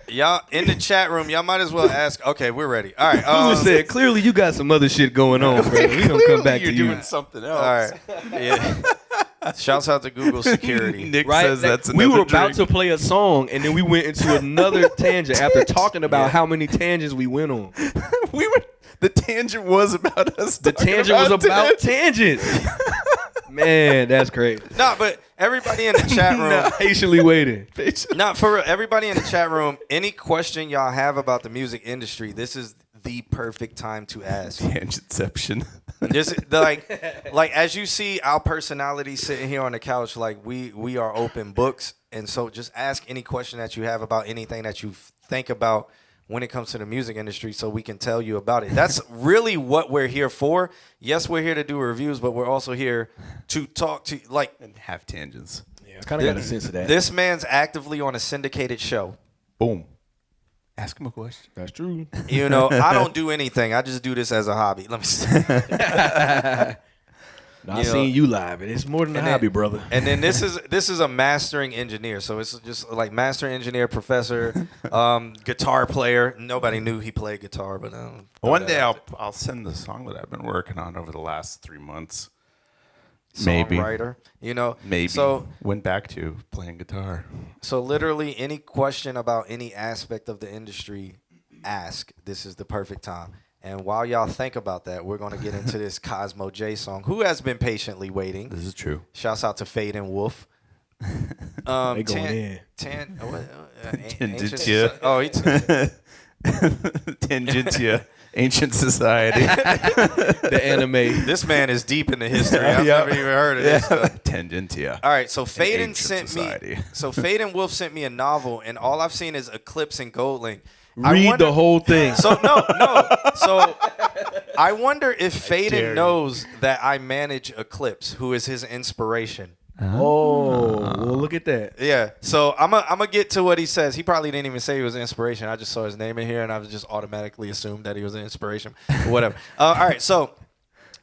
Y'all in the chat room, y'all might as well ask. Okay, we're ready. All right. Google said, clearly you got some other shit going on, bro. We don't come back You're to you. doing something else. all right. Yeah. Shouts out to Google Security. Nick Right? says that's we another were about drink. to play a song, and then we went into another tangent after talking about how many tangents we went on. The tangent was about us. The tangent was about tangents. Man, that's crazy. No, but everybody in the chat room. Patiently waiting. Not for real. Everybody in the chat room, any question y'all have about the music industry, this is the perfect time to ask. Tangentception. Just like as you see our personality sitting here on the couch, like we are open books, and so just ask any question that you have about anything that you think about when it comes to the music industry, so we can tell you about it. That's really what we're here for. Yes, we're here to do reviews, but we're also here to talk to like. And have tangents. Yeah, I kind of got a sense of that. This man's actively on a syndicated show. Boom. Ask him a question. That's true. You know, I don't do anything. I just do this as a hobby. Let me see. No, I You know, seen you live, and it's more than a and hobby, then- brother. And then this is a mastering engineer. So it's just like master engineer, professor, guitar player. Nobody knew he played guitar, but One day I'll send the song that I've been working on over the last 3 months. Maybe. songwriter. You know, Maybe. So Went back to playing guitar. literally any question about any aspect of the industry, ask. This is the perfect time. And while y'all think about that, we're going to get into this Cosmo J song, who has been patiently waiting. This is true. Shouts out to Fade and Wolf. They going in. Tendentia. Oh, Tangentia. Ancient Society. The anime. this man is deep into history. I've never even heard of this stuff. Tangentia. All right, so Faden Ancient sent Society. me. So Fade and Wolf sent me a novel, and all I've seen is Eclipse and Gold Link. Read the whole thing. So no. So I wonder if Faden knows that I manage Eclipse, who is his inspiration. Oh, well, look at that. Yeah. So I'm gonna get to what he says. He probably didn't even say he was an inspiration. I just saw his name in here, and I was just automatically assumed that he was an inspiration. Whatever. All right. So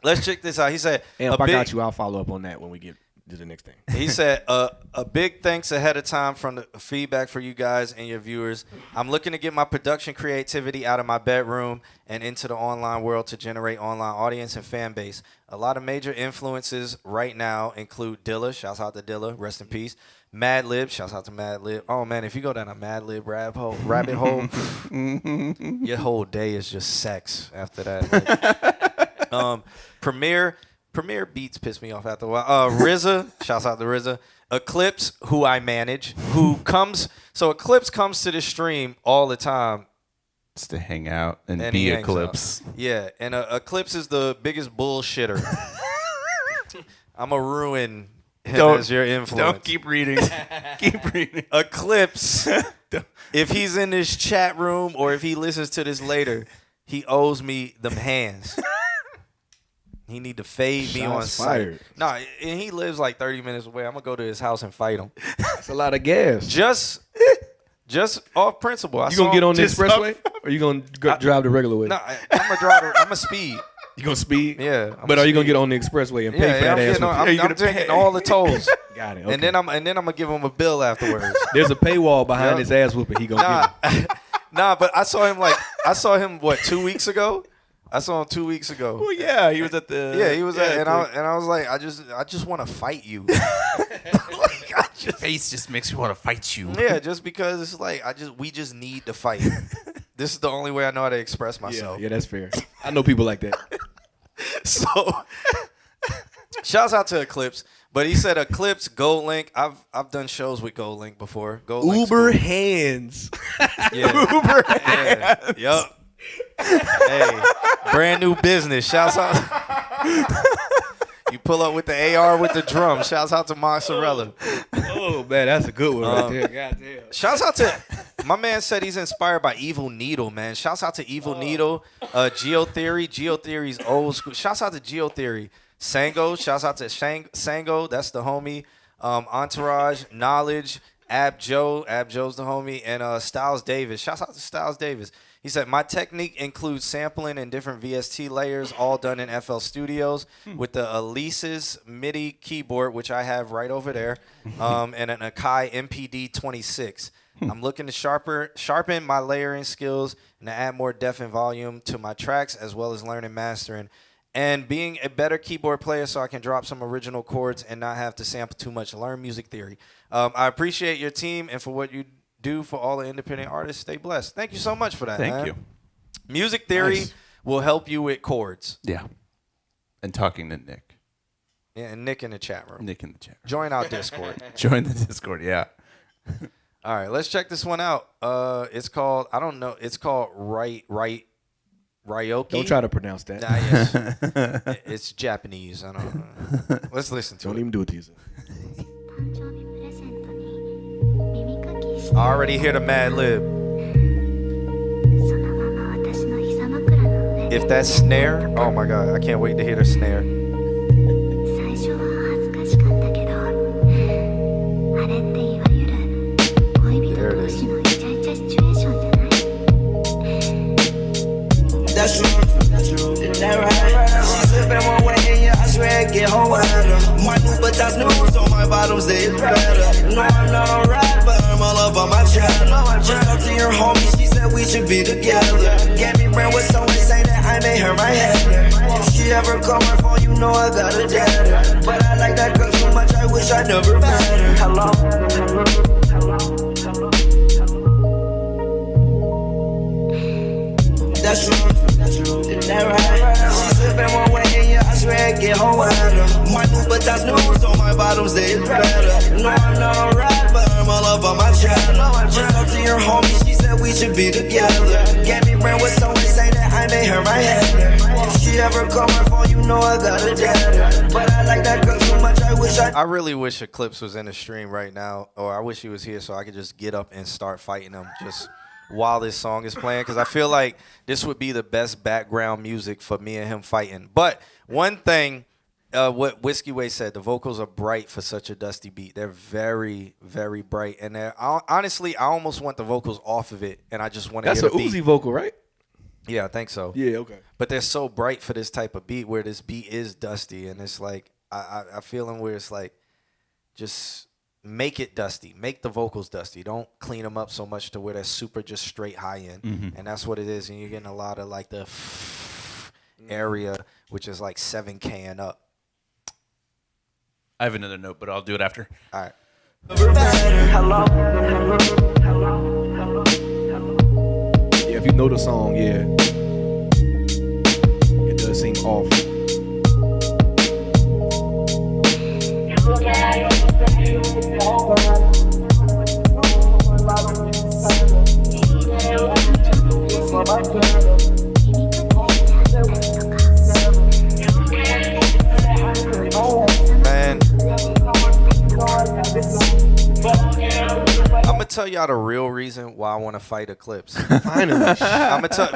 let's check this out. He said, And if I got you, I'll follow up on that when we get to the next thing. He said, a big thanks ahead of time from the feedback for you guys and your viewers. I'm looking to get my production creativity out of my bedroom and into the online world to generate online audience and fan base. A lot of major influences right now include Dilla, shouts out to Dilla, rest in peace. Madlib, shouts out to Madlib. Oh man, if you go down a Madlib rabbit hole, your whole day is just sex after that. Like, Premier Beats pissed me off after a while. RZA, shouts out to RZA. Eclipse, who I manage, so Eclipse comes to the stream all the time. It's to hang out and he be hangs Eclipse. out. Yeah, and Eclipse is the biggest bullshitter. I'm going to ruin him as your influence. Don't keep reading. Keep reading. Eclipse, if he's in this chat room or if he listens to this later, he owes me them hands. He need to fade me on site. No, and he lives like 30 minutes away. I'm gonna go to his house and fight him. That's a lot of gas. Just off principle. You gonna get on the expressway, or you gonna drive the regular way? No, I'm gonna drive. I'm gonna speed. You gonna speed? Yeah. But are you gonna get on the expressway and pay for that ass? I'm taking all the tolls. Got it. Okay. And then I'm gonna give him a bill afterwards. There's a paywall behind his ass whooping. He gonna give it. Nah, but I saw him what 2 weeks ago. I saw him 2 weeks ago. Well, yeah, he was at the. Yeah, he was at, and I was like, I just want to fight you. Your face just makes me want to fight you. Yeah, just because it's like we just need to fight. This is the only way I know how to express myself. Yeah, that's fair. I know people like that. So, shouts out to Eclipse. But he said Eclipse, Gold Link. I've done shows with Gold Link before. Gold Link's Uber cool. hands. Yeah. Uber hands. Yup. Hey, brand new business. Shouts out. You pull up with the AR with the drum. Shouts out to Mozzarella. Oh man, that's a good one right there. Goddamn. Shouts out to my man. Said he's inspired by Evil Needle, man. Shouts out to Evil Needle. Geotheory. Geotheory's old school. Shouts out to Geotheory. Sango. Shouts out to Sango. That's the homie. Entourage. Knowledge. Ab Joe. Ab Joe's the homie. And Styles Davis. Shouts out to Styles Davis. He said, my technique includes sampling and different VST layers, all done in FL Studios with the Alesis MIDI keyboard, which I have right over there, and an Akai MPD 26. I'm looking to sharpen my layering skills and to add more depth and volume to my tracks, as well as learning mastering. And being a better keyboard player so I can drop some original chords and not have to sample too much. Learn music theory. I appreciate your team and for what you do for all the independent artists. Stay blessed. Thank you so much for that. Thank you. Music theory will help you with chords. Yeah. And talking to Nick. Yeah, and Nick in the chat room. Nick in the chat room. Join our Discord. Join the Discord, yeah. All right, let's check this one out. It's called, I don't know, it's called Ryoki. Don't try to pronounce that. Nah, yes. It's Japanese. I don't know. Let's listen to Don't it. even do it, teaser. I already hear the Mad Lib. If that snare, oh my God, I can't wait to hear the snare. There it is. That's true. That right. She's living one way and yeah, I swear I get home without her. My new but that's news on my bottoms, they better. No, I'm not alright, but I'm all up on my channel. Just talk to your homie, she said we should be together. Get me brand with someone say that I made her my head. If she ever call my phone, you know I got a dad. But I like that girl so much, I wish I never met her. Hello. That's true. That right. She's living one way and yeah, I swear I get home without her. My new but that's news on my bottoms, they better. No, I'm not alright, but I'm all up on my channel. Just talk to your homie, she said we should be together. Get me brand with someone say that I made her my head. If she ever call my phone, you know I got a dad. But I like that girl so much, I wish I really wish Eclipse was in the stream right now, or I wish he was here so I could just get up and start fighting him just while this song is playing because I feel like this would be the best background music for me and him fighting. But one thing, what Whiskey Way said, the vocals are bright for such a dusty beat. They're very, very bright, and honestly, I almost want the vocals off of it, and I just want to That's hear an the beat. Uzi vocal, right? Yeah, I think so. Yeah, okay. But they're so bright for this type of beat where this beat is dusty, and it's like I feel them where it's like just make it dusty, make the vocals dusty. Don't clean them up so much to where they're super just straight high end, and that's what it is. And you're getting a lot of like the area, which is like 7K and up. I have another note, but I'll do it after. All right. Yeah, if you know the song, yeah, it does seem off. Man, I'm gonna tell y'all the real reason why I want to fight Eclipse. Finally. I'm gonna tell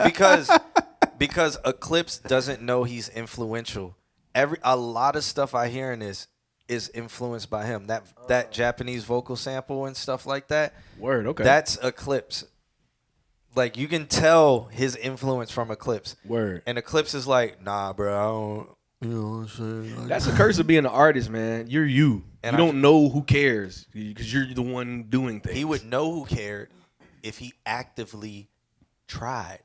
because Eclipse doesn't know he's influential. A lot of stuff I hear in this is influenced by him. That Japanese vocal sample and stuff like that. Word, okay. That's Eclipse. Like you can tell his influence from Eclipse. Word. And Eclipse is like, nah, bro, I don't. You know what I'm saying? Like, That's the curse of being an artist, man. You're you. And You I don't know who cares because you're the one doing things. he would know who cared if he actively tried.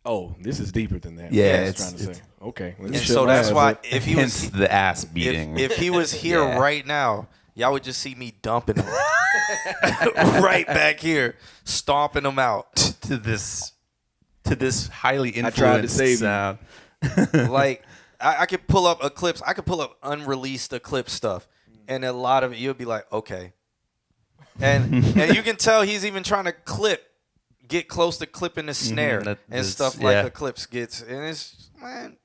Oh, this is deeper than that. Yeah, That's what I was trying to say. Okay. And so that's why if he Hence was the ass beating. if he was here Yeah. right now, y'all would just see me dumping him right back here, stomping him out. to this highly influenced tried to save you. sound. Like I could pull up Eclipse. I could pull up unreleased Eclipse stuff, and a lot of it you'll be like, okay, and you can tell he's even trying to get close to clipping the snare and that's- stuff like yeah. Eclipse gets, and it's man,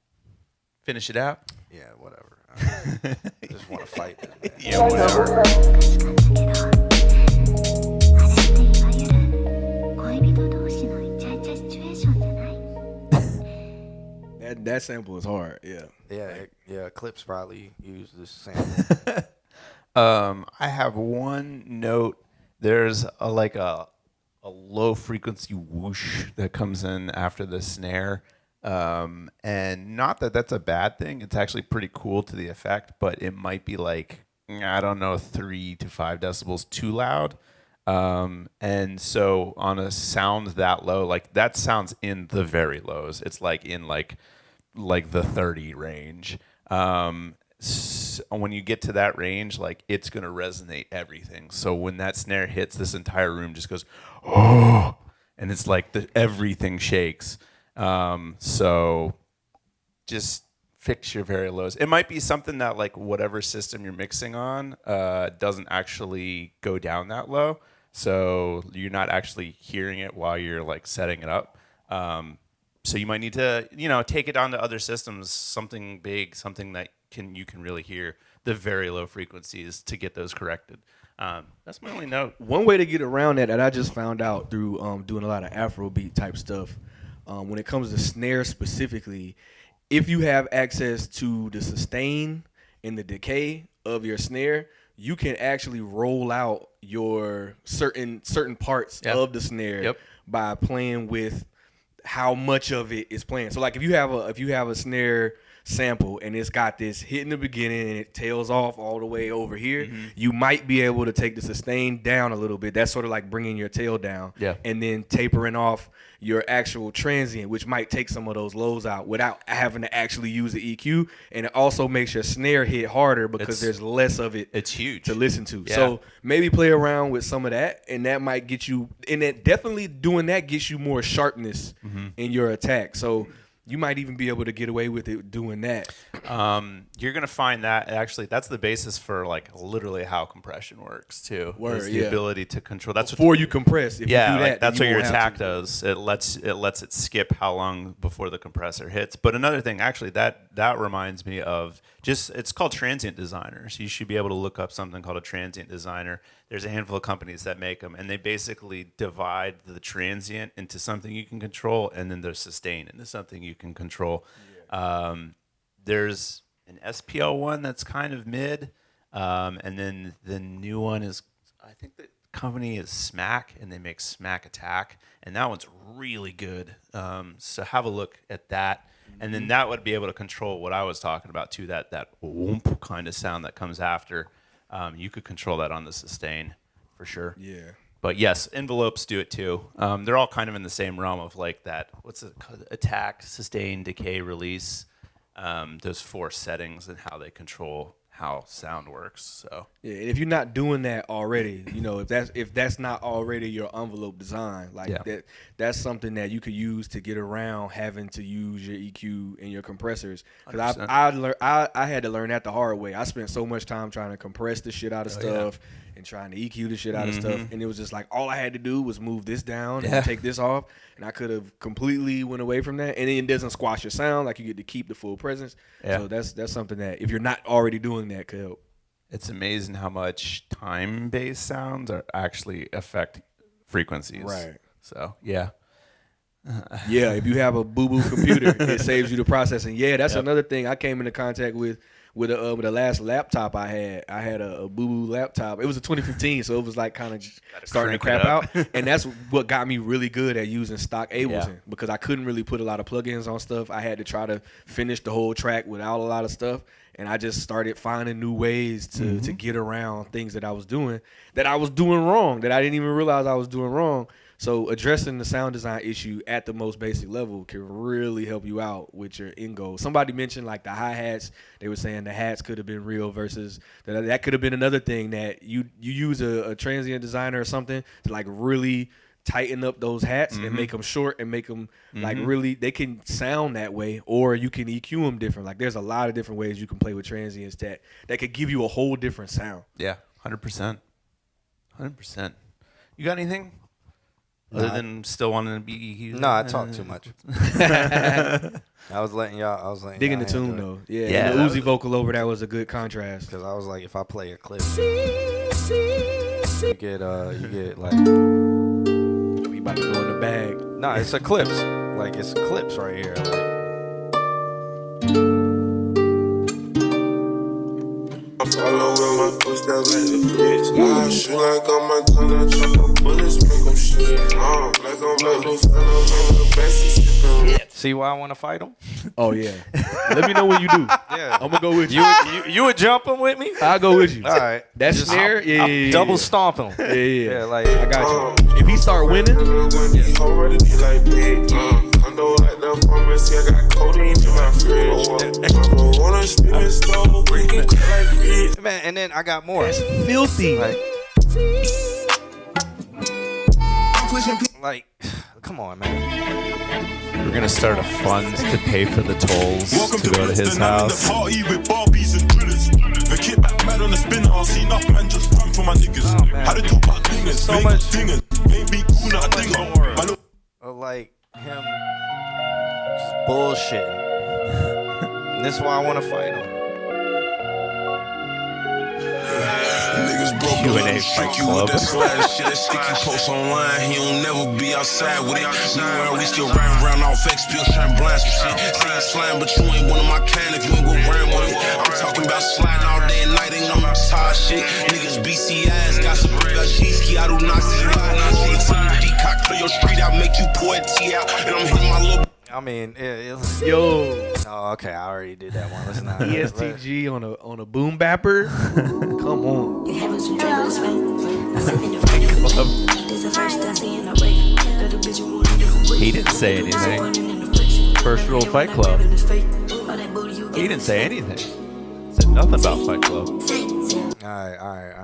Finish it out. yeah, whatever. I just want to fight them. Man. Yeah, whatever. あれっていわゆる恋人同士のイチャイチャシチュエーションじゃない That sample is hard. Yeah. Yeah, Eclipse probably used this sample. I have one note. There's a low frequency whoosh that comes in after the snare. And not that that's a bad thing. It's actually pretty cool to the effect, but it might be like, I don't know, 3 to 5 decibels too loud. And so on a sound that low, like that sounds in the very lows. It's like in like the 30 range. So when you get to that range, like it's going to resonate everything. So when that snare hits, this entire room just goes, oh, and it's like everything shakes. So just fix your very lows. It might be something that like whatever system you're mixing on doesn't actually go down that low. So you're not actually hearing it while you're like setting it up. So you might need to, take it on to other systems, something big, something that you can really hear the very low frequencies to get those corrected. That's my only note. One way to get around that I just found out through doing a lot of Afrobeat type stuff, when it comes to snare specifically, if you have access to the sustain and the decay of your snare, you can actually roll out your certain parts of the snare by playing with how much of it is playing. So like if you have a snare sample and it's got this hit in the beginning and it tails off all the way over here, you might be able to take the sustain down a little bit. That's sort of like bringing your tail down and then tapering off your actual transient, which might take some of those lows out without having to actually use the EQ. And it also makes your snare hit harder because there's less of it. It's huge to listen to. Yeah. So maybe play around with some of that, and that might get you, and that definitely doing that gets you more sharpness in your attack. So you might even be able to get away with it doing that. You're gonna find that actually that's the basis for like literally how compression works too. Word, is the yeah. ability to control. That's Before you compress, if yeah, you do that, like, that's then what you your won't have attack to. does. It lets it skip how long before the compressor hits. But another thing, actually, that reminds me of it's called transient designers. You should be able to look up something called a transient designer. There's a handful of companies that make them, and they basically divide the transient into something you can control, and then the sustain into something you can control. Yeah. There's an SPL one that's kind of mid, and then the new one is, I think the company is Smack, and they make Smack Attack, and that one's really good. So have a look at that, and then that would be able to control what I was talking about too, that whoomp kind of sound that comes after. You could control that on the sustain for sure. Yeah. But yes, envelopes do it too. They're all kind of in the same realm of like that. What's it called? Attack, sustain, decay, release. Those 4 settings and how they control how sound works. So Yeah, and if you're not doing that already, if that's not already your envelope design, like that's something that you could use to get around having to use your EQ and your compressors. Because I had to learn that the hard way. I spent so much time trying to compress the shit out of stuff and trying to EQ the shit out of stuff, and it was just like all I had to do was move this down and take this off, and I could have completely went away from that. And it doesn't squash your sound, like you get to keep the full presence. Yeah. So that's something that if you're not already doing that could help. it's amazing how much time-based sounds are actually affect frequencies. Right. So yeah. Yeah, if you have a boo-boo computer, it saves you the processing. Yeah, that's another thing I came into contact with the last laptop I had. I had a boo-boo laptop. It was a 2015, so it was like kind of starting to crap out. And that's what got me really good at using stock Ableton because I couldn't really put a lot of plugins on stuff. I had to try to finish the whole track without a lot of stuff. And I just started finding new ways to get around things that I was doing wrong, that I didn't even realize I was doing wrong. So addressing the sound design issue at the most basic level can really help you out with your end goal. Somebody mentioned like the hi-hats. They were saying the hats could have been real versus that could have been another thing that you use a transient designer or something to like really tighten up those hats and make them short and make them like really, they can sound that way, or you can EQ them different. Like there's a lot of different ways you can play with transients that could give you a whole different sound. Yeah, 100%. 100%. You got anything? Other than still wanting to be... No, I talk too much. I was letting y'all digging the tune though. Yeah, the Uzi vocal over that was a good contrast. Because I was like, if I play a clip, you get like... We about to go in the bag. No, it's a clips. Like, it's clips right here. Like, I follow with my footsteps like the fridge. I shoot like on my tongue, I chop up bullets, make them shit. Like I'm black, no fellow, man, the best is sipping. see why I want to fight him? Oh yeah. Let me know when you do. Yeah. I'm gonna go with you. You would jump him with me? I'll go with you. All right. That snare, yeah. Double stomp him. Yeah, like I got you. If he start winning, Already be like big. I know like the pharmacy, I got codeine in my fridge. I don't wanna spin it slow, breaking like bitch. Man, and then I got more. that's filthy. Like, come on, man. We're gonna start a fund to pay for the tolls to go to his house. Party with Barbies and drillers. The kid back mad on the spinner. I see enough man just run for my niggas. How to talk about dingers, So fake much- dingers. Baby, cool, not a dinger. I know. Like him just bullshitting. And this is why I want to fight him. Niggas broke Q&A up, Fight trick you with Club. that swag shit, that sticky post online. He don't never be outside with it. Meanwhile, we still round off X, still trying blind some shit. Say it's slime, but you ain't one of my kind if you ain't go round with it. I'm talking about sliding all day and night, ain't no tired shit. Niggas BCIs got some real cheesy. I do not see decock clear your street out, make you pour a tea out, and I'm hitting my little. I mean, Yo, oh, okay, I already did that one. Let's not. ESTG on a boom bapper. Come on. He didn't say anything. First rule Fight Club. He didn't say anything. Said nothing about Fight Club. All right.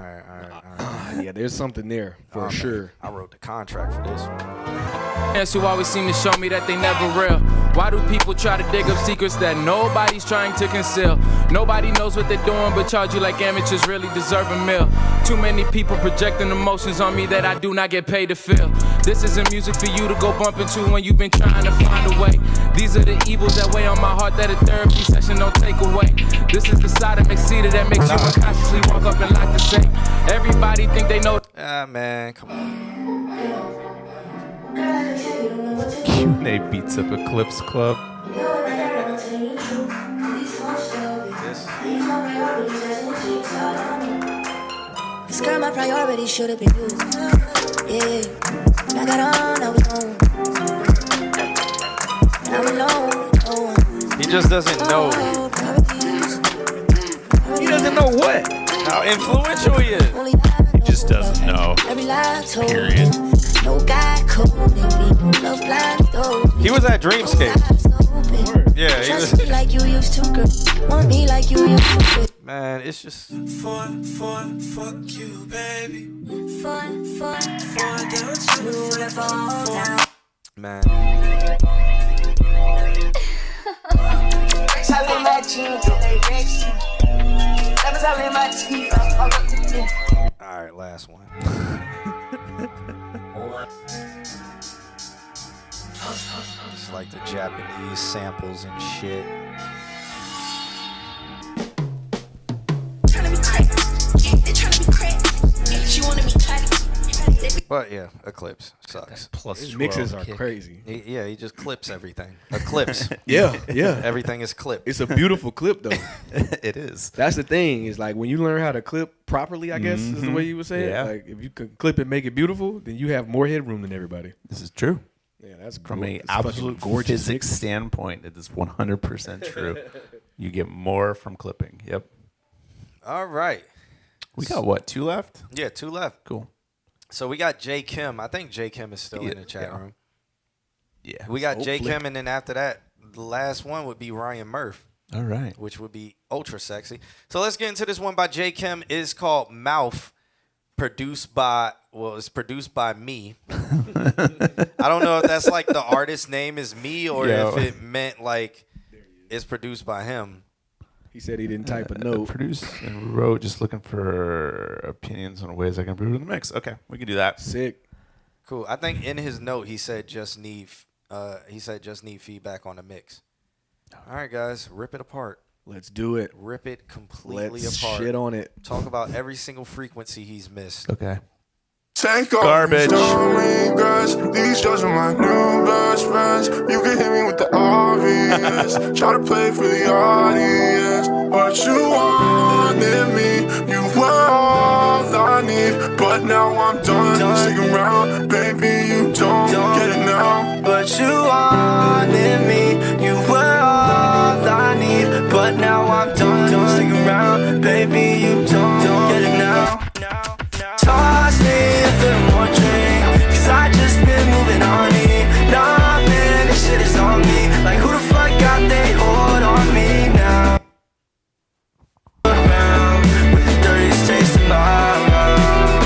Yeah, there's something there for sure. I wrote the contract for this one. Yes, you always seem to show me that they never real. Why do people try to dig up secrets that nobody's trying to conceal? Nobody knows what they're doing, but charge you like amateurs really deserve a meal. Too many people projecting emotions on me that I do not get paid to feel. This isn't music for you to go bump into when you've been trying to find a way. These are the evils that weigh on my heart that a therapy session don't take away. This is the side of McCedar that makes you unconsciously walk up and lock the safe. Everybody think they know. Ah, man, come on. Q&A beats up Eclipse Club. This girl, my priority should have been you. Yeah, I got on, I was on. I'm alone. He just doesn't know He doesn't know what. how influential he is. He just doesn't know. Period. No guy cold, love blind though. He was at Dreamscape. Yeah, he Trust was. me like you used to, girl. Want me like you used to. Man, it's just. Fuck you, baby. Man. Alright, last one. It's like the Japanese samples and shit. But yeah, Eclipse sucks. Plus His 12 mixes are kick. crazy. He just clips everything. Eclipse. Yeah. Everything is clipped. It's a beautiful clip though. It is. That's the thing. Is like when you learn how to clip properly, I guess is the way you would say Yeah. it. Like if you can clip and make it beautiful, then you have more headroom than everybody. This is true. Yeah, that's From an it's fucking absolute gorgeous physics mix. standpoint, it is 100% true. You get more from clipping. Yep. All right. We got what, 2 left? Yeah, 2 left. Cool. So we got J. Kim. I think J. Kim is still in the chat Yeah. room. Yeah. We got J. Hopefully. Kim, and then after that, the last one would be Ryan Murph, All right. which would be ultra sexy. So let's get into this one by J. Kim. It's called Mouth, produced by me. I don't know if that's like the artist name is me or Yo. if it meant like it's produced by him. He said he didn't type a note. Produced and wrote, just looking for opinions on ways I can improve in the mix. Okay, we can do that. Sick. Cool. I think in his note he said just need feedback on the mix. All right, guys, rip it apart. Let's do it. Rip it completely Let's apart. shit on it. Talk about every single frequency he's missed. Okay. Take off Garbage. these dumb regrets. These just are my new best friends. You can hit me with the obvious. Try to play for the audience, but you wanted me. You were all I need, but now I'm done. Stick around, baby, you don't get it now. But you wanted me, you were all I need. But now I'm done, stick around, baby, you don't get it now. Toss me a little more drink, cause I just been moving on it. Nah, man, this shit is on me. Like who the fuck got they hold on me now? Around with the dirtiest taste in my mouth.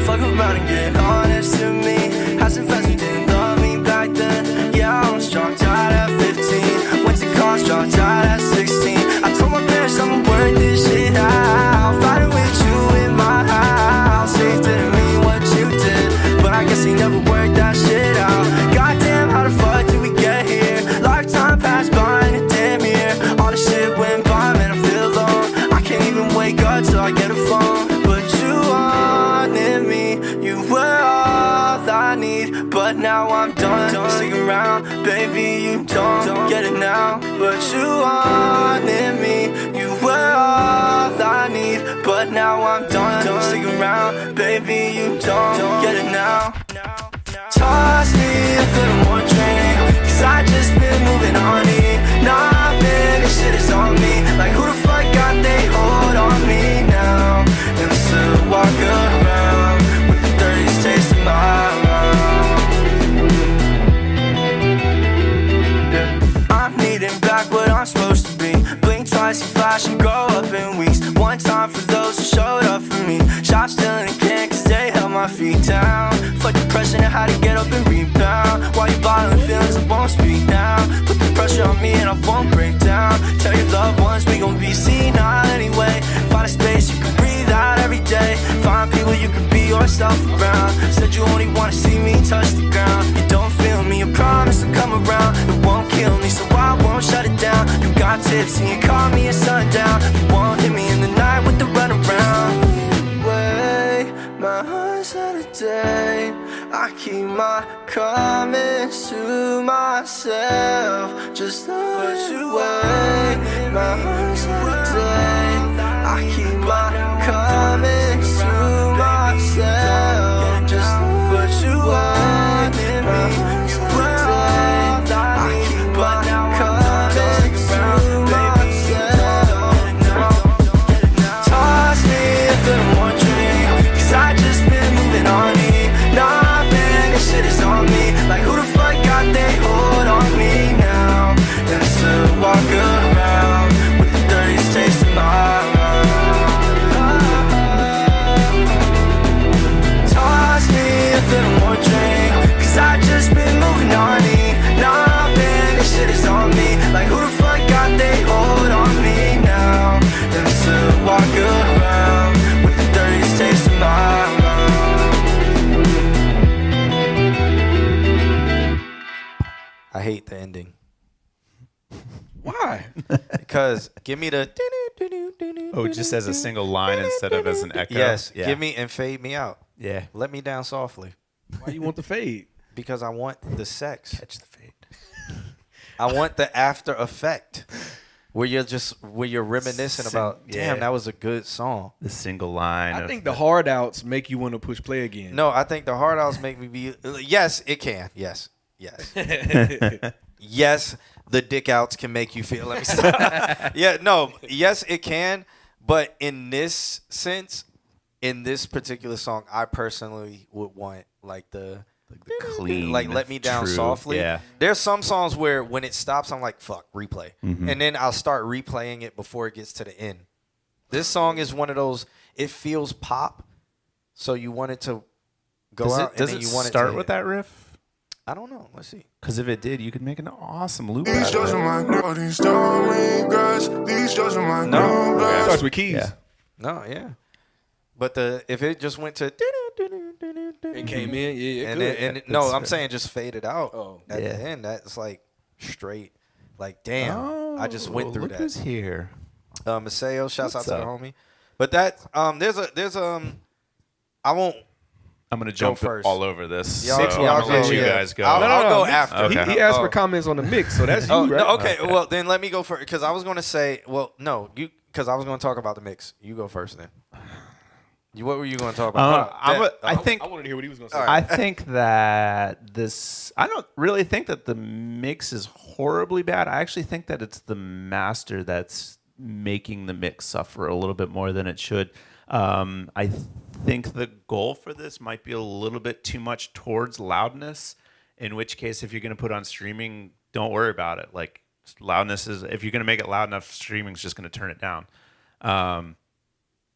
Fuck around and get honest to me. Had some friends who didn't love me back then. Yeah, I was dropped out at 15. Went to college, dropped out at 16. I told my parents I'ma work this shit out. Fighting with you in my house. It didn't mean what you did, but I guess he never worked that shit out. Goddamn, how the fuck did we get here? Lifetime passed by in a damn year. All the shit went by, man, I feel alone. I can't even wake up till I get a phone. But you wanted me, you were all I need. But now I'm done, stick around, baby, you don't get it now. But you wanted me, you were all I need. But now I'm done, stick around, baby, you don't get it now. Toss me a little more drink, cause I just been moving on it. Nah, man, this shit is on me. Like who the fuck got they hold on me now? And I still walk around with the dirtiest taste in my mouth. Yeah. I'm needing back what I'm supposed to be. Blink twice, you flash and grow up in weeks. One time for those who showed up for me. Shop still and can't cause they held my feet down. Fuck the pressure. question of how to get up and rebound. While you bottling feelings, I won't speak now. Put the pressure on me and I won't break down. Tell your loved ones we gon' be senile anyway. Find a space you can breathe out every day. Find people you can be yourself around. Said you only wanna see me touch the ground. You don't feel me, I promise I'll come around. It won't kill me, so I won't shut it down. You got tips and you call me at sundown. You won't hit me in the night with the runaround. Way, my heart's out of day. I keep my comments to myself. Just put you away. My heart's out of day. I keep my comments to myself. Just put you away. My heart's out of day. I keep my comments to myself. Toss me a little more drink, 'cause I just been moving on me. Nah, man, this shit is on me. Like who the fuck got they hold on me now? And still walk around with the dirtiest taste in my mouth. Toss me a little more drink, 'cause I just been moving on me. Nah, man, this shit is on me. Like who the fuck got they hold on me now? And still walk around with the dirtiest taste in my mouth. I hate the ending. Why? Because give me the Oh, just as a single line instead of as an echo. yes, Yeah. give me and fade me out. Yeah. Let me down softly Why you want the fade? because I want the sex. Catch the fade. I want the after effect where you're reminiscing about. Damn, yeah. that was a good song. The single line. I of think the hard outs make you want to push play again. No, I think the hard outs make me be. Yes, it can. Yes. Yes, the dick outs can make you feel. Let me stop. Yeah, no. Yes, it can. But in this sense, in this particular song, I personally would want like the clean, like let me down true, softly. yeah. There's some songs where when it stops, I'm like, fuck, replay. Mm-hmm. And then I'll start replaying it before it gets to the end. This song is one of those, it feels pop, so you want it to go out Does and it then you want start it to with hit. that riff? I don't know. Let's see. Because if it did, you could make an awesome loop These out judges of it. my girl, these stormy girls, these judges my No. girl, It starts with keys. Yeah. No, yeah. But if it just went to It came in, yeah, and it then, could. no, I'm saying just fade it out Oh. at Yeah. the end. That's like straight. Like damn, I just went through look that. who's here. Maseo, shouts What's out to up? the homie. But that I won't. I'm going to jump first. all over this. Y'all- so y'all I'm going to let go, you yeah. guys go. I'll go after. Okay. He asked Oh. for comments on the mix, so that's you, Oh, right? no, okay. Well, then let me go first because I was going to say, well, no, because I was going to talk about the mix. You go first then. What were you going to talk about? I think I wanted to hear what he was going to say. All right. I think that this. I don't really think that the mix is horribly bad. I actually think that it's the master that's making the mix suffer a little bit more than it should. I think the goal for this might be a little bit too much towards loudness. In which case, if you're going to put on streaming, don't worry about it. Like loudness is, if you're going to make it loud enough, streaming's just going to turn it down.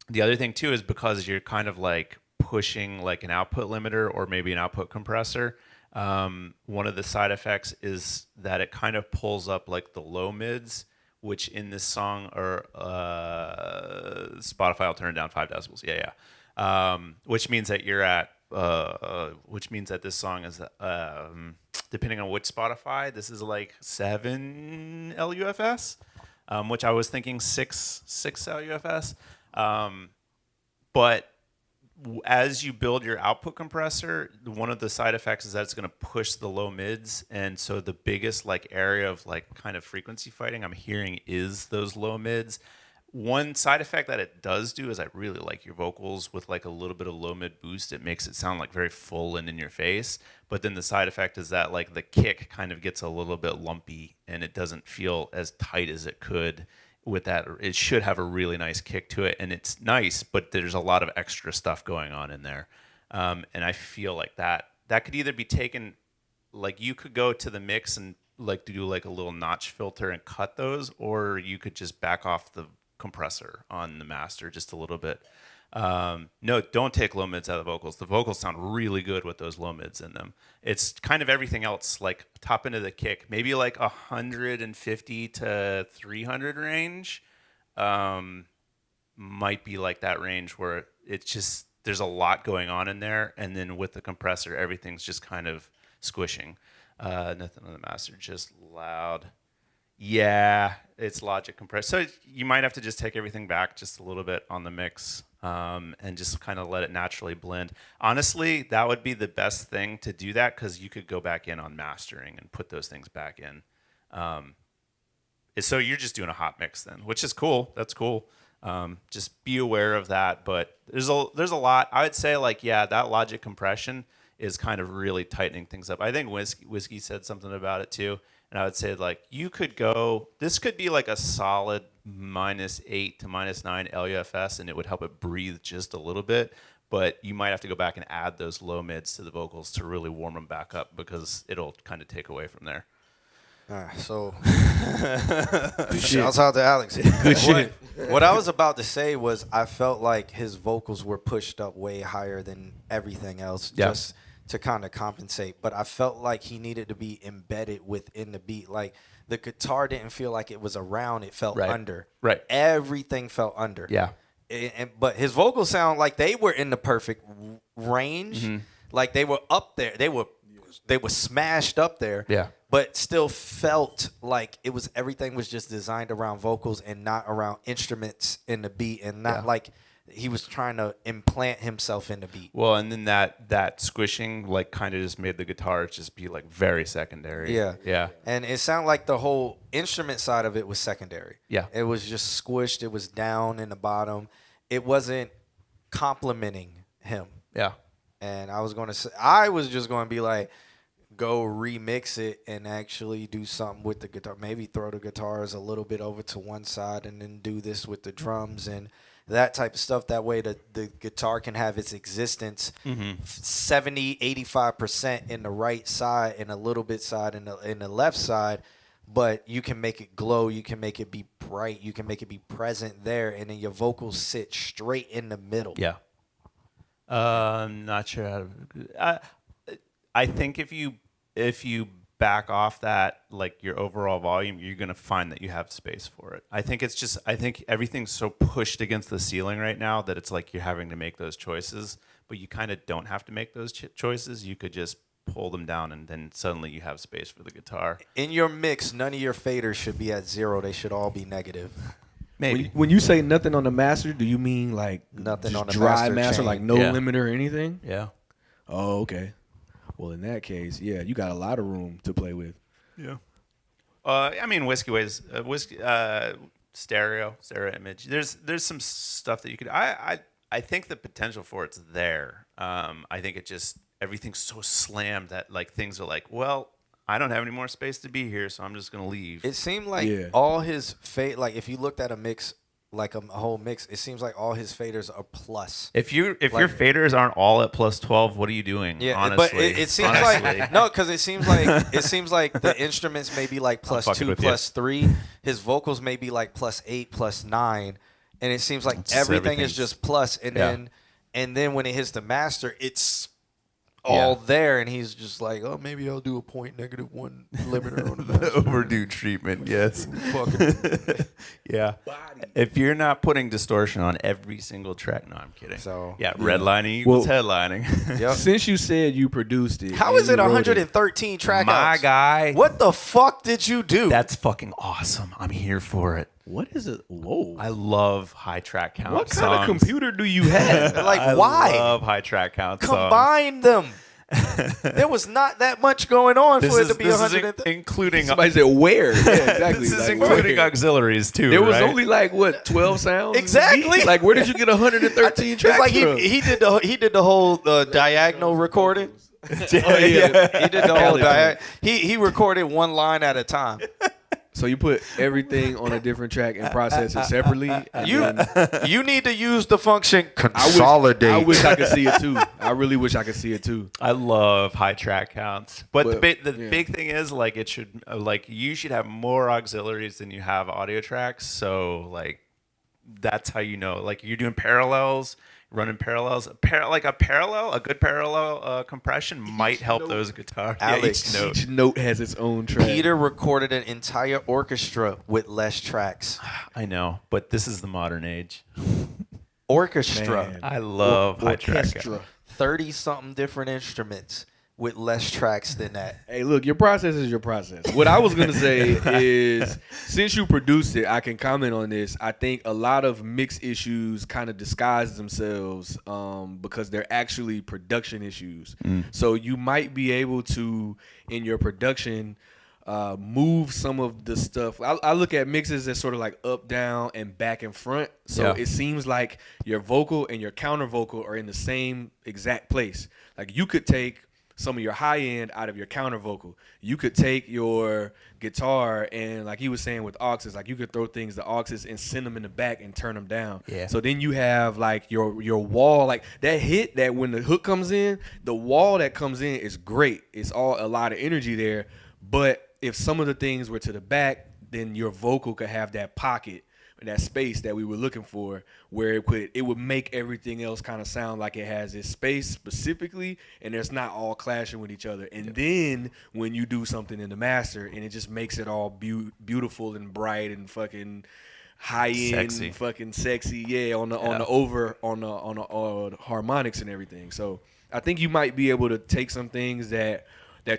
The other thing too is because you're kind of like pushing like an output limiter or maybe an output compressor. One of the side effects is that it kind of pulls up like the low mids, which in this song are Spotify will turn it down 5 decibels. Yeah. Which means that you're at which means that this song is depending on which Spotify, this is like 7 LUFS, which I was thinking 6 LUFS. But as you build your output compressor, one of the side effects is that it's going to push the low mids, and so the biggest like area of like kind of frequency fighting I'm hearing is those low mids. One side effect that it does do is I really like your vocals with like a little bit of low mid boost. It makes it sound like very full and in your face. But then the side effect is that like the kick kind of gets a little bit lumpy and it doesn't feel as tight as it could with that. It should have a really nice kick to it, and it's nice, but there's a lot of extra stuff going on in there. And I feel like that could either be taken, like you could go to the mix and like do like a little notch filter and cut those, or you could just back off the compressor on the master just a little bit. No, don't take low mids out of the vocals. The vocals sound really good with those low mids in them. It's kind of everything else, like top into the kick, maybe like 150 to 300 range. Might be like that range where it's just there's a lot going on in there, and then with the compressor, everything's just kind of squishing. Nothing on the master, just loud. Yeah, it's Logic compressed. So you might have to just take everything back just a little bit on the mix, and just kind of let it naturally blend. Honestly, that would be the best thing to do that, because you could go back in on mastering and put those things back in. So you're just doing a hot mix then, which is cool. That's cool. Just be aware of that. But there's a lot. I would say, like, yeah, that Logic compression is kind of really tightening things up. I think Whiskey said something about it too. And I would say, like, you could go, this could be like a solid -8 to -9 LUFS, and it would help it breathe just a little bit. But you might have to go back and add those low mids to the vocals to really warm them back up, because it'll kind of take away from there. So, shouts out to Alex. Good shit. What I was about to say was, I felt like his vocals were pushed up way higher than everything else, just to kind of compensate. But I felt like he needed to be embedded within the beat. Like, the guitar didn't feel like it was around; it felt under. Right. Everything felt under. Yeah. But his vocals sound like they were in the perfect range. Mm-hmm. Like they were up there. They were smashed up there. Yeah. But still felt like everything was just designed around vocals and not around instruments in the beat, and not like he was trying to implant himself in the beat. Well, and then that squishing, like, kind of just made the guitar just be like very secondary. Yeah. Yeah. And it sounded like the whole instrument side of it was secondary. Yeah. It was just squished. It was down in the bottom. It wasn't complimenting him. Yeah. And I was just going to be like, go remix it and actually do something with the guitar. Maybe throw the guitars a little bit over to one side and then do this with the drums and that type of stuff. That way the guitar can have its existence 70, 85% in the right side and a little bit side in the left side. But you can make it glow. You can make it be bright. You can make it be present there. And then your vocals sit straight in the middle. Yeah. I'm not sure how to. I think if you back off that, like, your overall volume, you're gonna find that you have space for it. I think everything's so pushed against the ceiling right now that it's like you're having to make those choices, but you kind of don't have to make those choices. You could just pull them down, and then suddenly you have space for the guitar. In your mix, none of your faders should be at 0. They should all be negative. Maybe. When you say nothing on the master, do you mean like Nothing just on the dry master chain. like no limiter or anything? Yeah. Oh, okay. Well, in that case, yeah, you got a lot of room to play with. Yeah. I mean, stereo image. There's some stuff that you could. I think the potential for it's there. I think it just everything's so slammed that, like, things are like, well, I don't have any more space to be here, so I'm just gonna leave. It seemed like all his like if you looked at a mix, like a whole mix, it seems like all his faders are plus. If your faders aren't all at +12, what are you doing? Yeah, honestly, but it seems like no, because it seems like the instruments may be like +2, +3. His vocals may be like +8, +9, and it seems like everything is just plus. And then when it hits the master, it's all there, and he's just like, oh, maybe I'll do a -1 limiter on the overdue treatment. Yes. Fucking yeah. If you're not putting distortion on every single track, no, I'm kidding. So redlining equals headlining. Yep. Since you said you produced it, how is it 113 track My outs? guy. What the fuck did you do? That's fucking awesome. I'm here for it. What is it? Whoa. I love high track count What songs. kind of computer do you have? Like, why? I love high track count songs. Combine them. There was not that much going on for it to be 113. Including Somebody said where? Yeah, exactly. this is like, including where? auxiliaries too. There was right? only like what 12 sounds. Exactly. Like where did you get 113 tracks It's like from? he did the whole diagonal recording. Yeah. He did the whole diagonal. He recorded one line at a time. So you put everything on a different track and process it separately. And You need to use the function Consolidate. I wish I could see it too. I really wish I could see it too. I love high track counts, but the yeah. big thing is, like, it should, like, you should have more auxiliaries than you have audio tracks. So, like, that's how you know, like, you're doing parallels, running parallels. A good parallel compression might help those guitars. Alex. Yeah, each note. Each note has its own track. Peter recorded an entire orchestra with less tracks. I know, but this is the modern age. Orchestra. Man. I love high track. Orchestra. 30-something different instruments with less tracks than that. Hey, look, your process is your process. What I was gonna say is, since you produced it, I can comment on this. I think a lot of mix issues kind of disguise themselves because they're actually production issues. So you might be able to, in your production, move some of the stuff. I look at mixes as sort of like up, down, and back and front. So Yeah. it seems like your vocal and your counter vocal are in the same exact place. Like you could take some of your high end out of your counter vocal. You could take your guitar and, like he was saying with auxes, like you could throw things to auxes and send them in the back and turn them down. Yeah. So then you have like your wall, like that hit that when the hook comes in, the wall that comes in is great. It's all a lot of energy there. But if some of the things were to the back, then your vocal could have that pocket, that space that we were looking for, where it would make everything else kind of sound like it has its space specifically, and it's not all clashing with each other. And then when you do something in the master, and it just makes it all beautiful and bright and fucking high end, Sexy. fucking sexy, yeah, on the harmonics and everything. So I think you might be able to take some things that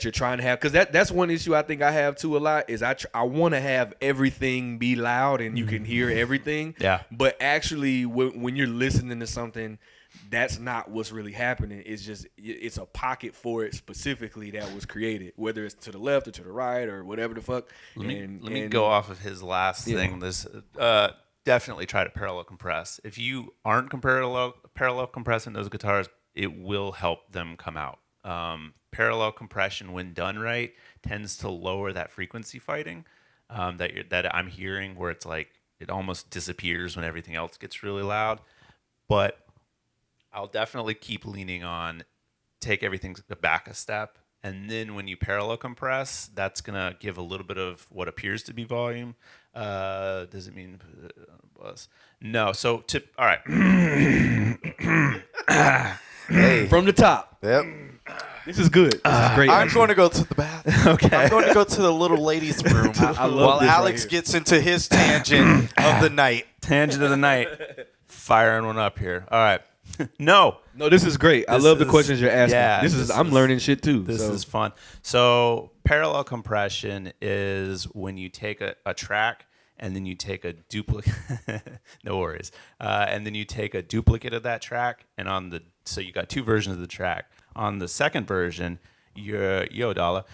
you're trying to have, because that's one issue I think I have too a lot is I want to have everything be loud and you can hear everything. Yeah. But actually, when you're listening to something, that's not what's really happening. It's just it's a pocket for it specifically that was created, whether it's to the left or to the right or whatever the fuck. Let me go off of his last thing. This definitely try to parallel compress. If you aren't parallel compressing those guitars, it will help them come out. Parallel compression, when done right, tends to lower that frequency fighting that I'm hearing, where it's like it almost disappears when everything else gets really loud. But I'll definitely keep leaning on take everything back a step, and then when you parallel compress, that's gonna give a little bit of what appears to be volume. Does it mean buzz? No. So all right. Hey. From the top. Yep. This is good. This is great. I'm going to go to the bathroom. Okay. I'm going to go to the little ladies' room I love while this right Alex here. gets into his tangent of the night. Tangent of the night. Firing one up here. All right. No, this is great. I This love the is- questions you're asking. yeah, I'm learning shit too. This so. is fun. So parallel compression is when you take a track and then you take a duplicate. No worries. And then you take a duplicate of that track, and so you got two versions of the track. On the second version, you're gonna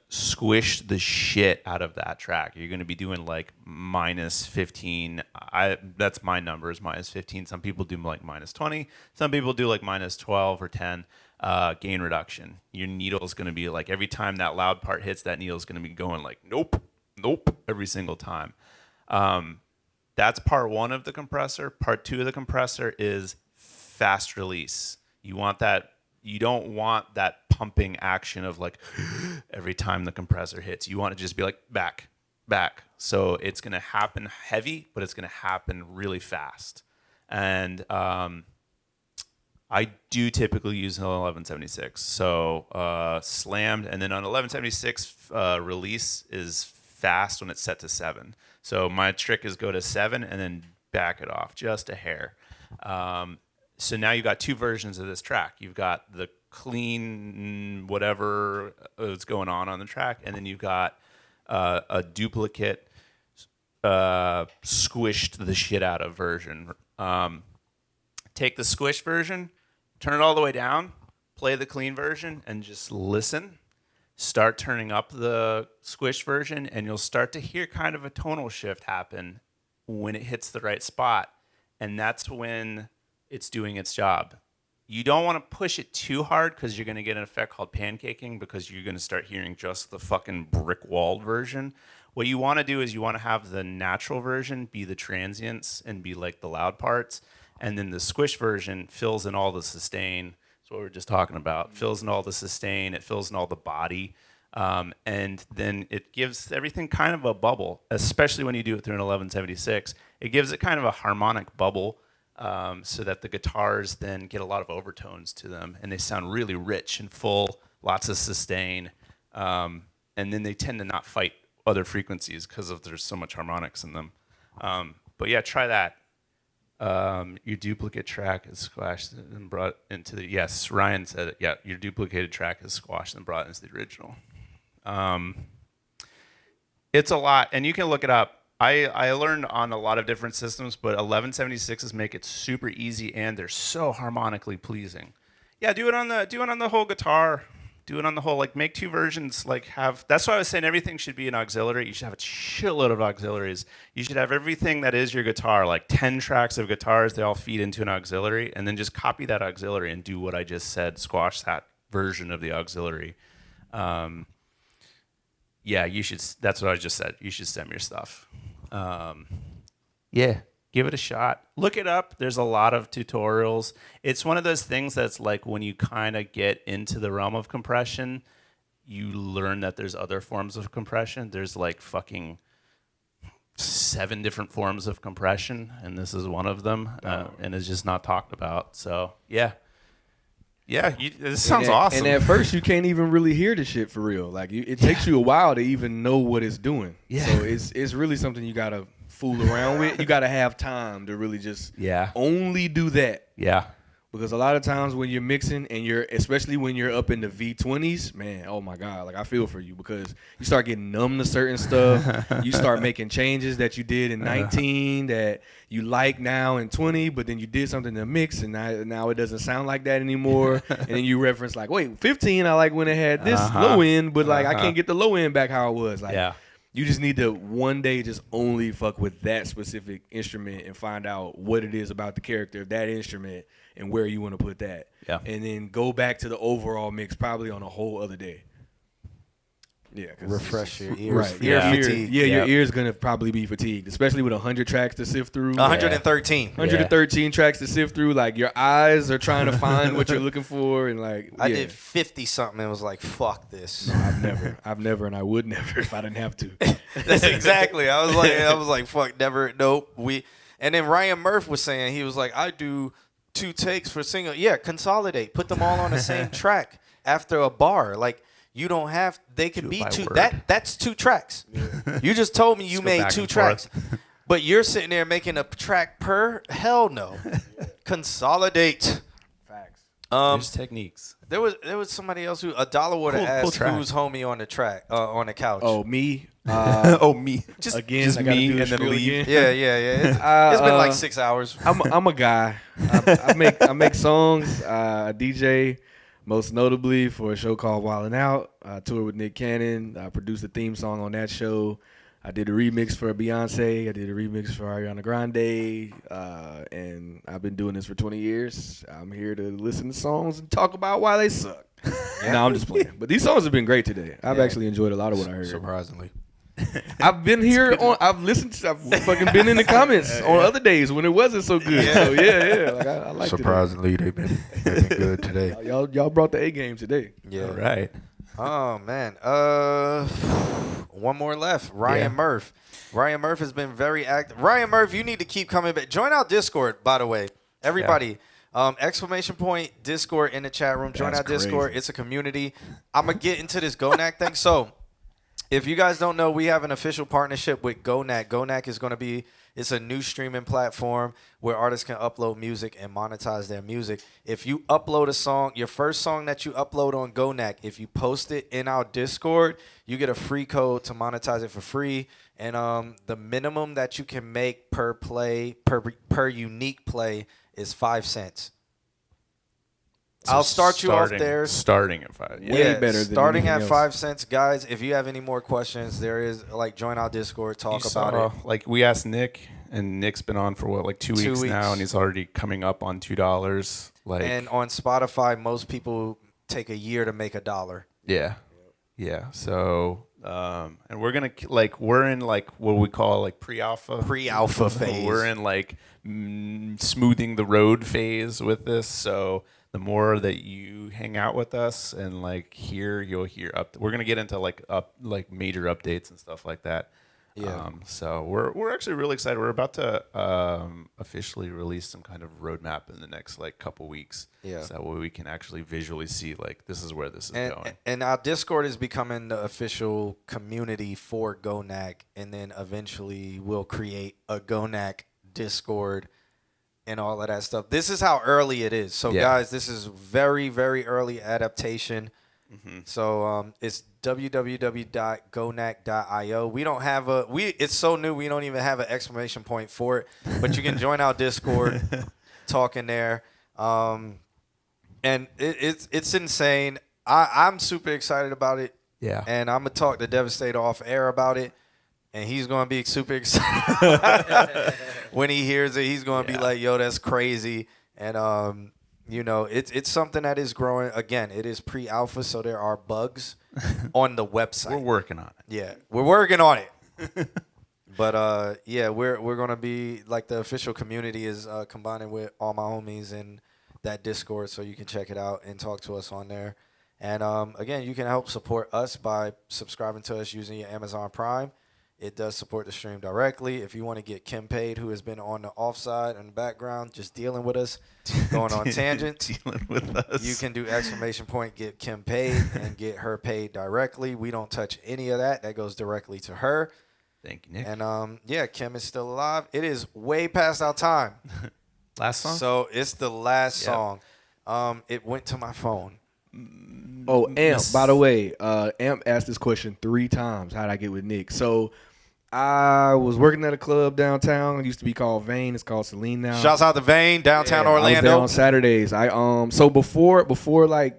squish the shit out of that track. You're gonna be doing like minus 15. That's my numbers, minus 15. Some people do like minus 20. Some people do like minus 12 or 10. Gain reduction. Your needle is gonna be like, every time that loud part hits, that needle is gonna be going like nope, every single time. That's part one of the compressor. Part two of the compressor is fast release. You don't want that pumping action of like every time the compressor hits. You want to just be like back. So it's going to happen heavy, but it's going to happen really fast. And I do typically use an 1176. So slammed, and then on 1176 release is fast when it's set to 7. So my trick is go to 7 and then back it off just a hair. So now you've got two versions of this track. You've got the clean whatever is going on the track, and then you've got a duplicate squished the shit out of version. Take the squish version, turn it all the way down, play the clean version, and just listen. Start turning up the squish version, and you'll start to hear kind of a tonal shift happen when it hits the right spot. And that's when it's doing its job. You don't want to push it too hard because you're going to get an effect called pancaking, because you're going to start hearing just the fucking brick-walled version. What you want to do is you want to have the natural version be the transients and be like the loud parts, and then the squish version fills in all the sustain. That's what we were just talking about. Fills in all the sustain. It fills in all the body. And then it gives everything kind of a bubble, especially when you do it through an 1176. It gives it kind of a harmonic bubble so that the guitars then get a lot of overtones to them, and they sound really rich and full, lots of sustain, and then they tend to not fight other frequencies because of there's so much harmonics in them. But yeah, try that. Your duplicate track is squashed and brought into the, yes, Ryan said it. Yeah, your duplicated track is squashed and brought into the original. It's a lot, and you can look it up. I learned on a lot of different systems, but 1176s make it super easy, and they're so harmonically pleasing. Yeah, do it on the whole guitar. Do it on the whole, like, make 2 versions, like, have, that's why I was saying everything should be an auxiliary. You should have a shitload of auxiliaries. You should have everything that is your guitar, like 10 tracks of guitars, they all feed into an auxiliary, and then just copy that auxiliary and do what I just said, squash that version of the auxiliary. Yeah, you should, that's what I just said. You should stem your stuff. Yeah, give it a shot. Look it up. There's a lot of tutorials. It's one of those things that's like when you kind of get into the realm of compression, you learn that there's other forms of compression. There's like fucking 7 different forms of compression, and this is one of them, and it's just not talked about. So, yeah. Yeah, this sounds awesome. And at first, you can't even really hear the shit for real. Like, it takes you a while to even know what it's doing. Yeah. So it's really something you gotta fool around with. You gotta have time to really just only do that. Yeah. Because a lot of times when you're mixing and especially when you're up in the V20s, man, oh my God, like I feel for you because you start getting numb to certain stuff. You start making changes that you did in 19 that you like now in 20, but then you did something to mix and now it doesn't sound like that anymore. And then you reference like, wait, 15, I like when it had this low end, but like I can't get the low end back how it was. Like, you just need to one day just only fuck with that specific instrument and find out what it is about the character of that instrument and where you want to put that. Yeah. And then go back to the overall mix probably on a whole other day. Yeah. Refresh your ears. Right. Ear Yeah, fatigue. your ear's going to probably be fatigued, especially with 100 tracks to sift through. 113. 113 tracks to sift through. Like, your eyes are trying to find what you're looking for. And, like, I did 50-something and was like, fuck this. No, I've never, and I would never if I didn't have to. That's exactly. I was like, fuck, never, nope. And then Ryan Murph was saying, he was like, I do 2 takes for single. Yeah, consolidate. Put them all on the same track after a bar. Like, you don't have, they can be 2. That's 2 tracks. You just told me you made 2 tracks. But you're sitting there making a track per? Hell no. Consolidate. Facts. There's techniques. There was somebody else who $1 would have asked who's homie on the track on the couch. Oh, me. Me. Just me and then leave. Yeah. It's been like 6 hours. I'm a guy. I make songs. I DJ, most notably for a show called Wildin' Out. I toured with Nick Cannon. I produced a theme song on that show. I did a remix for Beyonce. I did a remix for Ariana Grande. And I've been doing this for 20 years. I'm here to listen to songs and talk about why they suck. No, I'm just playing. But these songs have been great today. I've actually enjoyed a lot of what I heard. Surprisingly. I've been here I've fucking been in the comments on other days when it wasn't so good. So yeah. Like I like it. Surprisingly, they've been good today. Y'all brought the A game today. Yeah. All right. Oh man. One more left. Ryan Murph. Ryan Murph has been very active. Ryan Murph, you need to keep coming back. Join our Discord, by the way. Everybody. Exclamation point Discord in the chat room. Join our Discord. It's a community. I'm gonna get into this GoNack thing. So if you guys don't know, we have an official partnership with GoNack. GoNack is going to be, it's a new streaming platform where artists can upload music and monetize their music. If you upload a song, your first song that you upload on GoNack, if you post it in our Discord, you get a free code to monetize it for free. And the minimum that you can make per play, per unique play is 5 cents. So I'll start you off there. Starting at 5. Yeah, Way better than starting at anything 5 cents. Guys, if you have any more questions, there is, like, join our Discord, talk about it. Like, we asked Nick, and Nick's been on for, 2 weeks now, and he's already coming up on $2. And on Spotify, most people take a year to make $1. Yeah. So, and we're going to, we're in, what we call, pre-alpha. Pre-alpha phase. We're in, smoothing the road phase with this, so the more that you hang out with us and you'll hear we're gonna get into major updates and stuff like that. Yeah. So we're actually really excited. We're about to officially release some kind of roadmap in the next like couple weeks. Yeah. So that way we can actually visually see like this is where this is going. And our Discord is becoming the official community for GoNack, and then eventually we'll create a GoNack Discord and all of that stuff. This is how early it is. So guys, this is very, very early adaptation. So it's www.gonack.io. We don't have it's so new we don't even have an exclamation point for it. But you can join our Discord, talk in there. And it's insane. I'm super excited about it. Yeah. And I'm gonna talk to Devastator off air about it. And he's gonna be super excited when he hears it. He's gonna be like, "Yo, that's crazy!" And you know, it's something that is growing. Again, it is pre-alpha, so there are bugs on the website. We're working on it. Yeah, we're working on it. But yeah, we're gonna be like the official community is combining with all my homies in that Discord, so you can check it out and talk to us on there. And again, you can help support us by subscribing to us using your Amazon Prime. It does support the stream directly. If you want to get Kim paid, who has been on the offside in the background, just dealing with us, going on tangents, dealing with us, you can do exclamation point, get Kim paid, and get her paid directly. We don't touch any of that. That goes directly to her. Thank you, Nick. And yeah, Kim is still alive. It is way past our time. Last song? So it's the last song. It went to my phone. Oh, Amp, by the way, Amp asked this question 3 times. How'd I get with Nick? So I was working at a club downtown. It used to be called Vane. It's called Celine now. Shouts out to Vane, downtown Orlando. I was there on Saturdays. So before EDM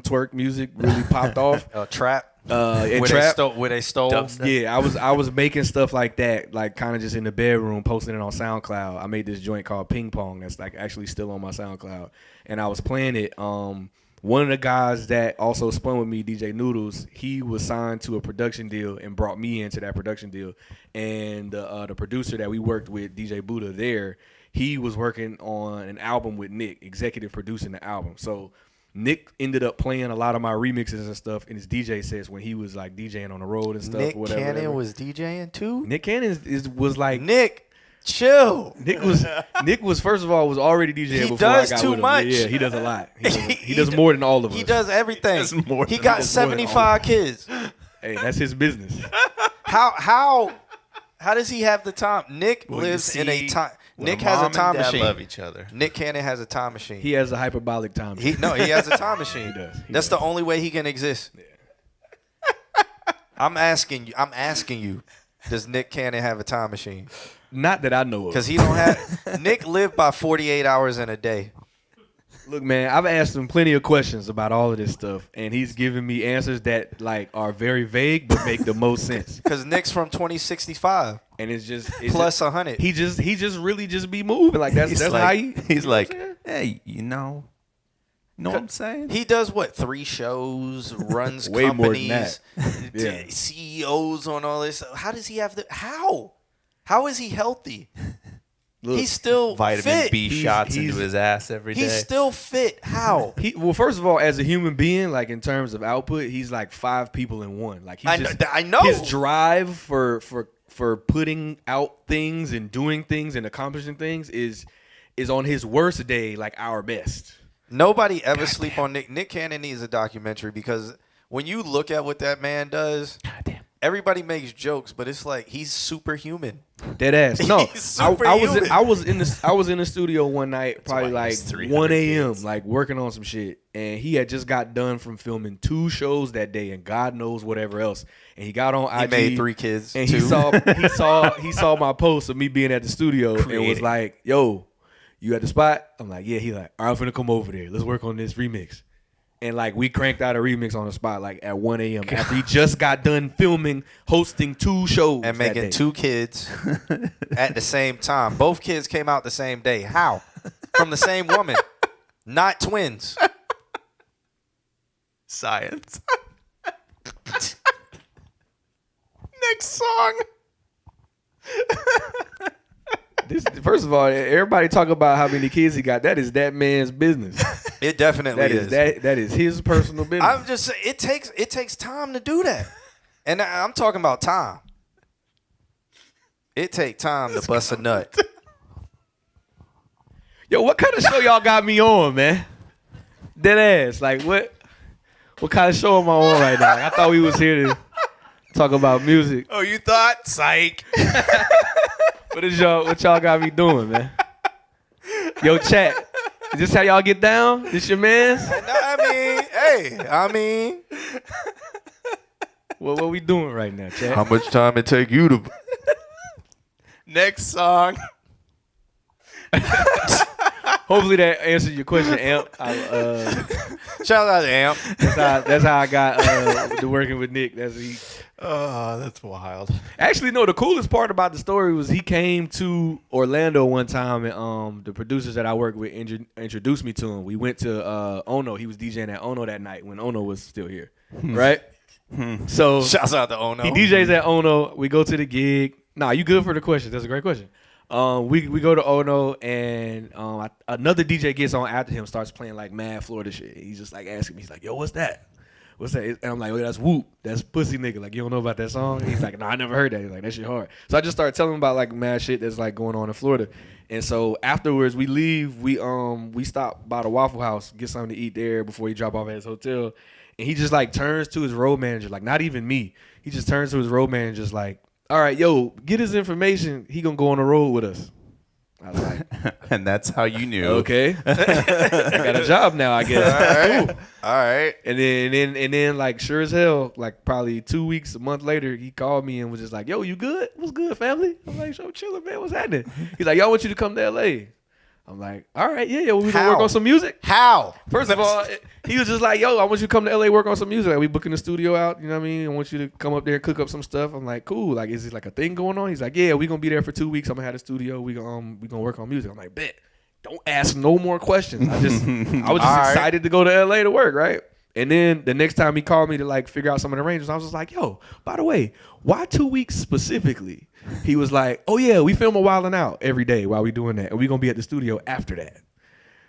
twerk music really popped off. Trap. And where trap. they stole. Yeah, I was making stuff like that, like kind of just in the bedroom, posting it on SoundCloud. I made this joint called Ping Pong that's like actually still on my SoundCloud, and I was playing it. One of the guys that also spun with me, DJ Noodles, he was signed to a production deal and brought me into that production deal. And the producer that we worked with, DJ Buddha, there, he was working on an album with Nick, executive producing the album. So Nick ended up playing a lot of my remixes and stuff in his DJ sets when he was like DJing on the road and stuff. Nick whatever, Cannon whatever. was DJing too? Nick Cannon was like Nick. Chill. Nick was first of all was already DJing before does I got too with him. much. Yeah, he does a lot. He does more than all of us. He does everything. He got 75 kids. Hey, that's his business. How does he have the time? Nick lives in a time. Nick has a time machine. Love each other. Nick Cannon has a time machine. He has a hyperbolic time machine. He has a time machine. He does. That's the only way he can exist. Yeah. I'm asking you. Does Nick Cannon have a time machine? Not that I know of. Because he don't have. Nick lived by 48 hours in a day. Look, man, I've asked him plenty of questions about all of this stuff, and he's giving me answers that like are very vague but make the most sense. Because Nick's from 2065, and it's plus 100. He just really be moving like that's like, how he's like, hey, know what I'm saying? He does what? 3 shows, runs way companies, more than that. Yeah. CEOs on all this. How does he have the? How is he healthy? Look, he's still vitamin fit. B shots into his ass every day. He's still fit. How? Well, first of all, as a human being, like in terms of output, he's like 5 people in one. Like I know. His drive for putting out things and doing things and accomplishing things is on his worst day like our best. Nobody ever sleep on Nick. Nick Cannon needs a documentary because when you look at what that man does, everybody makes jokes, but it's like he's superhuman. Dead ass. No, I was in the studio one night, probably like 1 a.m. like working on some shit, and he had just got done from filming 2 shows that day, and God knows whatever else. And he got on IG. He made 3 kids, and too. he saw my post of me being at the studio and was like, "Yo, you at the spot?" I'm like, "Yeah." He like, "All right, I'm finna come over there. Let's work on this remix." And like we cranked out a remix on the spot like at 1 a.m. after he just got done filming, hosting 2 shows and making 2 kids at the same time. Both kids came out the same day. How? From the same woman, not twins. Science. Next song. First of all, everybody talk about how many kids he got. That is that man's business. It definitely is. That is his personal business. I'm just saying, it takes time to do that. And I'm talking about time. It take time to bust a nut. Yo, what kind of show y'all got me on, man? Dead ass. Like, what kind of show am I on right now? Like, I thought we was here to talk about music. Oh, you thought? Psych. What y'all got me doing, man? Yo, chat. Is this how y'all get down? This your man's? I mean, What we doing right now, chat? How much time it take you to? Next song. Hopefully that answered your question, Amp. shout out to Amp. That's how I got to working with Nick. Oh, that's wild. Actually, no, the coolest part about the story was he came to Orlando one time, and the producers that I work with introduced me to him. We went to Ono. He was DJing at Ono that night when Ono was still here, right? So Shouts out to Ono. he DJs at Ono. We go to the gig. Nah, you good for the question? That's a great question. We go to Ono, and another DJ gets on after him, starts playing like mad Florida shit. He's just like asking me, he's like, "Yo, what's that? What's that?" And I'm like, "Oh, that's Whoop. That's Pussy Nigga. Like, you don't know about that song?" He's like, "No, I never heard that." He's like, "That shit hard." So I just started telling him about like mad shit that's like going on in Florida. And so afterwards, we leave. We stop by the Waffle House, get something to eat there before he drop off at his hotel. And he just like turns to his road manager, like not even me. He just turns to his road manager, just like, "All right, yo, get his information. He gonna go on the road with us." I was like, And that's how you knew. okay, I got a job now, I guess. Cool. All right. And then, like, sure as hell, like probably 2 weeks, a month later, he called me and was just like, "Yo, you good? What's good, family?" I'm like, "So chilling, man. What's happening?" He's like, "Yo, I want you to come to LA." I'm like, "All right, yeah, we gonna work on some music." How? First of all, he was just like, "Yo, I want you to come to LA, work on some music. Like, we booking the studio out, you know what I mean? I want you to come up there and cook up some stuff." I'm like, "Cool. Like, is it like a thing going on?" He's like, "Yeah, we gonna be there for 2 weeks. I'm gonna have the studio. We gonna work on music." I'm like, "Bet. Don't ask no more questions." I was just excited to go to LA to work, right? And then the next time he called me to like figure out some of the arrangements, I was just like, "Yo, by the way, why 2 weeks specifically?" He was like, "Oh yeah, we film a Wildin' Out every day while we doing that, and we gonna be at the studio after that."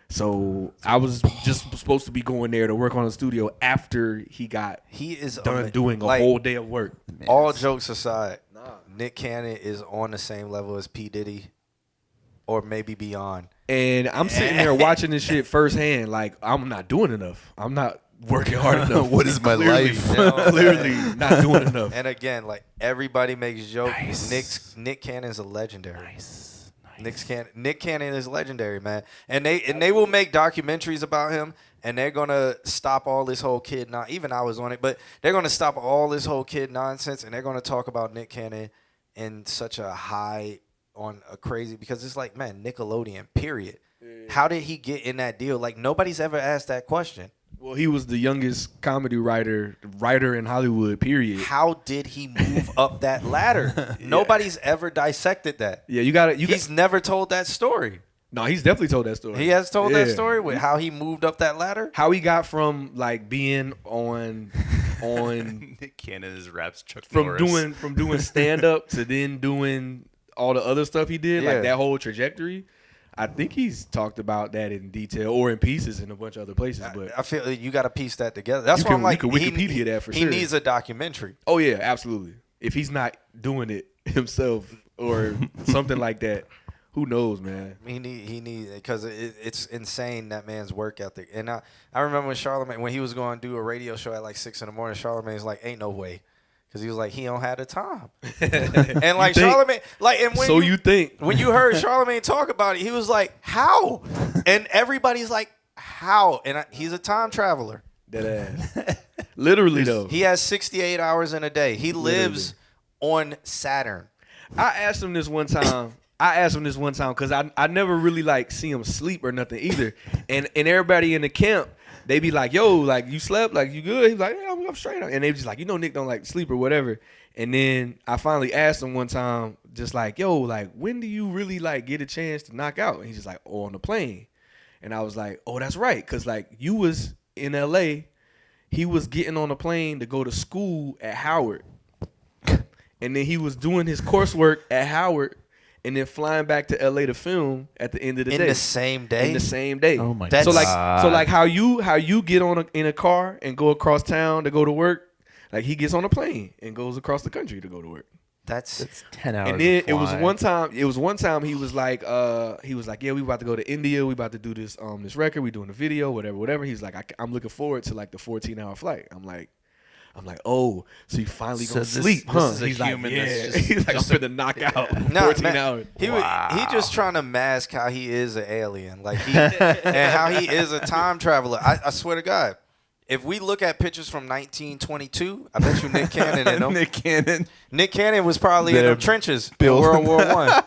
So I was just supposed to be going there to work on the studio after he is done doing a whole day of work. All jokes aside, Nick Cannon is on the same level as P. Diddy, or maybe beyond. And I'm sitting there watching this shit firsthand. Like, I'm not doing enough. I'm not working hard enough. What is my life? Clearly not doing enough. And again, like everybody makes jokes. Nick Cannon's a legendary. Nick Cannon is legendary, man. And they will make documentaries about him, and they're gonna stop all this whole kid. Even I was on it, but they're gonna stop all this whole kid nonsense, and they're gonna talk about Nick Cannon in such a high on a crazy, because it's like, man, Nickelodeon. Period. How did he get in that deal? Like nobody's ever asked that question. Well, he was the youngest comedy writer in Hollywood, period. How did he move up that ladder? Nobody's ever dissected that. Yeah, he's never told that story. No, he's definitely told that story. He has told that story with how he moved up that ladder? How he got from like being on Nick Cannon's raps Chuck from Norris. doing stand up to then doing all the other stuff he did, like that whole trajectory. I think he's talked about that in detail or in pieces in a bunch of other places. But I feel you got to piece that together. That's why I'm like, you can Wikipedia that for sure. He needs a documentary. Oh yeah, absolutely. If he's not doing it himself or something like that, who knows, man? He need because it's insane, that man's work ethic. And I remember when Charlamagne, when he was going to do a radio show at like 6 a.m, Charlamagne's like, "Ain't no way." Because he was like, he don't have the time. And like Charlamagne, like, and when you think when you heard Charlamagne talk about it, he was like, "How?" And everybody's like, "How?" And he's a time traveler. That ass. Literally though. He has 68 hours in a day. He lives on Saturn. I asked him this one time because I never really like see him sleep or nothing either. And everybody in the camp, they be like, "Yo, like you slept, like you good?" He's like, "Yeah, I'm straight." And they just like, Nick don't like sleep or whatever. And then I finally asked him one time, just like, "Yo, like when do you really like get a chance to knock out?" And he's just like, "Oh, on the plane." And I was like, "Oh, that's right, cause like you was in LA, he was getting on a plane to go to school at Howard, and then he was doing his coursework at Howard." And then flying back to LA to film at the end of the day. In the same day? In the same day. Oh my God. God. So like how you get in a car and go across town to go to work, Like he gets on a plane and goes across the country to go to work. That's 10 hours. And then of it was flying. one time he was like, yeah, we about to go to India. We about to do this record. We doing a video, whatever. He's like, I'm looking forward to like the 14-hour flight. I'm like, oh, so you finally gonna sleep, huh? This is a He's human like, yeah. that's just- He's like, I'm just a- finna knock out Nah, 14 man, hours. He just trying to mask how he is an alien, like and how he is a time traveler. I swear to God, if we look at pictures from 1922, I bet you Nick Cannon in them. Nick Cannon was probably in them trenches in World War I,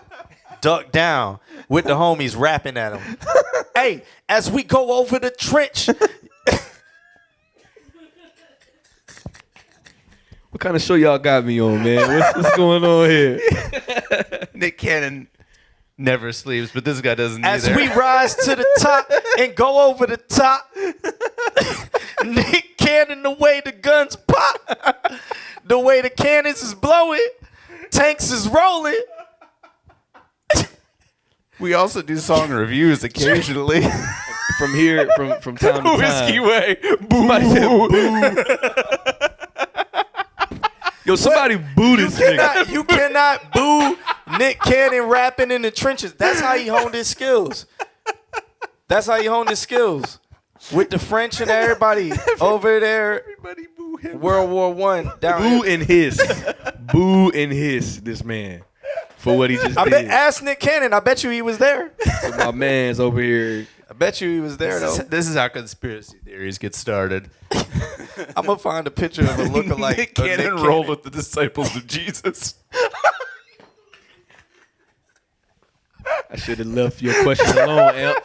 ducked down with the homies rapping at him. Hey, as we go over the trench. What kind of show y'all got me on, man? What's going on here? Nick Cannon never sleeps, but this guy doesn't As either. we rise to the top and go over the top, Nick Cannon, the way the guns pop, the way the cannons is blowing, tanks is rolling. We also do song reviews occasionally. From here, from time to time. Whiskey Way. Somebody said boo. Yo, somebody boo this nigga. You cannot boo Nick Cannon rapping in the trenches. That's how he honed his skills. That's how he honed his skills. With the French and everybody over there. Everybody boo him. World War I down Boo here. and hiss. Boo and hiss this man for what he just I did. bet, ask Nick Cannon. I bet you he was there. So my man's over here. I bet you he was there, though. This is how conspiracy theories get started. I'm going to find a picture of a lookalike. Nick of Cannon rolled with the disciples of Jesus. I should have left your question alone, Amp.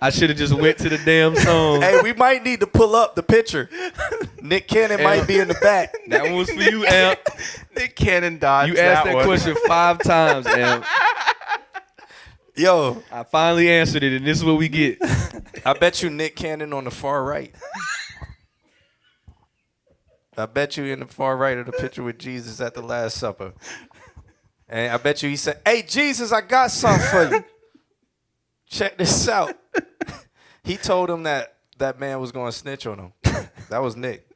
I should have just went to the damn song. Hey, we might need to pull up the picture. Nick Cannon might be in the back. That one was for you, Amp. Nick Cannon dodged You asked that one. question 5 times, Amp. Yo, I finally answered it, and this is what we get. I bet you Nick Cannon on the far right. I bet you in the far right of the picture with Jesus at the Last Supper. And I bet you he said, hey, Jesus, I got something for you. Check this out. He told him that that man was going to snitch on him. That was Nick.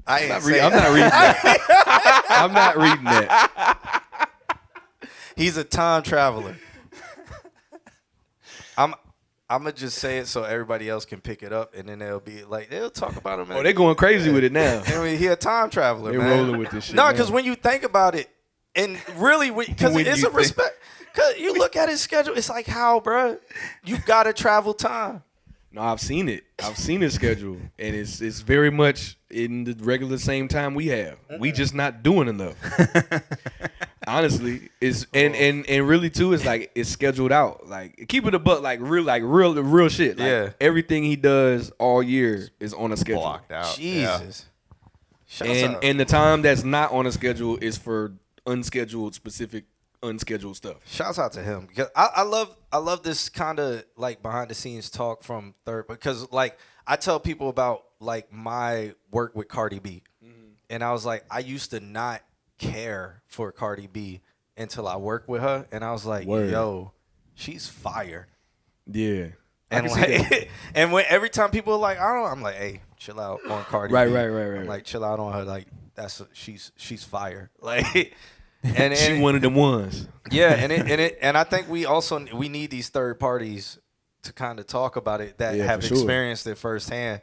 I'm I'm not reading that. I'm not reading that. He's a time traveler. I'm gonna just say it so everybody else can pick it up, and then they'll be like, they'll talk about him. Oh, they're going crazy with it now. I mean, he a time traveler. They man. rolling with this shit No, now. because when you think about it, and really, because When it's you a respect. Because you look at his schedule, it's like, how, bro? You gotta travel time. No, I've seen it. I've seen his schedule, and it's very much in the regular same time we have. We just not doing enough. Honestly, it's and really too, it's like it's scheduled out. Like keep it a buck, like real shit. Like, Yeah. everything he does all year is on a schedule. Blocked out. Jesus. Shouts out. And the time that's not on a schedule is for unscheduled stuff. Shouts out to him because I love this kind of like behind the scenes talk from Third, because like I tell people about like my work with Cardi B, and I was like, I used to not care for Cardi B until I worked with her, and I was like, Word. yo, she's fire. Yeah. And like, and when every time people are like, I'm like, hey, chill out on Cardi Right, B. right. I'm like, chill out on her. Like she's fire. Like, and she one of them ones. yeah, and I think we need these third parties to kind of talk about it that Yeah, have for sure. experienced it firsthand.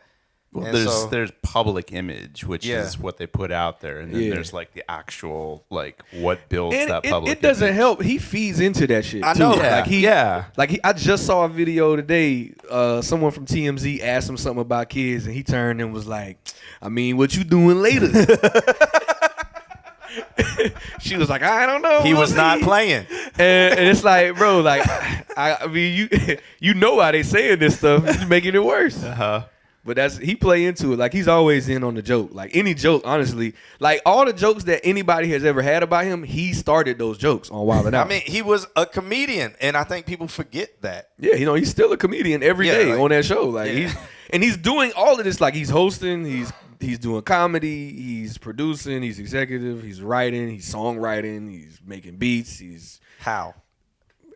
Well, And there's public image, which Yeah. is what they put out there, and then Yeah. there's like the actual like what builds And that public. it doesn't image. help. He feeds into that shit. I too. know. I just saw a video today. Someone from TMZ asked him something about kids, and he turned and was like, "I mean, what you doing later?" She was like, "I don't know." He We'll was not see." playing. And it's like, bro, like, I mean, you know why they saying this stuff? It's making it worse. But he play into it. Like, he's always in on the joke. Like, any joke, honestly. Like, all the jokes that anybody has ever had about him, he started those jokes on Wild 'N Out. I mean, he was a comedian, and I think people forget that. Yeah, he's still a comedian every Yeah, day like- on that show. Like, Yeah. he's doing all of this. Like, he's hosting, he's he's doing comedy, he's producing, he's executive, he's writing, he's songwriting, he's making beats. How?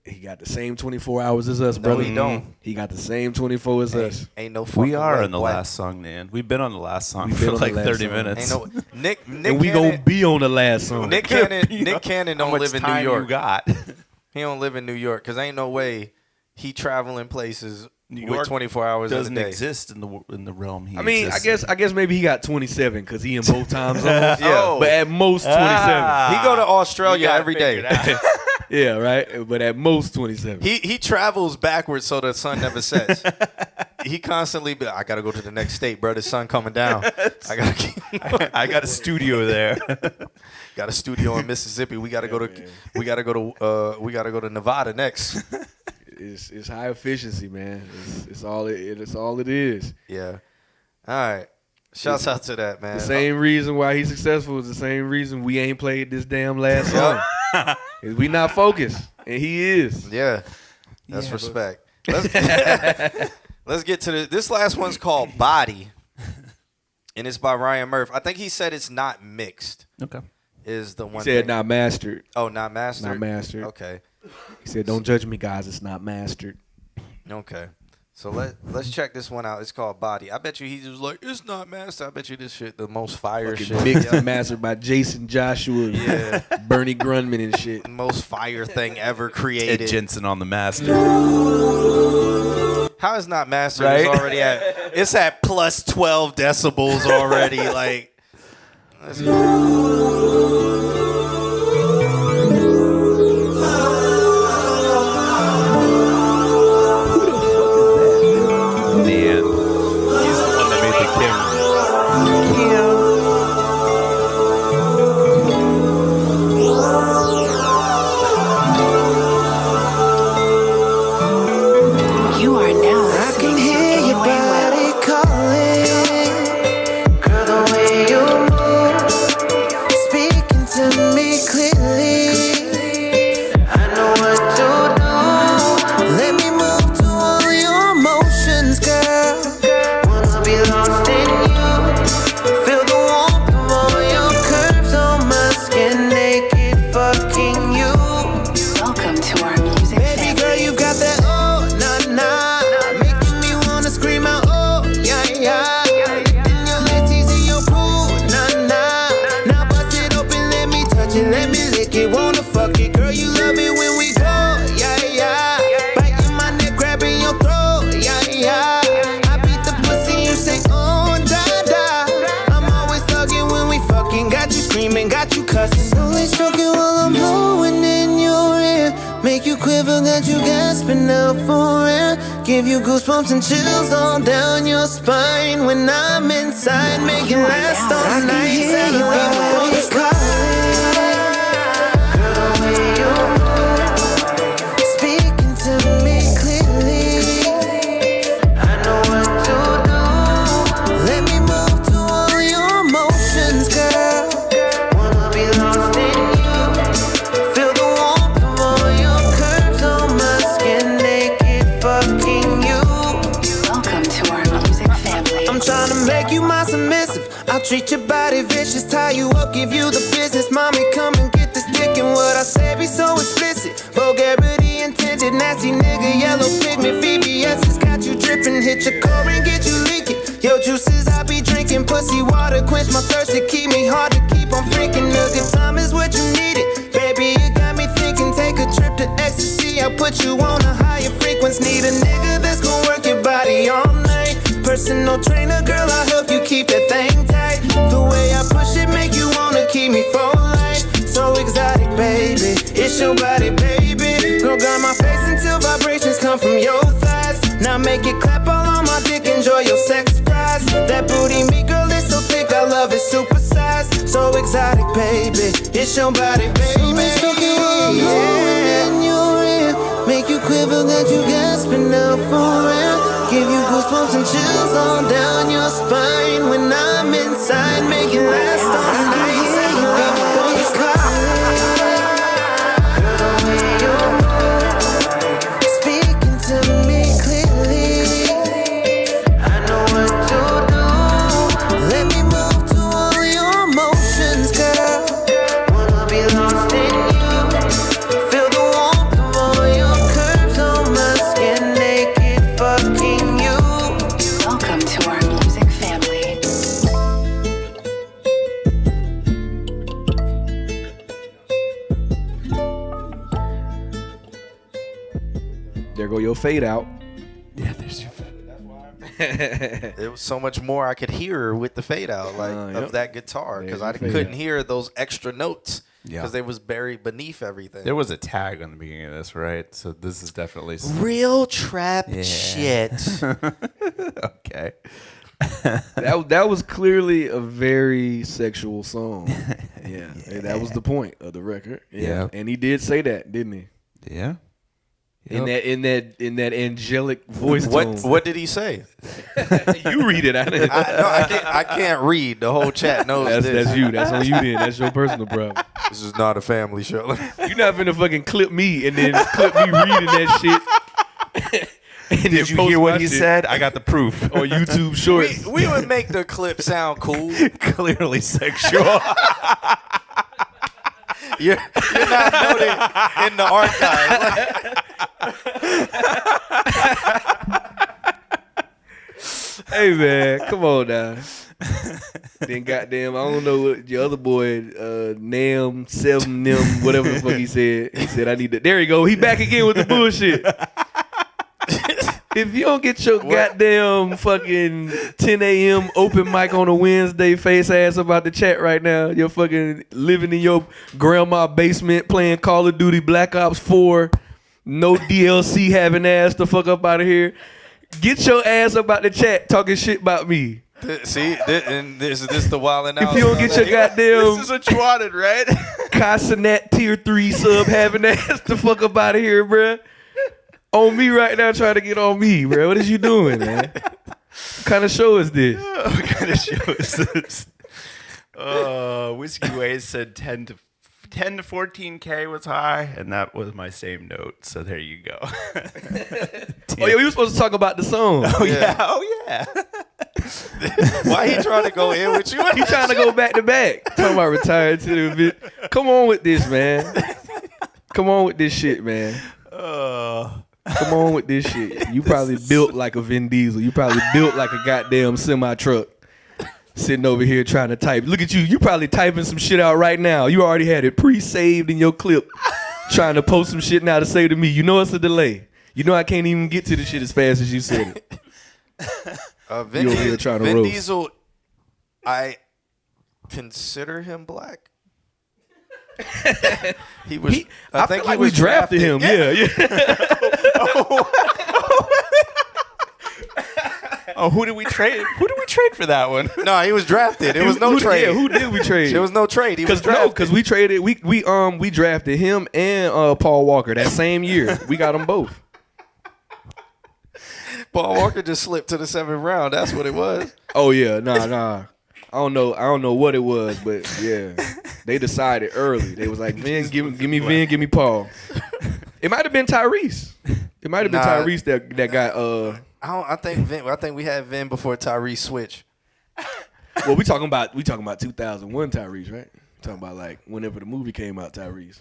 He got the same 24 hours as us, brother. he don't. He got the same 24 as us. Ain't no fucking We are way, on the boy. last song, man. We've been on the last song We've for been on the like last 30 song. minutes. Ain't no Nick And we Cannon, gonna be on the last song. Nick Cannon How don't much live in New time York. you got? He don't live in New York because ain't no way he traveling places New with York 24 hours in a doesn't day. exist in the realm he I mean, exists I guess maybe he got 27 because he in both time zones. Yeah. But at most 27. He go to Australia gotta every figure day. it out. Yeah, right. But at most 27. He travels backwards so the sun never sets. He constantly be like, I gotta go to the next state, bro. The sun coming down. I gotta keep, I got a studio there. got a studio in Mississippi. We gotta go to Nevada next. It's high efficiency, man. It's all it is. Yeah. All right. Shouts out to that, man. The same reason why he's successful is the same reason we ain't played this damn last song. Is we not focused, and he is. Yeah. That's respect. Let's get to this last one's called Body. And it's by Ryan Murph. I think he said it's not mixed. Okay. Is the He one said thing. not mastered. Oh, not mastered? Not mastered. Okay. He said, "Don't judge me, guys. It's not mastered." Okay. So let's check this one out. It's called Body. I bet you he was like, it's not mastered. I bet you this shit the most fire Fucking shit. mixed and mastered by Jason Joshua, Yeah. Bernie Grunman and shit. Most fire thing ever Ed created. Jensen on the master. How is not mastered? Right? It's already it's at plus 12 decibels already. Like, let's go. Man, he's the one that made the You are now I can listening to hear your body calling. Girl, the way you move, speaking to me clearly. I know what to do. Let me move to all your emotions, girl. Wanna be lost in you. Feel the warmth of all your curves on my skin, naked fucking you. Welcome to our music Baby girl, you got that oh, nah, nah. Making me wanna scream out, oh, yeah, yeah. In your legs, teasing your poo, nah, nah. Now bust it open, let me touch it, let me lick it. Wanna fuck it, girl, you love it when we go, yeah, yeah. Biting my neck, grabbing your throat, yeah, yeah. I beat the pussy, you say, oh, da, da. I'm always thugging when we fucking. Got you screaming, got you cussing. Slowly stroking while I'm blowing in your ear. Make you quiver, got you gasping out for air. Give you goosebumps and chills all down your spine. When I'm inside, make it last all night. Celebrate before you girl, the way you move, speaking to me clearly. I know what to do. Let me move to all your emotions, girl. Wanna be lost in you. Feel the warmth of all your curves on my skin, naked fucking you. Welcome to our music family. I'm trying to make you my submissive. I'll treat your body vicious, tie you up, give you the business. Mommy, come and get this dick, and what I say be so explicit. Vulgarity intended, nasty nigga, yellow pigment. VVS has got you dripping, hit your core and get you leaking. Yo, juices I be drinking, pussy water, quench my thirst, it keep me hard to keep on freaking. A good time is what you needed, baby, it got me thinking. Take a trip to ecstasy, I'll put you on a higher frequency. Need a nigga that's gon' work your body all night. Personal trainer, girl, I help you keep that thing tight. The way I push it make you wanna keep me for life. So exotic, baby, it's your body, baby. Girl, got my face until vibrations come from your thighs. Now make it clap all on my dick, enjoy your sex prize. That booty me, girl, it's so thick, I love it supersized. So exotic, baby, it's your body, baby. Yeah. In your ear, make you quiver, got you gasping out for air. Give you goosebumps and chills all down your spine. When I'm inside, make it last all night. Celebrate before you cry. Girl, the way you move, speaking to me clearly. I know what to do. Let me move your fade out. Yeah, there's your. There was so much more I could hear with the fade out, like Yep. of that guitar, because I There's your fade couldn't out. hear those extra notes Yeah. because they was buried beneath everything. There was a tag on the beginning of this, right? So this is definitely Real trap shit. okay. That was clearly a very sexual song. Yeah, and that was the point of the record. Yeah, and he did say that, didn't he? Yeah. In that angelic voice tone. What did he say? You read it. I can't read. The whole chat knows this. That's you. That's on you then. That's your personal problem. This is not a family show. You're not finna fucking clip me and then clip me reading that shit. And Did you hear what he said? I got the proof. on YouTube Shorts. We would make the clip sound cool. Clearly sexual. You're not noted in the archive. Hey man, come on now. Then goddamn, I don't know what your other boy, Nam, Seven, Nim, whatever the fuck he said. He said I need to. There you go. He back again with the bullshit. If you don't get your goddamn fucking 10 a.m. open mic on a Wednesday, face ass about the chat right now, you're fucking living in your grandma basement playing Call of Duty Black Ops 4, no DLC having ass the fuck up out of here. Get your ass up out the chat talking shit about me. See, this is the wilding out. If you don't get your goddamn This is what you wanted, right? Casanat tier 3 sub having ass the fuck up out of here, bruh. On me right now trying to get on me, bruh. What is you doing, man? What kind of show is this? What kind of show is this? Whiskey Waze said 10 to 14K was high, and that was my same note. So there you go. Oh, yeah, we were supposed to talk about the song. Oh yeah. Why he trying to go in with you? He trying to go back to back. Talking about retired to the bit. Come on with this, man. Come on with this shit, man. Come on with this shit. You probably built like a Vin Diesel. You probably built like a goddamn semi truck. Sitting over here trying to type. Look at you. You probably typing some shit out right now. You already had it pre-saved in your clip. Trying to post some shit now to say to me. You know it's a delay. You know I can't even get to the shit as fast as you said it. Vin, You over here trying to Vin roast. Diesel, I consider him black. He was. I think like we drafted him. Yeah. Oh, who did we trade? Who did we trade for that one? No, he was drafted. It was no trade. Yeah, who did we trade? There was no trade. He was drafted. Because we traded. We drafted him and Paul Walker that same year. We got them both. Paul Walker just slipped to the 7th round. That's what it was. Oh yeah, nah. I don't know what it was, but yeah, they decided early. They was like, Vin, give me Vin, give me Paul. It might have been Tyrese. It might have been Tyrese that got. I think we had Vin before Tyrese switched. Well, we talking about 2001 Tyrese, right? Talking about like whenever the movie came out, Tyrese.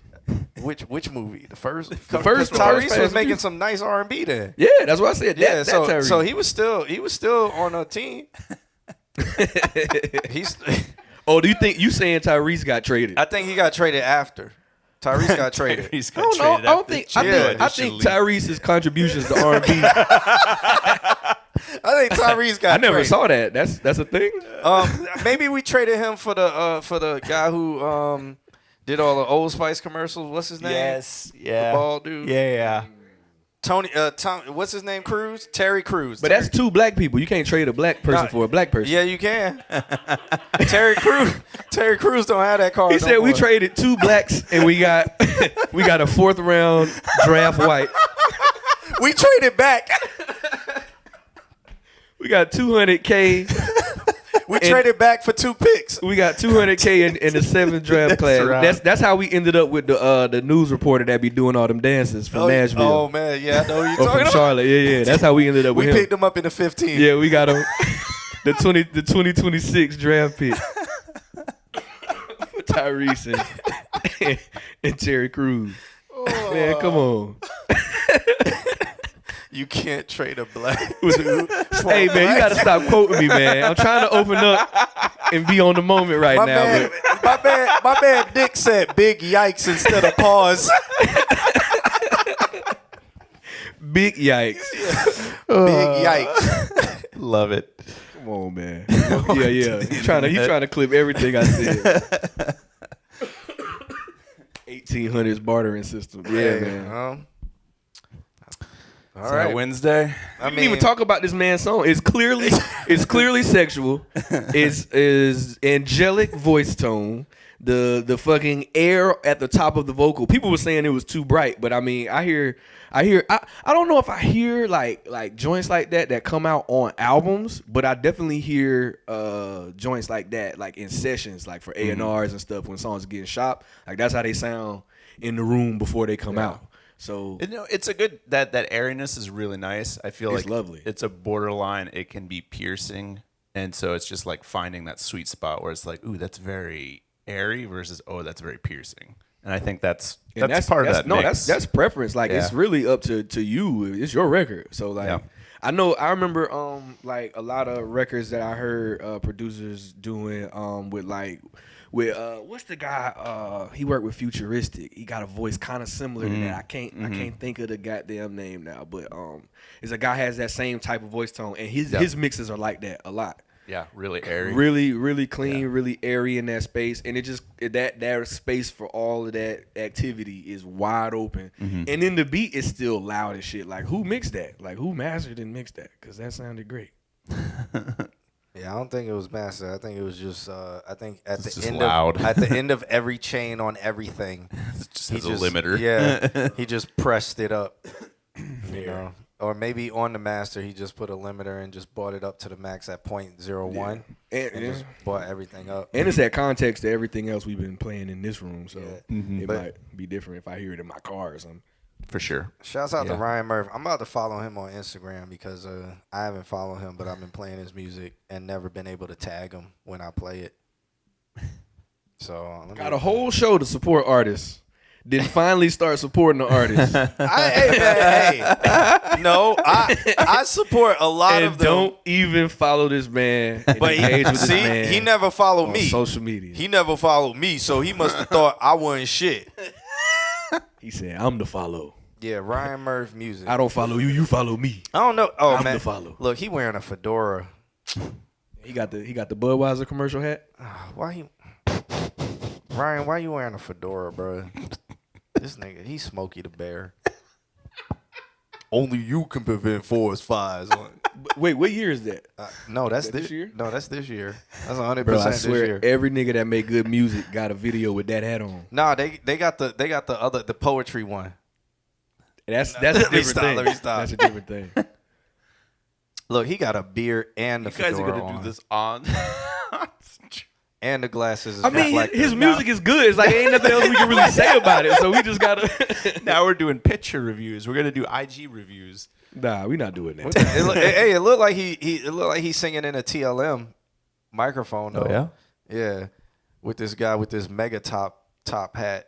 Which movie? The first. First Tyrese Fast was and making Furious. some nice R&B then. Yeah, that's what I said. Yeah, That Tyrese. so he was still on a team. He's. Oh, do you think you saying Tyrese got traded? I think he got traded after. Tyrese got traded. I don't think. I think Tyrese's contributions to R&B. I think Tyrese got. I never traded. saw that. That's a thing. Maybe we traded him for the guy who did all the Old Spice commercials. What's his name? Yes. Yeah. The bald dude. Yeah. Tony. What's his name? Cruz. Terry Crews. But that's two black people. You can't trade a black person for a black person. Yeah, you can. Terry Crews don't have that card. He said we traded two blacks and we got a 4th round draft white. We traded back. We got $200K. We traded back for 2 picks. We got $200K in the 7th draft class. right. That's how we ended up with the news reporter that be doing all them dances from Nashville. Oh man, yeah, I know who you're Or talking from about. Charlotte. Yeah. That's how we ended up with We him. picked him up in the 15th. Yeah, we got him. The 2026 draft pick. Tyrese and Terry Crews. Oh. Man, come on. You can't trade a black dude. Hey man, you gotta stop quoting me, man. I'm trying to open up and be on the moment right now. My man Dick said big yikes instead of pause. Big yikes. Big yikes. Love it. Come on, man. Yeah. He trying to clip everything I said. 1800s bartering system. Yeah, man. All Is right. that Wednesday? I didn't even talk about this man's song. It's clearly sexual. It's angelic voice tone. The fucking air at the top of the vocal. People were saying it was too bright, but I mean, I don't know if I hear like joints like that come out on albums, but I definitely hear joints like that like in sessions, like for A&Rs and stuff when songs are getting shot. Like that's how they sound in the room before they come out. So it's a good that airiness is really nice. I feel It's like lovely. It's a borderline. It can be piercing, and so it's just like finding that sweet spot where it's like, ooh, that's very airy versus that's very piercing. And I think that's part of that. No, mix. that's preference. Like it's Yeah. really up to you. It's your record. So like Yeah. I remember like a lot of records that I heard producers doing with what's the guy he worked with Futuristic. He got a voice kind of similar to that. I can't think of the goddamn name now, but it's a guy has that same type of voice tone, and his mixes are like that a lot. Yeah, really airy. Really clean, really airy in that space, and it just that space for all of that activity is wide open. And then the beat is still loud as shit. Like who mixed that? Like who mastered and mixed that? Because that sounded great. Yeah, I don't think it was mastered. I think it was just. I think at It's the just end loud. of at the end of every chain on everything, It just has a limiter. Yeah, he just pressed it up. You know, or maybe on the master he just put a limiter and just brought it up to the max at 0.01 and just brought everything up. And it's that context to everything else we've been playing in this room, so it But- might be different if I hear it in my car or something. For sure. Shouts out to Yeah. Ryan Murphy. I'm about to follow him on Instagram because I haven't followed him, but I've been playing his music and never been able to tag him when I play it. So Got a whole show to support artists. Then finally start supporting the artists. I support a lot And of them. don't even follow this man. And But engage with this see, man he never followed on me. social media. He never followed me, so he must have thought I wasn't shit. He said, "I'm the follow. Yeah, Ryan Murph music. I don't follow you. You follow me." I don't know. Oh I'm man, the follow. Look, he wearing a fedora. He got the Budweiser commercial hat. Ryan, why you wearing a fedora, bro? This nigga, he's Smokey the Bear. Only you can prevent forest fires. Wait, what year is that? No, that's That this this year? year. No, that's this year. That's 100% Bro, I this swear, year. every nigga that make good music got a video with that hat on. Nah, they got the poetry one. That's a Let me different stop, thing. let me stop. That's a different thing. Look, he got a beard and the You guys are fedora gonna on. do this on. And the glasses is I mean, reflective. his music is good. It's like ain't nothing else we can really say about it. So we just gotta. Now we're doing picture reviews. We're gonna do IG reviews. Nah, we not doing that. It looked like it looked like he's singing in a TLM microphone though. Yeah, with this guy with this mega top hat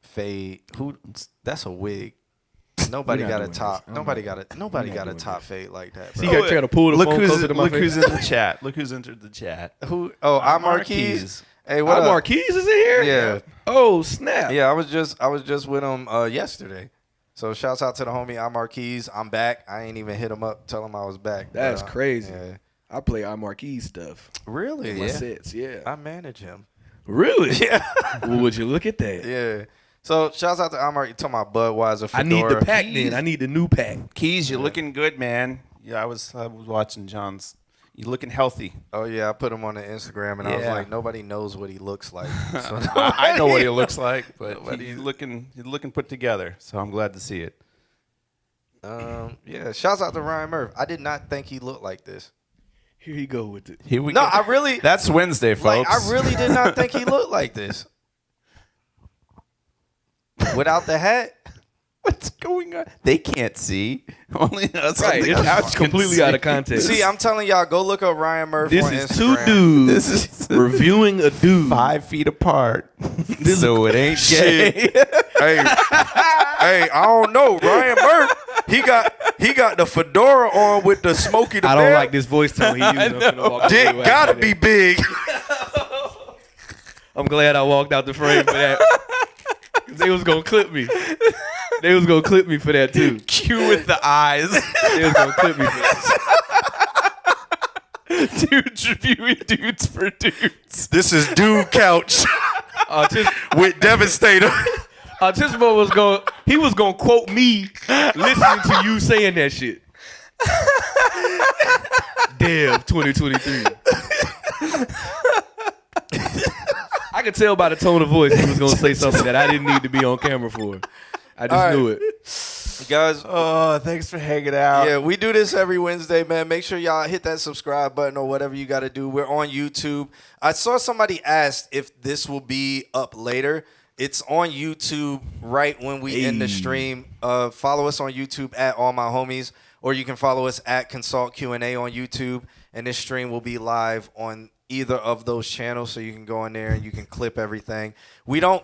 fade. Who? That's a wig. Nobody We're not got a doing top. this. Nobody got a doing top fade like that. See, Bro. you gotta try to pull the Look phone who's closer to my look face. who's in the chat. Look who's entered the chat. Who? Oh, I'm Marquise. Hey, what up? Marquise is in here. Yeah. Oh snap. Yeah, I was just with him yesterday. So shouts out to the homie I'm Marquise. I'm back. I ain't even hit him up, tell him I was back. That's But, crazy. Yeah. I play Marquise stuff. Really? In my sets, yeah. I manage him. Really? Yeah. Well, would you look at that? Yeah. So shouts out to Amar. You talking about Budweiser fedora. I need the pack then. I need the new pack. Keys, you're looking good, man. Yeah, I was watching John's. You looking healthy. Oh yeah, I put him on the Instagram and I was Yeah. like, nobody knows what he looks like. So I know what he looks like, but he's looking put together. So I'm glad to see it. Yeah. Shouts out to Ryan Murph. I did not think he looked like this. Here you go with it. Here we No, go. I really. That's Wednesday, folks. Like, I really did not think he looked like this. Without the hat. What's going on? They can't see. Only us. Right, on the it's couch can completely see. out of context. See, I'm telling y'all, go look up Ryan Murph This on is Instagram. two dudes This is reviewing a dude. 5 feet apart. So it ain't gay. Hey, I don't know. Ryan Murph, he got the fedora on with the Smokey the I Bear. don't like this voice tone he using. I'm finna walk Dick away gotta after be that. big. I'm glad I walked out the frame for that. 'Cause they was gonna clip me. They was gonna clip me for that too. Q with the eyes. They was gonna clip me for that. Dudes reviewing dudes for dudes. This is Dude Couch Autismo with Devastator. was gonna quote me listening to you saying that shit. Dev 2023. I could tell by the tone of voice he was gonna say something that I didn't need to be on camera for. I just knew it. Guys, Oh, thanks for hanging out. yeah, we do this every Wednesday, man. Make sure y'all hit that subscribe button or whatever you got to do. We're on YouTube. I saw somebody asked if this will be up later. It's on YouTube right when we end the stream. Follow us on YouTube at All My Homies, or you can follow us at ConsultQnA on YouTube, and this stream will be live on either of those channels, so you can go in there and you can clip everything. We don't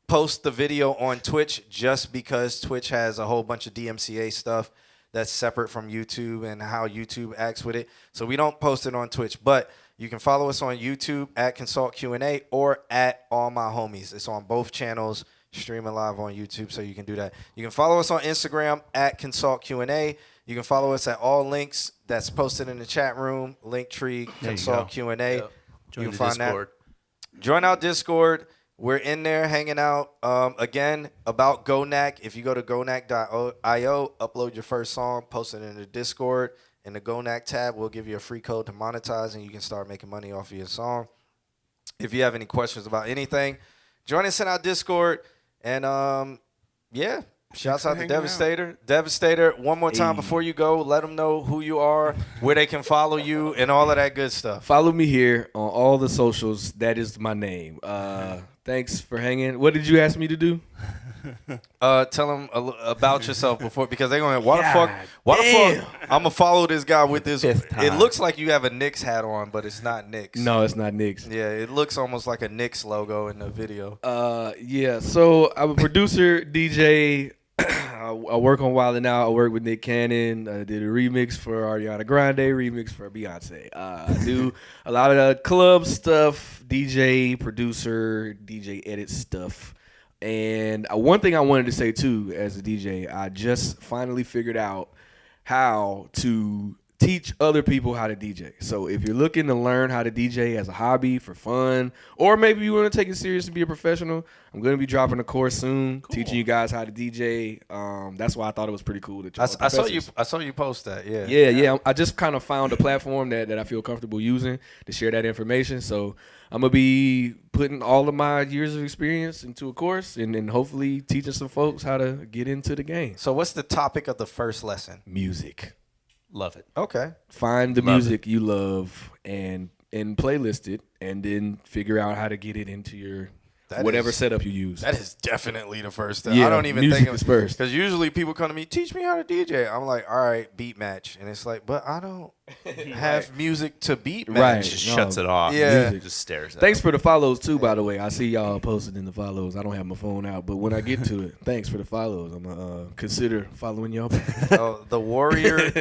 post the video on Twitch just because Twitch has a whole bunch of DMCA stuff that's separate from YouTube and how YouTube acts with it. So we don't post it on Twitch, but you can follow us on YouTube at ConsultQnA or at All My Homies. It's on both channels, streaming live on YouTube, so you can do that. You can follow us on Instagram at ConsultQnA. You can follow us at all links that's posted in the chat room, Linktree, ConsultQnA. Yep. Join You can the find Discord. that. Join our Discord. We're in there hanging out. Again, about GoNack. If you go to gonack.io, upload your first song, post it in the Discord. In the GoNack tab, we'll give you a free code to monetize, and you can start making money off of your song. If you have any questions about anything, join us in our Discord. And, yeah, shouts out to Devastator. Devastator, one more time before you go, let them know who you are, where they can follow you, and all of that good stuff. Follow me here on all the socials. That is my name. Thanks for hanging. What did you ask me to do? Tell them about yourself before, because they're going, why the fuck I'm going to follow this guy with this. It looks like you have a Knicks hat on, but it's not Knicks. No, it's not Knicks. Yeah, it looks almost like a Knicks logo in the video. Yeah, so I'm a producer, DJ. I work on Wild 'N Out. I work with Nick Cannon. I did a remix for Ariana Grande, remix for Beyonce. I do a lot of club stuff, DJ, producer, DJ edit stuff. And one thing I wanted to say too, as a DJ, I just finally figured out how to teach other people how to DJ. So if you're looking to learn how to DJ as a hobby for fun, or maybe you want to take it serious and be a professional, I'm going to be dropping a course soon, teaching you guys how to DJ. That's why I thought it was pretty cool that I saw you post that. Yeah. Yeah. I just kind of found a platform that I feel comfortable using to share that information. So I'm going to be putting all of my years of experience into a course and then hopefully teaching some folks how to get into the game. So what's the topic of the first lesson? Music. Love it. Okay. Find the music you love and playlist it, and then figure out how to get it into your whatever setup you use. That is definitely the first step. Yeah, I don't even music think of is first. because usually people come to me, teach me how to DJ. I'm like, all right, beat match, and it's like, but I don't have music to beat match. Right. Just No. shuts it off. Yeah. Music just stares at Thanks for the follows too, by the way. I see y'all posted in the follows. I don't have my phone out, but when I get to it, thanks for the follows. I'm gonna consider following y'all back. So the Warrior.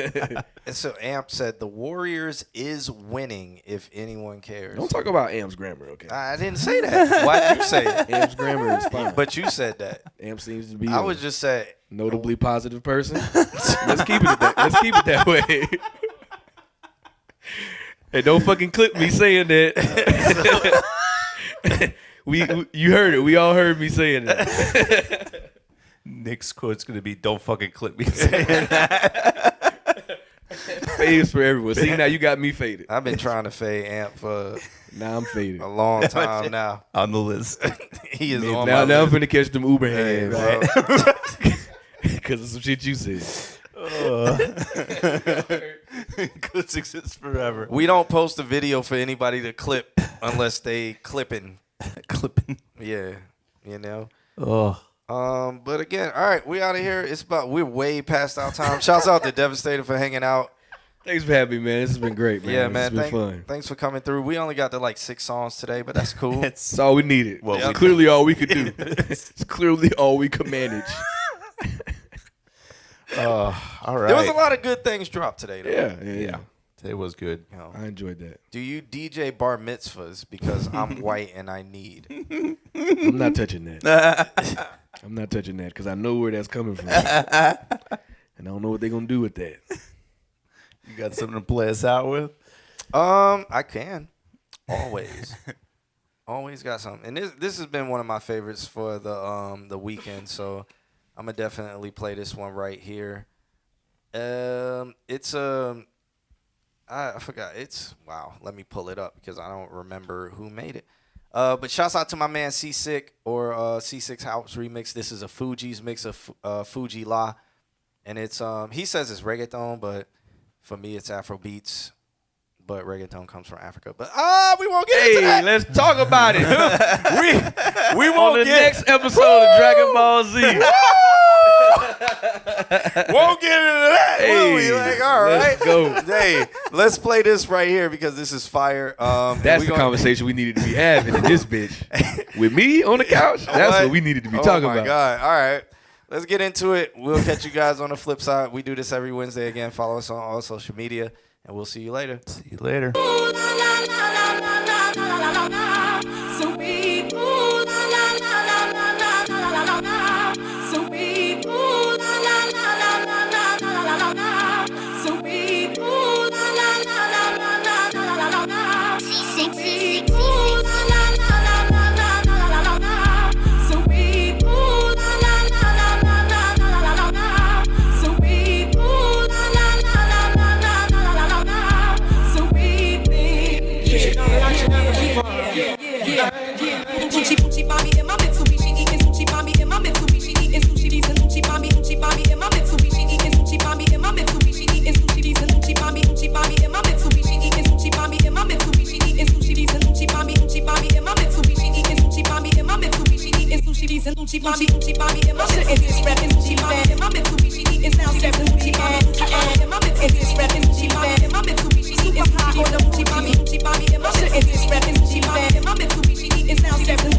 And so Amp said the Warriors is winning if anyone cares. Don't talk about Am's grammar, okay? I didn't say that. Why'd you say it? Am's grammar is fine. But you said that. Am seems to be I a was just saying. notably positive person. Let's keep it that way. Hey, don't fucking clip me saying that. You heard it. We all heard me saying that. Nick's quote's gonna be, "Don't fucking clip me saying that." Fades for everyone. See, now you got me faded. I've been trying to fade Amp for Now I'm faded. a long time now. On the list. He is Man, on now my I'm list. finna catch them Uber Hey, hands. bro. Because of some shit you said. Clips exist forever. We don't post a video for anybody to clip unless they clipping. Clipping. Yeah, you know. Oh. But again, all right, we out of here. We're way past our time. Shouts out to Devastator for hanging out. Thanks for having me, man. This has been great, man. Yeah, man. It's been fun. Thanks for coming through. We only got to like 6 songs today, but that's cool. That's all we needed. Well, It's we- clearly all we could do. It's clearly all we could manage. All right. There was a lot of good things dropped today, though. Yeah. Today was good. You know, I enjoyed that. do you DJ bar mitzvahs because I'm white and I need? I'm not touching that. I'm not touching that because I know where that's coming from. And I don't know what they're going to do with that. You got something to play us out with? I can. Always. Always got something. And this has been one of my favorites for the weekend, so I'm going to definitely play this one right here. It's I forgot. Wow. Let me pull it up because I don't remember who made it. But shouts out to my man C6 or C6 House Remix. This is a Fuji's mix of Fuji La. And it's he says it's reggaeton, but for me it's Afro beats. But reggaeton comes from Africa. But we won't get into that. Let's talk about it. we won't On the get next episode of Dragon Ball Z. Won't get into that. Hey, will we? Like, all right. let's go. Hey, let's play this right here because this is fire. That's the conversation we needed to be having in this bitch. With me on the couch, that's what we needed to be talking about. Oh, my God. All right. Let's get into it. We'll catch you guys on the flip side. We do this every Wednesday. Again, follow us on all social media, and we'll see you later. See you later. Sushi bomb in my Mitsubishi, eating sushi bomb in my Mitsubishi, eating sushi these and sushi bomb in my Mitsubishi, eating sushi bomb in my Mitsubishi, eating sushi these and sushi bomb in my Mitsubishi, eating sushi bomb in my Mitsubishi, eating sushi these and sushi bomb in my Mitsubishi, eating sushi bomb in my Mitsubishi, eating sushi these and sushi bomb in my Mitsubishi, in my Mitsubishi, eating sound seven sushi bomb in my Mitsubishi, sushi bomb in my Mitsubishi, super hot on the sushi bomb in my Mitsubishi, sushi bomb in my Mitsubishi, eating sound seven.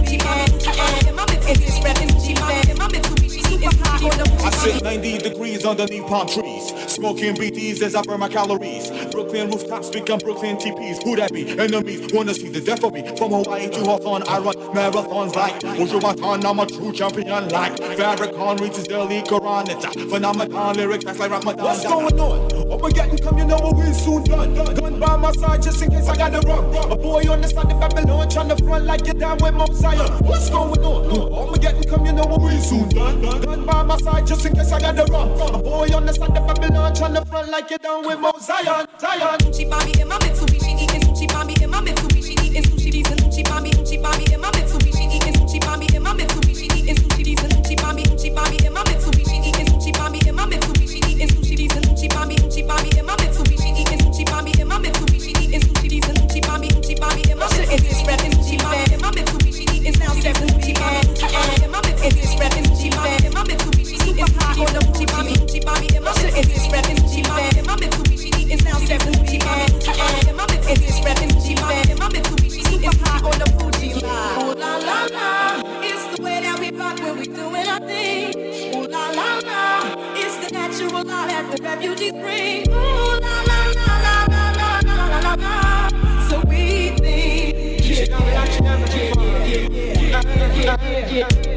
I sit 90 degrees underneath palm trees, smoking BTs as I burn my calories. Brooklyn rooftops become Brooklyn TPs. Who that be? Enemies wanna see the death of me. From Hawaii to Hawthorne, I run marathons like Ujumatan. I'm a true champion like Farrakhan reads his daily Quran. It's a phenomenon, lyrics that's like Ramadan. What's going on? Oh, we're getting come, you know we soon done. Gun by my side just in case I gotta run. A boy on the side of Babylon trying to front like you're down with Mount Zion. What's going on? Oh, we're getting come, you know we soon done. Gun by my side just in case I gotta run. A boy on the side of Babylon trying to front like you're down with Mount Zion. Sushi bomb in my Mitsubishi, eating sushi bomb in my Mitsubishi, eating sushi these and sushi bomb in my Mitsubishi, eating sushi bomb in my Mitsubishi, eating sushi these and sushi bomb in my Mitsubishi, eating sushi bomb in my Mitsubishi, eating sushi these and sushi bomb in my Mitsubishi, eating sushi bomb in my Mitsubishi, eating sushi these and sushi bomb in my Mitsubishi, eating sound seven sushi bomb in my Mitsubishi, super hot on the sushi bomb in my Mitsubishi, eating sound seven sushi bomb in my Mitsubishi, super hot on the Fuji line. Ooh la la la, it's the way that we rock when we doing our thing. Ooh la la la, it's the natural law that the refugees bring. Ooh la la la la la la la la la. So we think. Yeah.